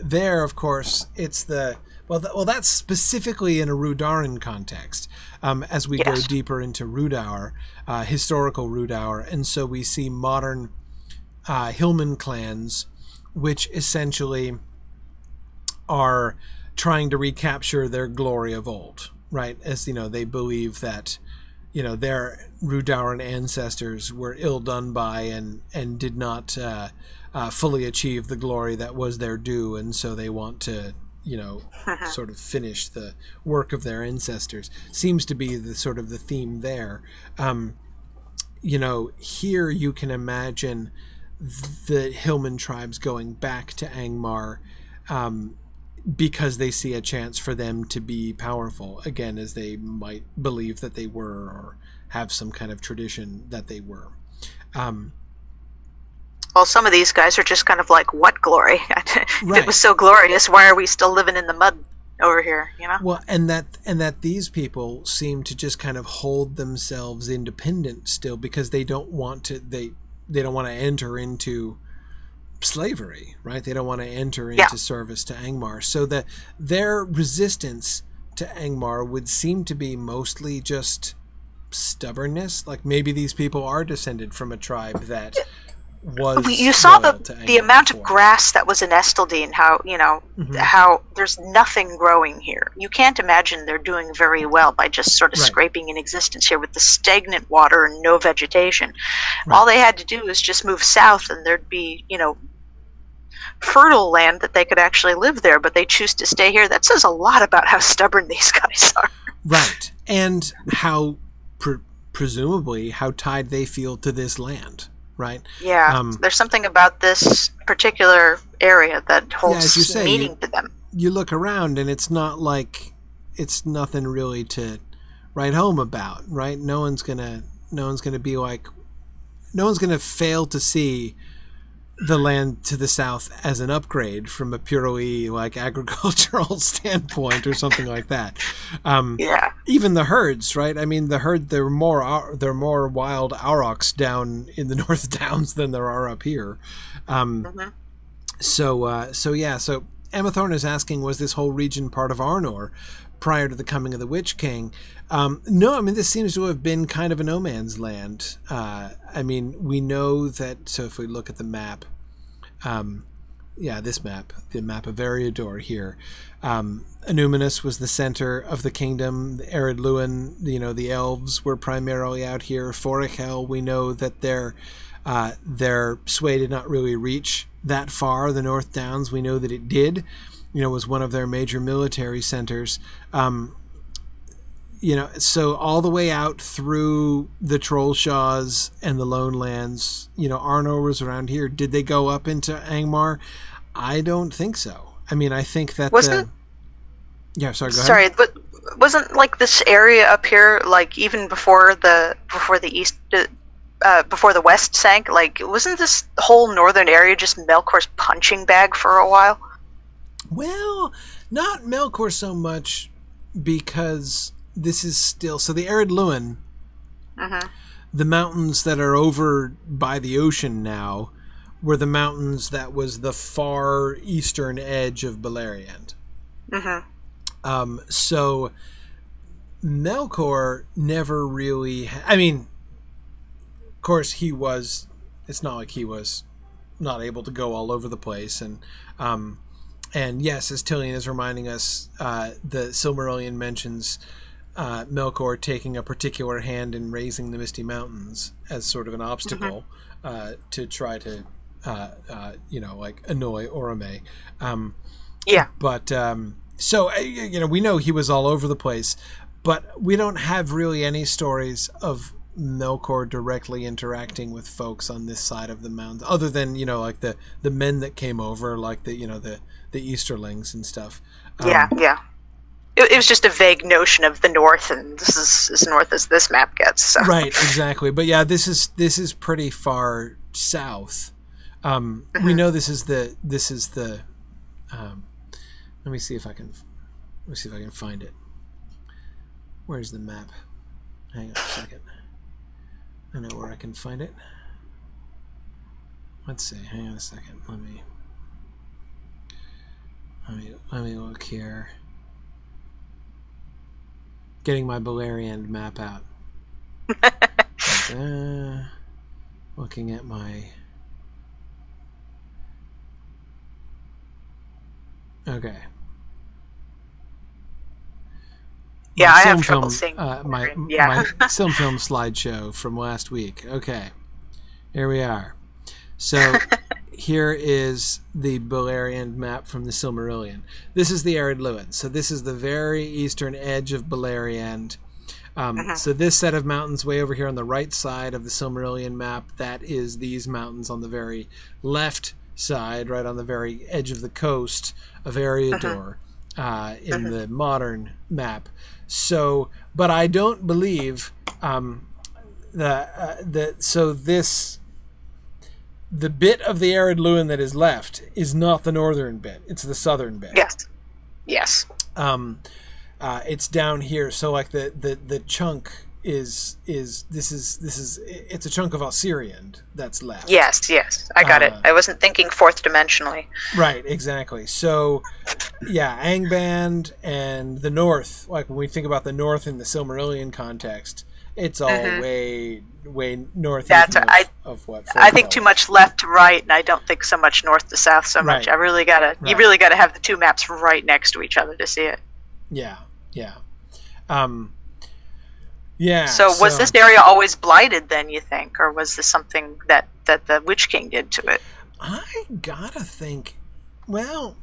there, of course, it's the... Well, that's specifically in a Rudaran context. As we go deeper into Rudaur, historical Rudaur, and so we see modern Hillman clans, which essentially are trying to recapture their glory of old, right? As you know, they believe that their Rudauran ancestors were ill done by and did not fully achieve the glory that was their due, and so they want to sort of finish the work of their ancestors. Seems to be the sort of the theme there. Here you can imagine the Hillman tribes going back to Angmar because they see a chance for them to be powerful again, as they might believe that they were, or have some kind of tradition that they were. Well, some of these guys are just kind of like, what glory? Right. It was so glorious. Why are we still living in the mud over here? Well, and that these people seem to just kind of hold themselves independent still, because they don't want to. They don't want to enter into slavery, right? They don't want to enter into service to Angmar. So that their resistance to Angmar would seem to be mostly just stubbornness. Like maybe these people are descended from a tribe that you saw the amount of grass that was in Esteldean, how there's nothing growing here. You can't imagine they're doing very well by just sort of scraping in existence here with the stagnant water and no vegetation. Right. All they had to do is just move south and there'd be, fertile land that they could actually live there, but they choose to stay here. That says a lot about how stubborn these guys are. Right. And how, presumably, how tied they feel to this land. Right. Yeah. There's something about this particular area that holds meaning to them. You look around and it's not like it's nothing really to write home about, right? No one's gonna be like, no one's gonna fail to see the land to the south as an upgrade from a purely like agricultural standpoint or something like that. Even the herds, right? I mean, there are more wild aurochs down in the North Downs than there are up here. So Amathorn is asking, was this whole region part of Arnor prior to the coming of the Witch King? No, I mean, this seems to have been kind of a no man's land. I mean, we know that, so if we look at the map, this map, the map of Eriador here, Anuminus was the center of the kingdom. The Ered Luin, the elves were primarily out here. Forichel, we know that their sway did not really reach that far. The North Downs, we know that it did. Was one of their major military centers. so all the way out through the Trollshaws and the Lone Lands, Arnor was around here. Did they go up into Angmar? I don't think so. I mean, I think that sorry, go ahead. Sorry, but wasn't like this area up here, like even before the east, before the west sank, like wasn't this whole northern area just Melkor's punching bag for a while? Well, not Melkor so much, because this is still the Arid Luin, the mountains that are over by the ocean now, were the mountains that was the far eastern edge of Beleriand. So Melkor never really... I mean, of course it's not like he was not able to go all over the place. And yes, as Tillian is reminding us, the Silmarillion mentions Melkor taking a particular hand in raising the Misty Mountains as sort of an obstacle to try to, annoy Orome. But, we know he was all over the place, but we don't have really any stories of Melkor directly interacting with folks on this side of the mountains, other than, like the men that came over, like the Easterlings and stuff. It was just a vague notion of the north, and this is as north as this map gets. So. Right, exactly. But yeah, this is pretty far south. We know this is the. Let me see if I can find it. Where's the map? Hang on a second. I know where I can find it. Let's see. Hang on a second. Let me look here. Getting my Beleriand map out. Looking at my... Okay. Yeah, I have trouble seeing. My film slideshow from last week. Okay. Here we are. So here is the Beleriand map from the Silmarillion. This is the Arid Luin. So this is the very eastern edge of Beleriand. So this set of mountains way over here on the right side of the Silmarillion map, that is these mountains on the very left side, right on the very edge of the coast of Eriador in the modern map. So, but I don't believe the bit of the Arid Luin that is left is not the northern bit; it's the southern bit. Yes. It's down here. So, like the chunk is it's a chunk of Osirian that's left. Yes, I got it. I wasn't thinking fourth dimensionally. Right, exactly. So, yeah, Angband and the north, like when we think about the north in the Silmarillion context, it's all way north of what I think too much left to right, and I don't think so much north to south so much. You really gotta have the two maps right next to each other to see it. Yeah. So was this area always blighted then, you think? Or was this something that the Witch King did to it? I gotta think, well,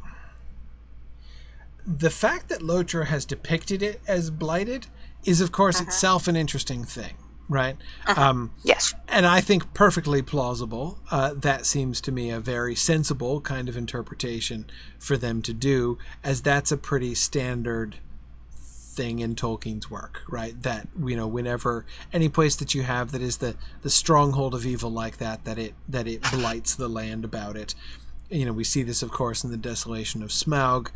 the fact that Lothar has depicted it as blighted is, of course, itself an interesting thing, right? Yes. And I think perfectly plausible. That seems to me a very sensible kind of interpretation for them to do, as that's a pretty standard thing in Tolkien's work, right? That, whenever any place that you have that is the stronghold of evil like that it blights the land about it. We see this, of course, in the desolation of Smaug.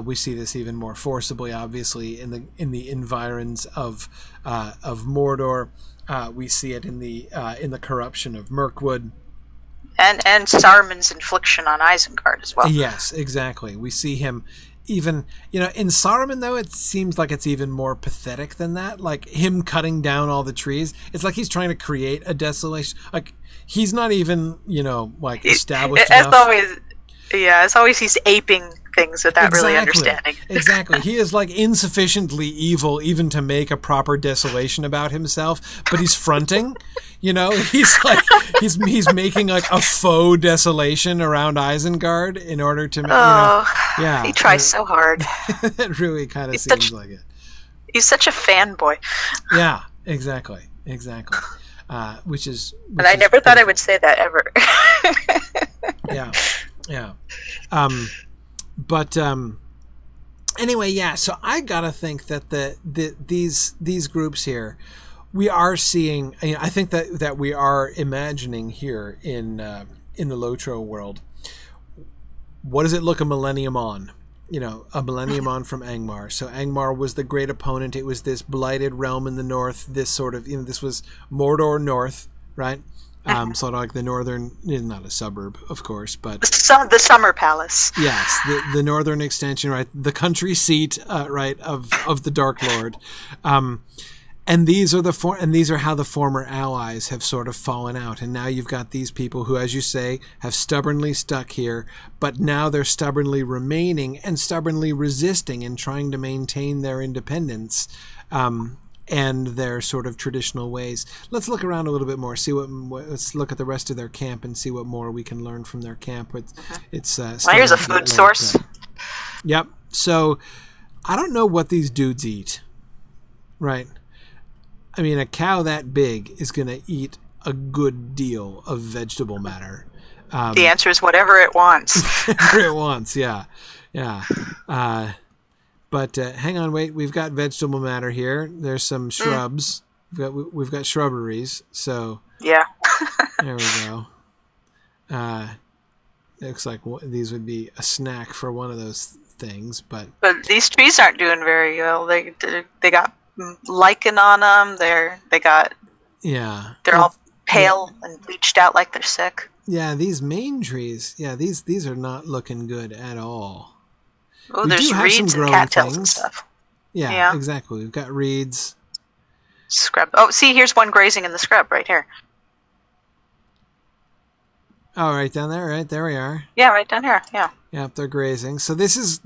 We see this even more forcibly, obviously, in the environs of Mordor. We see it in the corruption of Mirkwood. And Saruman's infliction on Isengard as well. Yes, exactly. We see him even, in Saruman, though, it seems like it's even more pathetic than that. Like, him cutting down all the trees. It's like he's trying to create a desolation. Like, he's not even, established enough. As always, he's aping things without really understanding. Exactly. He is, insufficiently evil even to make a proper desolation about himself, but he's fronting. He's he's making a faux desolation around Isengard in order to he tries so hard. It really kind of seems like it. He's such a fanboy. Yeah, exactly. Which is and I never thought I would say that ever. Yeah. But anyway, yeah. So I gotta think that these groups here, we are seeing. I think that we are imagining here in the Lotro world. What does it look a millennium on? A millennium on from Angmar. So Angmar was the great opponent. It was this blighted realm in the north. This sort of, this was Mordor North, right? Sort of like the northern, not a suburb, of course, but the Summer Palace. Yes, the northern extension, right? The country seat, right, of the Dark Lord. And these are how the former allies have sort of fallen out. And now you've got these people who, as you say, have stubbornly stuck here, but now they're stubbornly remaining and stubbornly resisting and trying to maintain their independence and their sort of traditional ways. Let's look around a little bit more. Let's look at the rest of their camp and see what more we can learn from their camp. It's here's a food source. Yep. So I don't know what these dudes eat, right? I mean, a cow that big is going to eat a good deal of vegetable matter. The answer is whatever it wants. Whatever it wants, yeah. But hang on, wait. We've got vegetable matter here. There's some shrubs. We've got shrubberies. So yeah. There we go. Looks like these would be a snack for one of those things, but these trees aren't doing very well. They got lichen on them. They're all pale and bleached out like they're sick. Yeah, these main trees. Yeah, these are not looking good at all. Oh, there's reeds and cattails and stuff. Yeah, exactly. We've got reeds. Scrub. Oh, see, here's one grazing in the scrub right here. Oh, right down there. Right there we are. Yeah, right down here. Yeah. Yep, they're grazing. So this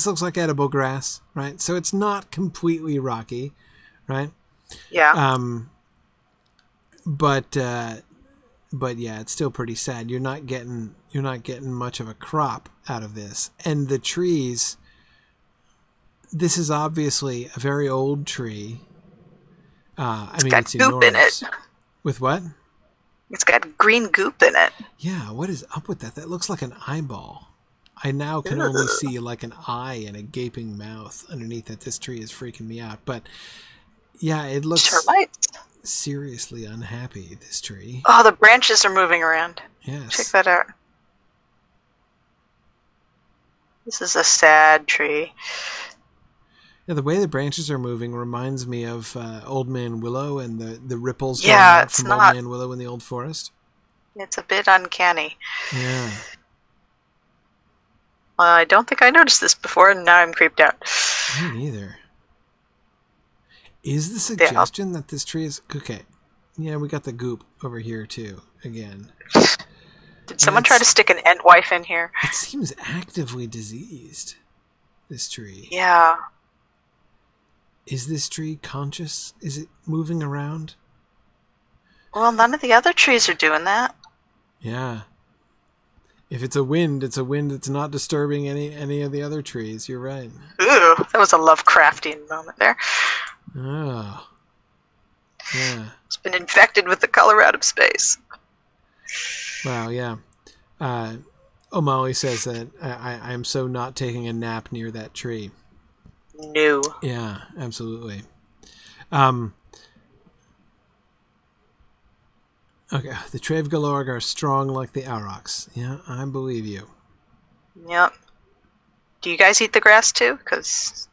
looks like edible grass, right? So it's not completely rocky, right? Yeah. But yeah, it's still pretty sad. You're not getting much of a crop out of this. And the trees, this is obviously a very old tree. It's goop in it. With what? It's got green goop in it. Yeah, what is up with that? That looks like an eyeball. I now can only see like an eye and a gaping mouth underneath it. This tree is freaking me out. But yeah, it looks seriously unhappy, this tree. Oh, the branches are moving around. Yes. Check that out. This is a sad tree. Yeah, the way the branches are moving reminds me of Old Man Willow and the ripples going out from Old Man Willow in the Old Forest. It's a bit uncanny. Yeah. I don't think I noticed this before, and now I'm creeped out. Me neither. Is the suggestion that this tree is... Okay. Yeah, we got the goop over here, too, again. Did someone try to stick an Entwife in here? It seems actively diseased, this tree. Yeah. Is this tree conscious? Is it moving around? Well, none of the other trees are doing that. Yeah. If it's a wind that's not disturbing any of the other trees. You're right. Ooh, that was a Lovecraftian moment there. Oh. Yeah. It's been infected with the color out of space. Wow, yeah. O'Malley says that I am so not taking a nap near that tree. No. Yeah, absolutely. Okay, the Trave Galorg are strong like the Aurochs. Yeah, I believe you. Yep. Do you guys eat the grass too? Cause...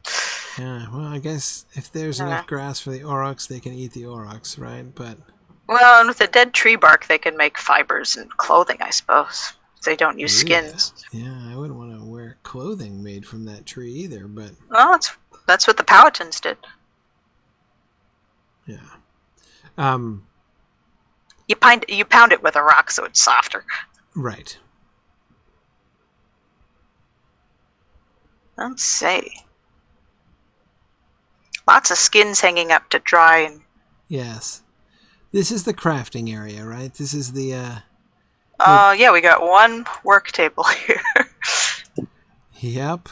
Yeah, well, I guess if there's enough grass for the Aurochs, they can eat the Aurochs, right? But... Well, and with the dead tree bark, they can make fibers and clothing, I suppose. They don't use skins. Yeah, I wouldn't want to wear clothing made from that tree either, but... Well, that's what the Powhatans did. Yeah. You pound it with a rock so it's softer. Right. Let's see. Lots of skins hanging up to dry. And... Yes. This is the crafting area, right? This is the... yeah, we got one work table here. Yep.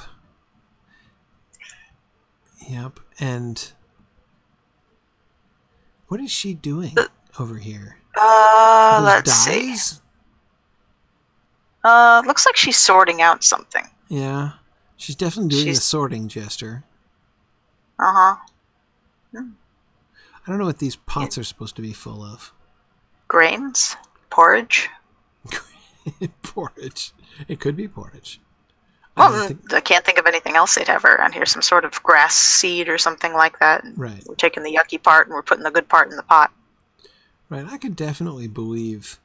Yep. And what is she doing over here? Let's see. Looks like she's sorting out something. Yeah. She's definitely doing a sorting gesture. Uh-huh. I don't know what these pots are supposed to be full of. Grains? Porridge? Porridge. It could be porridge. Well, I can't think of anything else they'd have around here. Some sort of grass seed or something like that. Right. We're taking the yucky part and we're putting the good part in the pot. Right. I could definitely believe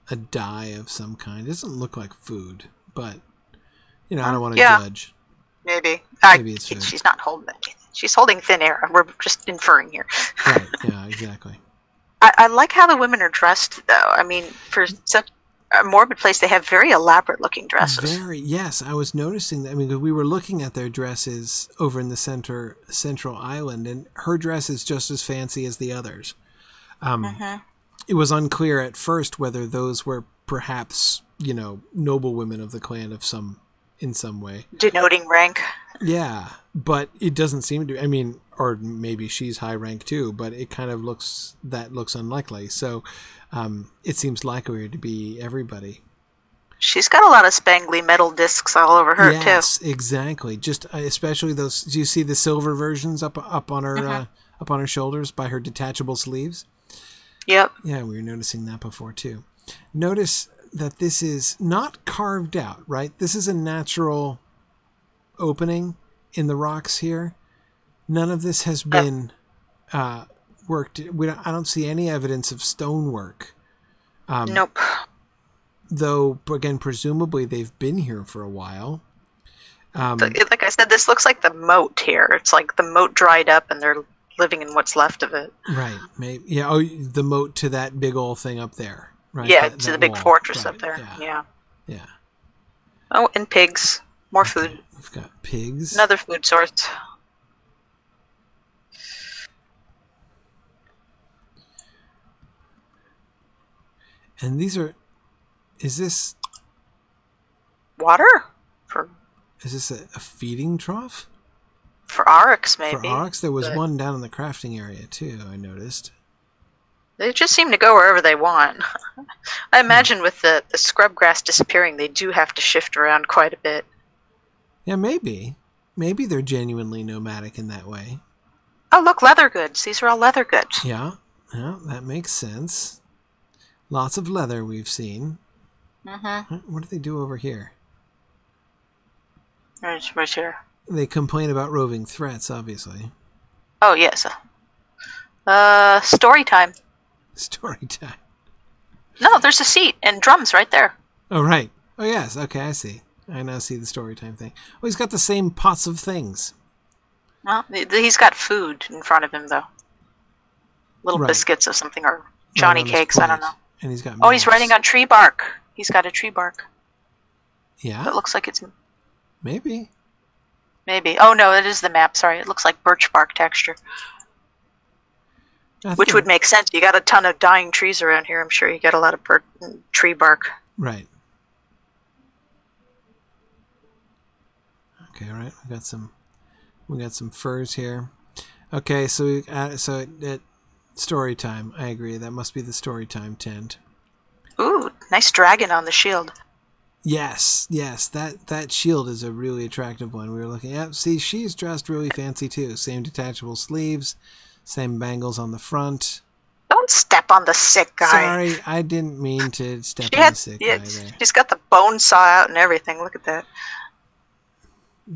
a dye of some kind. It doesn't look like food, but, you know, I don't want to judge. Maybe. It's food. She's not holding anything. She's holding thin air. We're just inferring here. Right. Yeah, exactly. I like how the women are dressed, though. I mean, for such a morbid place, they have very elaborate-looking dresses. Yes, I was noticing that. I mean, we were looking at their dresses over in the central island, and her dress is just as fancy as the others. It was unclear at first whether those were perhaps, you know, noble women of the clan in some way. Denoting rank. Yeah, but it doesn't seem to. I mean, or maybe she's high rank too, but it kind of looks unlikely. So it seems likelier to be everybody. She's got a lot of spangly metal discs all over her too. Yes, exactly. Just especially those. Do you see the silver versions up on her shoulders by her detachable sleeves? Yep. Yeah, we were noticing that before too. Notice that this is not carved out, right? This is a natural opening in the rocks here. None of this has been worked. I don't see any evidence of stonework. Nope. Though, again, presumably they've been here for a while. Like I said, this looks like the moat here. It's like the moat dried up and they're living in what's left of it. Right. Maybe. Yeah. Oh, the moat to that big old thing up there. Right. Yeah, to the big fortress up there. Yeah. Oh, and pigs. More food. We've got pigs. Another food source. And these are... Is this... Water? Is this a feeding trough? For oryx, maybe. For oryx? There was one down in the crafting area, too, I noticed. They just seem to go wherever they want. I imagine with the scrub grass disappearing, they do have to shift around quite a bit. Yeah, maybe. Maybe they're genuinely nomadic in that way. Oh, look, leather goods. These are all leather goods. Yeah, that makes sense. Lots of leather we've seen. What do they do over here? Right here. They complain about roving threats, obviously. Oh, yes. Story time. Story time. No, there's a seat and drums right there. Oh, right. Oh, yes. Okay, I see. I now see the story time thing. Oh, he's got the same pots of things. Well, he's got food in front of him, though. Little biscuits of something, or Johnny cakes, I don't know. And he's got he's writing on tree bark. He's got a tree bark. Yeah? It looks like it's... Maybe. Maybe. Oh, no, it is the map. Sorry, it looks like birch bark texture. Which would make sense. You got a ton of dying trees around here. I'm sure you get a lot of tree bark. Right. Okay, all right. We got some furs here. Okay, so story time. I agree. That must be the story time tent. Ooh, nice dragon on the shield. Yes. That shield is a really attractive one. We were looking at. See, she's dressed really fancy too. Same detachable sleeves, same bangles on the front. Don't step on the sick guy. Sorry, I didn't mean to step on the sick guy there. She's got the bone saw out and everything. Look at that.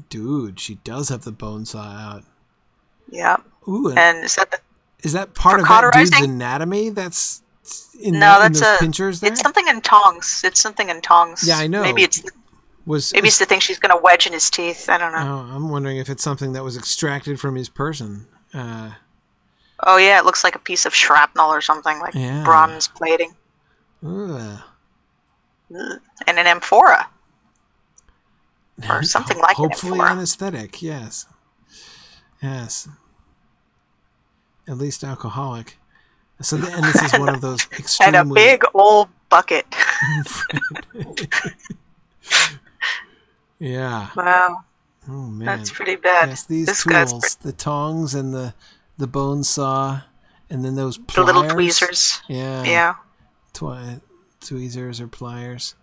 Dude, she does have the bone saw out. Yeah. Ooh, and is that part of that dude's anatomy? That's in those pinchers there? It's something in tongs. Yeah, I know. Maybe it's the thing she's going to wedge in his teeth. I don't know. Oh, I'm wondering if it's something that was extracted from his person. Oh yeah, it looks like a piece of shrapnel or something, like bronze plating. Ooh. And an amphora. Or something like hopefully an anesthetic, yes. Yes. At least alcoholic. So and this is one of those extremely... And a big old bucket. Yeah. Wow. Oh man, that's pretty bad. Yes, these This tools, the tongs and the bone saw, and then those pliers. The little tweezers. Yeah. Yeah. Tweezers or pliers.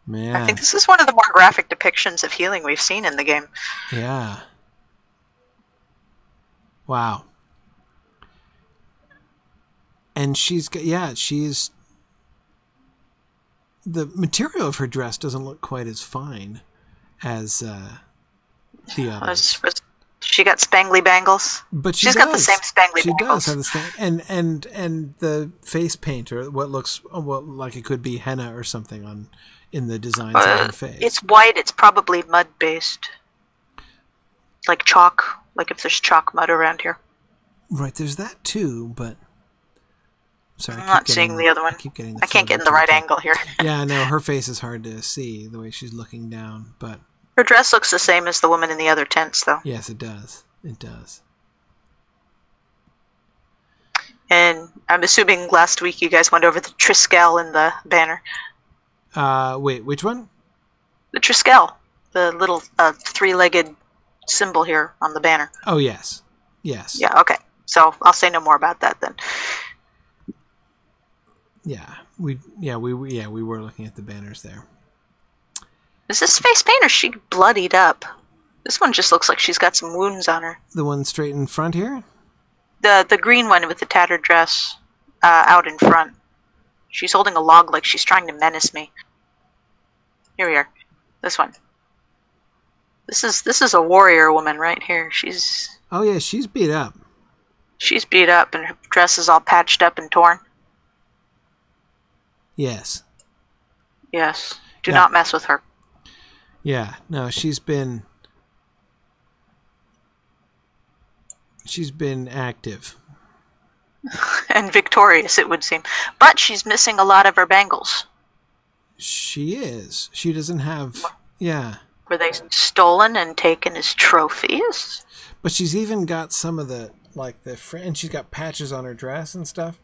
Man. I think this is one of the more graphic depictions of healing we've seen in the game. Yeah. Wow. And she's the material of her dress doesn't look quite as fine as the others. She got spangly bangles, but she's got the same spangly She does bangles. have the same, and the face paint, or what looks like it could be henna or something in the designs of her face. It's white. It's probably mud based, like chalk. Like if there's chalk mud around here. Right, there's that too, but sorry, I'm not seeing the other one. I can't get in the right angle here. Yeah, no, her face is hard to see the way she's looking down, but her dress looks the same as the woman in the other tents, though. Yes, it does. It does. And I'm assuming last week you guys went over the Triskel in the banner. Wait, which one? The Triskel, the little three-legged symbol here on the banner. Oh yes, yes. Yeah. Okay. So I'll say no more about that then. Yeah, we were looking at the banners there. Is this face paint or is she bloodied up? This one just looks like she's got some wounds on her. The one straight in front here? The green one with the tattered dress out in front. She's holding a log like she's trying to menace me. Here we are. This one. This is a warrior woman right here. Oh yeah, she's beat up. She's beat up and her dress is all patched up and torn. Yes. Yes. Do not mess with her. Yeah, no, she's been active. And victorious, it would seem. But she's missing a lot of her bangles. She is. She doesn't have... Yeah. Were they stolen and taken as trophies? But she's even got some of the... and she's got patches on her dress and stuff.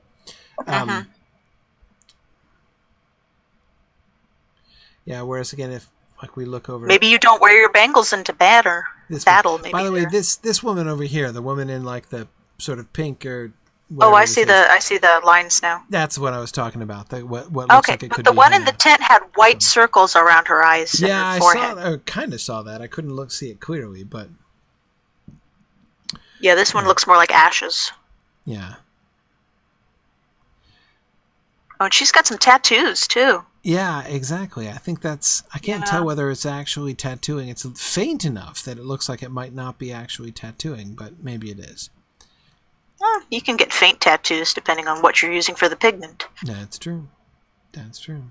Yeah, whereas again, if we look over... Maybe you don't wear your bangles into battle. Maybe. By the way, this woman over here, the woman in the sort of pink or... Oh, I see the lines now. That's what I was talking about. What looks like it could be. The one in the tent had white circles around her eyes and her forehead. I kind of saw that. I couldn't see it clearly, but... Yeah, this one looks more like ashes. Yeah. Oh, and she's got some tattoos, too. Yeah, exactly. I think that's... I can't tell whether it's actually tattooing. It's faint enough that it looks like it might not be actually tattooing, but maybe it is. You can get faint tattoos depending on what you're using for the pigment. That's true. That's true.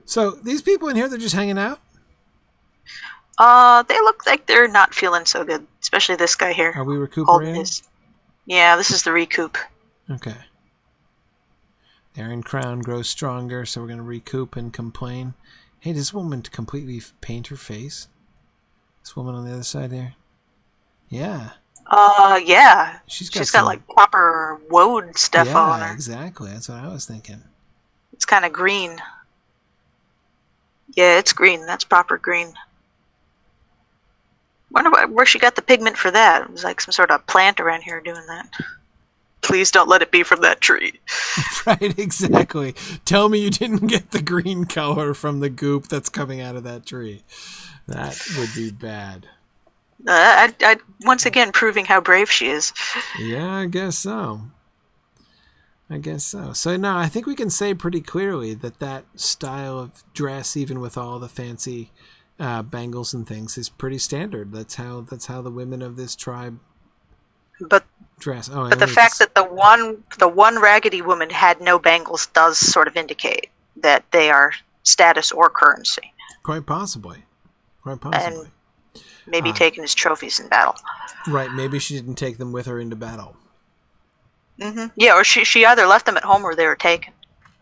So, these people in here, they're just hanging out? They look like they're not feeling so good. Especially this guy here. Are we recuperating? Yeah, this is the recoup. Okay. The Iron Crown grows stronger, so we're going to recoup and complain. Hey, does this woman completely paint her face? This woman on the other side there? Yeah. Yeah. She's got like proper woad stuff on her. Yeah, exactly. That's what I was thinking. It's kind of green. Yeah, it's green. That's proper green. Wonder where she got the pigment for that. It was like some sort of plant around here doing that. Please don't let it be from that tree. Right, exactly. Tell me you didn't get the green color from the goop that's coming out of that tree. That would be bad. I once again proving how brave she is. Yeah, I guess so. So no, I think we can say pretty clearly that style of dress, even with all the fancy bangles and things, is pretty standard. That's how the women of this tribe dress. Oh, but the fact that the one raggedy woman had no bangles does sort of indicate that they are status or currency. Quite possibly. And maybe taken as trophies in battle. Right, maybe she didn't take them with her into battle. Mm-hmm. Yeah, or she either left them at home or they were taken.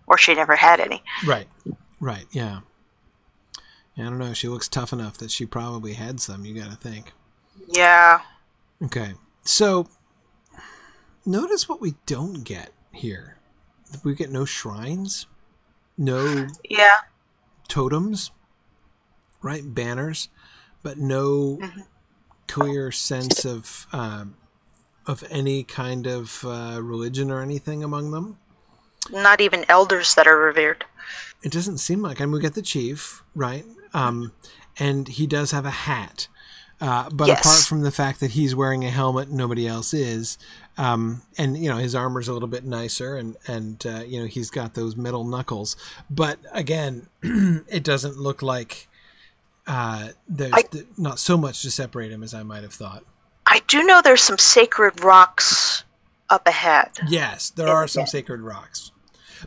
Or she never had any. Right, yeah. I don't know, she looks tough enough that she probably had some, you gotta think. Yeah. Okay, so notice what we don't get here. We get no shrines, no totems, right? Banners. but no clear sense of any kind of religion or anything among them. Not even elders that are revered. It doesn't seem like. I mean, we get the chief, right? And he does have a hat. But yes. Apart from the fact that he's wearing a helmet, nobody else is. And, his armor's a little bit nicer and he's got those metal knuckles. But again, it doesn't look like there's not so much to separate him as I might have thought. I do know there's some sacred rocks up ahead. Yes, there are some sacred rocks.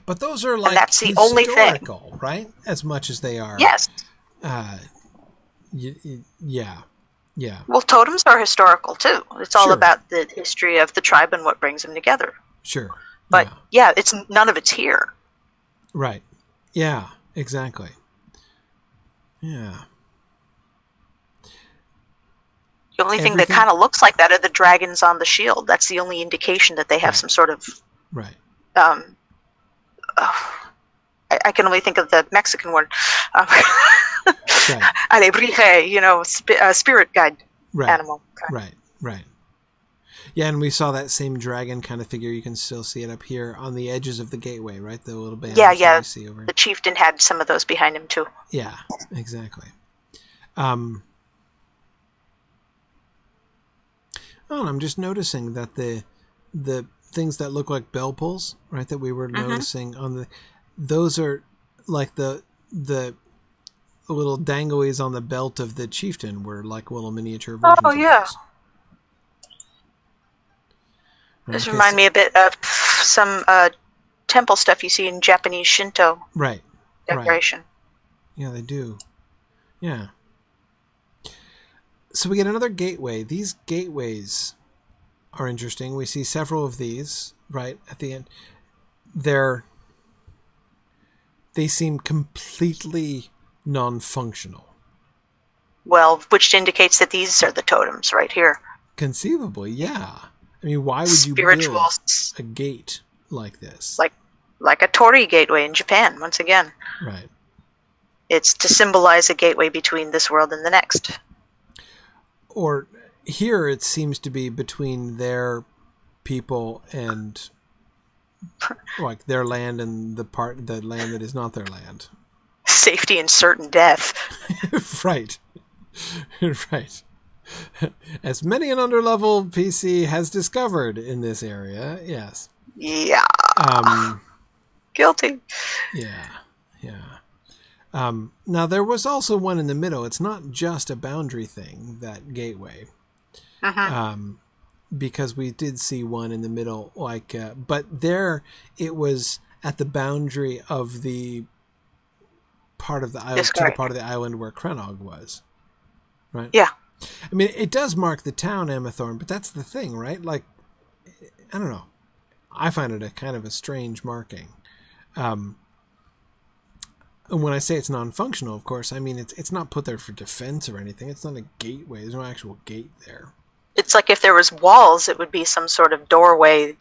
But those are like and that's the only thing, right? As much as they are. Yes. Yeah. Well, totems are historical too. It's all Sure. about the history of the tribe and what brings them together. Sure. But it's none of it's here. Right. Yeah, exactly. Yeah. The only thing that kind of looks like that are the dragons on the shield. That's the only indication that they have some sort of... Right. I can only think of the Mexican one. Right. Alebrije, spirit guide animal. Okay. Right. Yeah, and we saw that same dragon kind of figure. You can still see it up here on the edges of the gateway, right? The little band. Yeah. We see over. The chieftain had some of those behind him too. Yeah, exactly. And I'm just noticing that the things that look like bell pulls, right, that we were noticing on those are like the little danglies on the belt of the chieftain were like little miniature versions of those. This remind me a bit of some temple stuff you see in Japanese Shinto decoration. Right. Yeah, they do. Yeah. So we get another gateway. These gateways are interesting. We see several of these right at the end. They seem completely non-functional. Well, which indicates that these are the totems right here. Conceivably, yeah. I mean, why would you build a gate like this? Like a torii gateway in Japan, once again. Right. It's to symbolize a gateway between this world and the next. Or here it seems to be between their people and like their land and the land that is not their land. Safety and certain death. Right. Right. As many an underlevel PC has discovered in this area, yes. Yeah. Guilty. Yeah. Now, there was also one in the middle. It's not just a boundary thing, that gateway. Because we did see one in the middle, but there it was at the boundary of the part of the island, to the part of the island where Krenog was. Right? Yeah. I mean, it does mark the town Amathorn, but that's the thing, right? Like, I don't know. I find it a kind of a strange marking. And when I say it's non-functional, of course, I mean it's not put there for defense or anything. It's not a gateway. There's no actual gate there. It's like if there was walls, it would be some sort of doorway,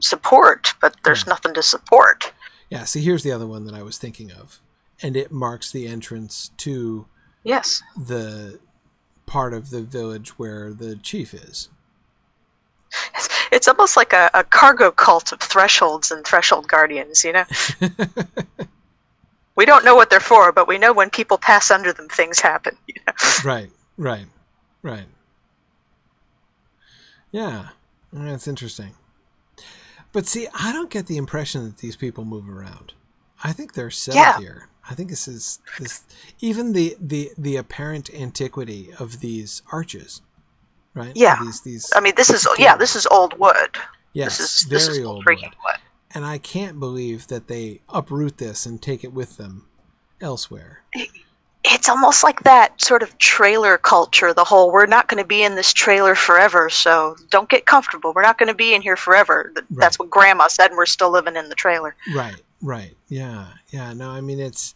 support, but there's nothing to support. Yeah, see, here's the other one that I was thinking of. And it marks the entrance to the part of the village where the chief is. It's almost like a cargo cult of thresholds and threshold guardians, We don't know what they're for, but we know when people pass under them, things happen. Right. Yeah, that's interesting. But see, I don't get the impression that these people move around. I think they're settled here. I think this is even the apparent antiquity of these arches, right? Yeah. These. I mean, this is old wood. Yes, this is old freaking wood. And I can't believe that they uproot this and take it with them elsewhere. It's almost like that sort of trailer culture, the whole, we're not going to be in this trailer forever, so don't get comfortable. We're not going to be in here forever. That's what Grandma said, and we're still living in the trailer. Right. Yeah. No, I mean, it's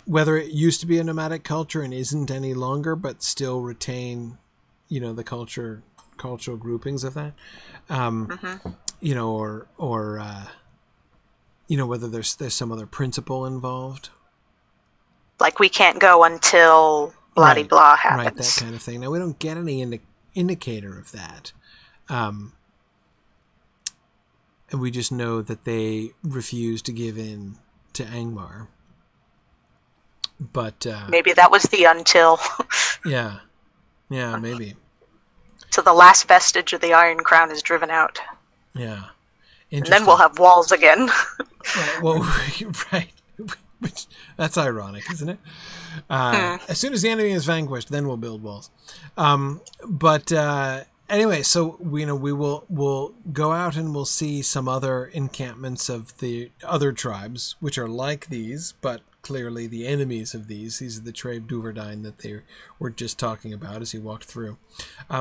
whether it used to be a nomadic culture and isn't any longer, but still retain, the cultural groupings of that. Or whether there's some other principle involved. Like we can't go until blah happens. Right, that kind of thing. Now, we don't get any indicator of that. And we just know that they refuse to give in to Angmar. But maybe that was the until. Yeah, maybe. So the last vestige of the Iron Crown is driven out. Yeah. And then we'll have walls again. Right, well, right. Which, that's ironic, isn't it? As soon as the enemy is vanquished, then we'll build walls. But anyway, so we'll go out and we'll see some other encampments of the other tribes, which are like these, but clearly the enemies of these. These are the Trave Duverdine that they were just talking about as he walked through.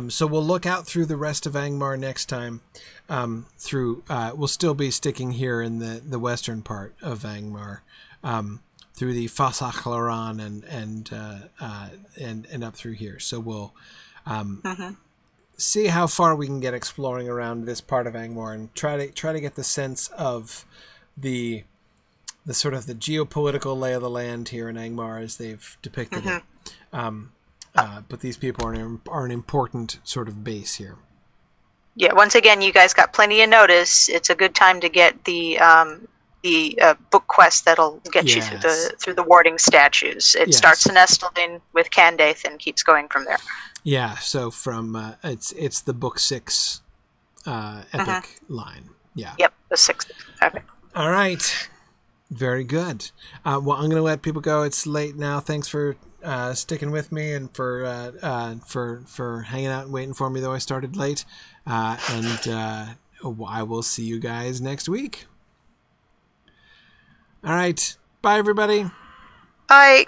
So we'll look out through the rest of Angmar next time. We'll still be sticking here in the western part of Angmar, through the Fasachlaran and up through here. So we'll see how far we can get exploring around this part of Angmar and try to get the sense of the sort of the geopolitical lay of the land here in Angmar as they've depicted it. But these people are an important sort of base here. Yeah, once again, you guys got plenty of notice. It's a good time to get the book quest that'll get you through the warding statues. It starts in Estelin with Candaith and keeps going from there. Yeah, so from it's the book 6 epic line. Yeah. Yep, the 6th epic. All right. Very good. Well, I'm going to let people go. It's late now. Thanks for sticking with me and for hanging out and waiting for me, though I started late. I will see you guys next week. All right. Bye, everybody. Bye.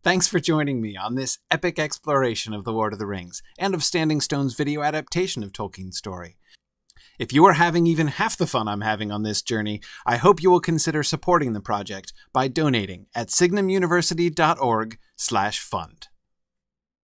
Thanks for joining me on this epic exploration of The Lord of the Rings and of Standing Stone's video adaptation of Tolkien's story. If you are having even half the fun I'm having on this journey, I hope you will consider supporting the project by donating at signumuniversity.org/fund.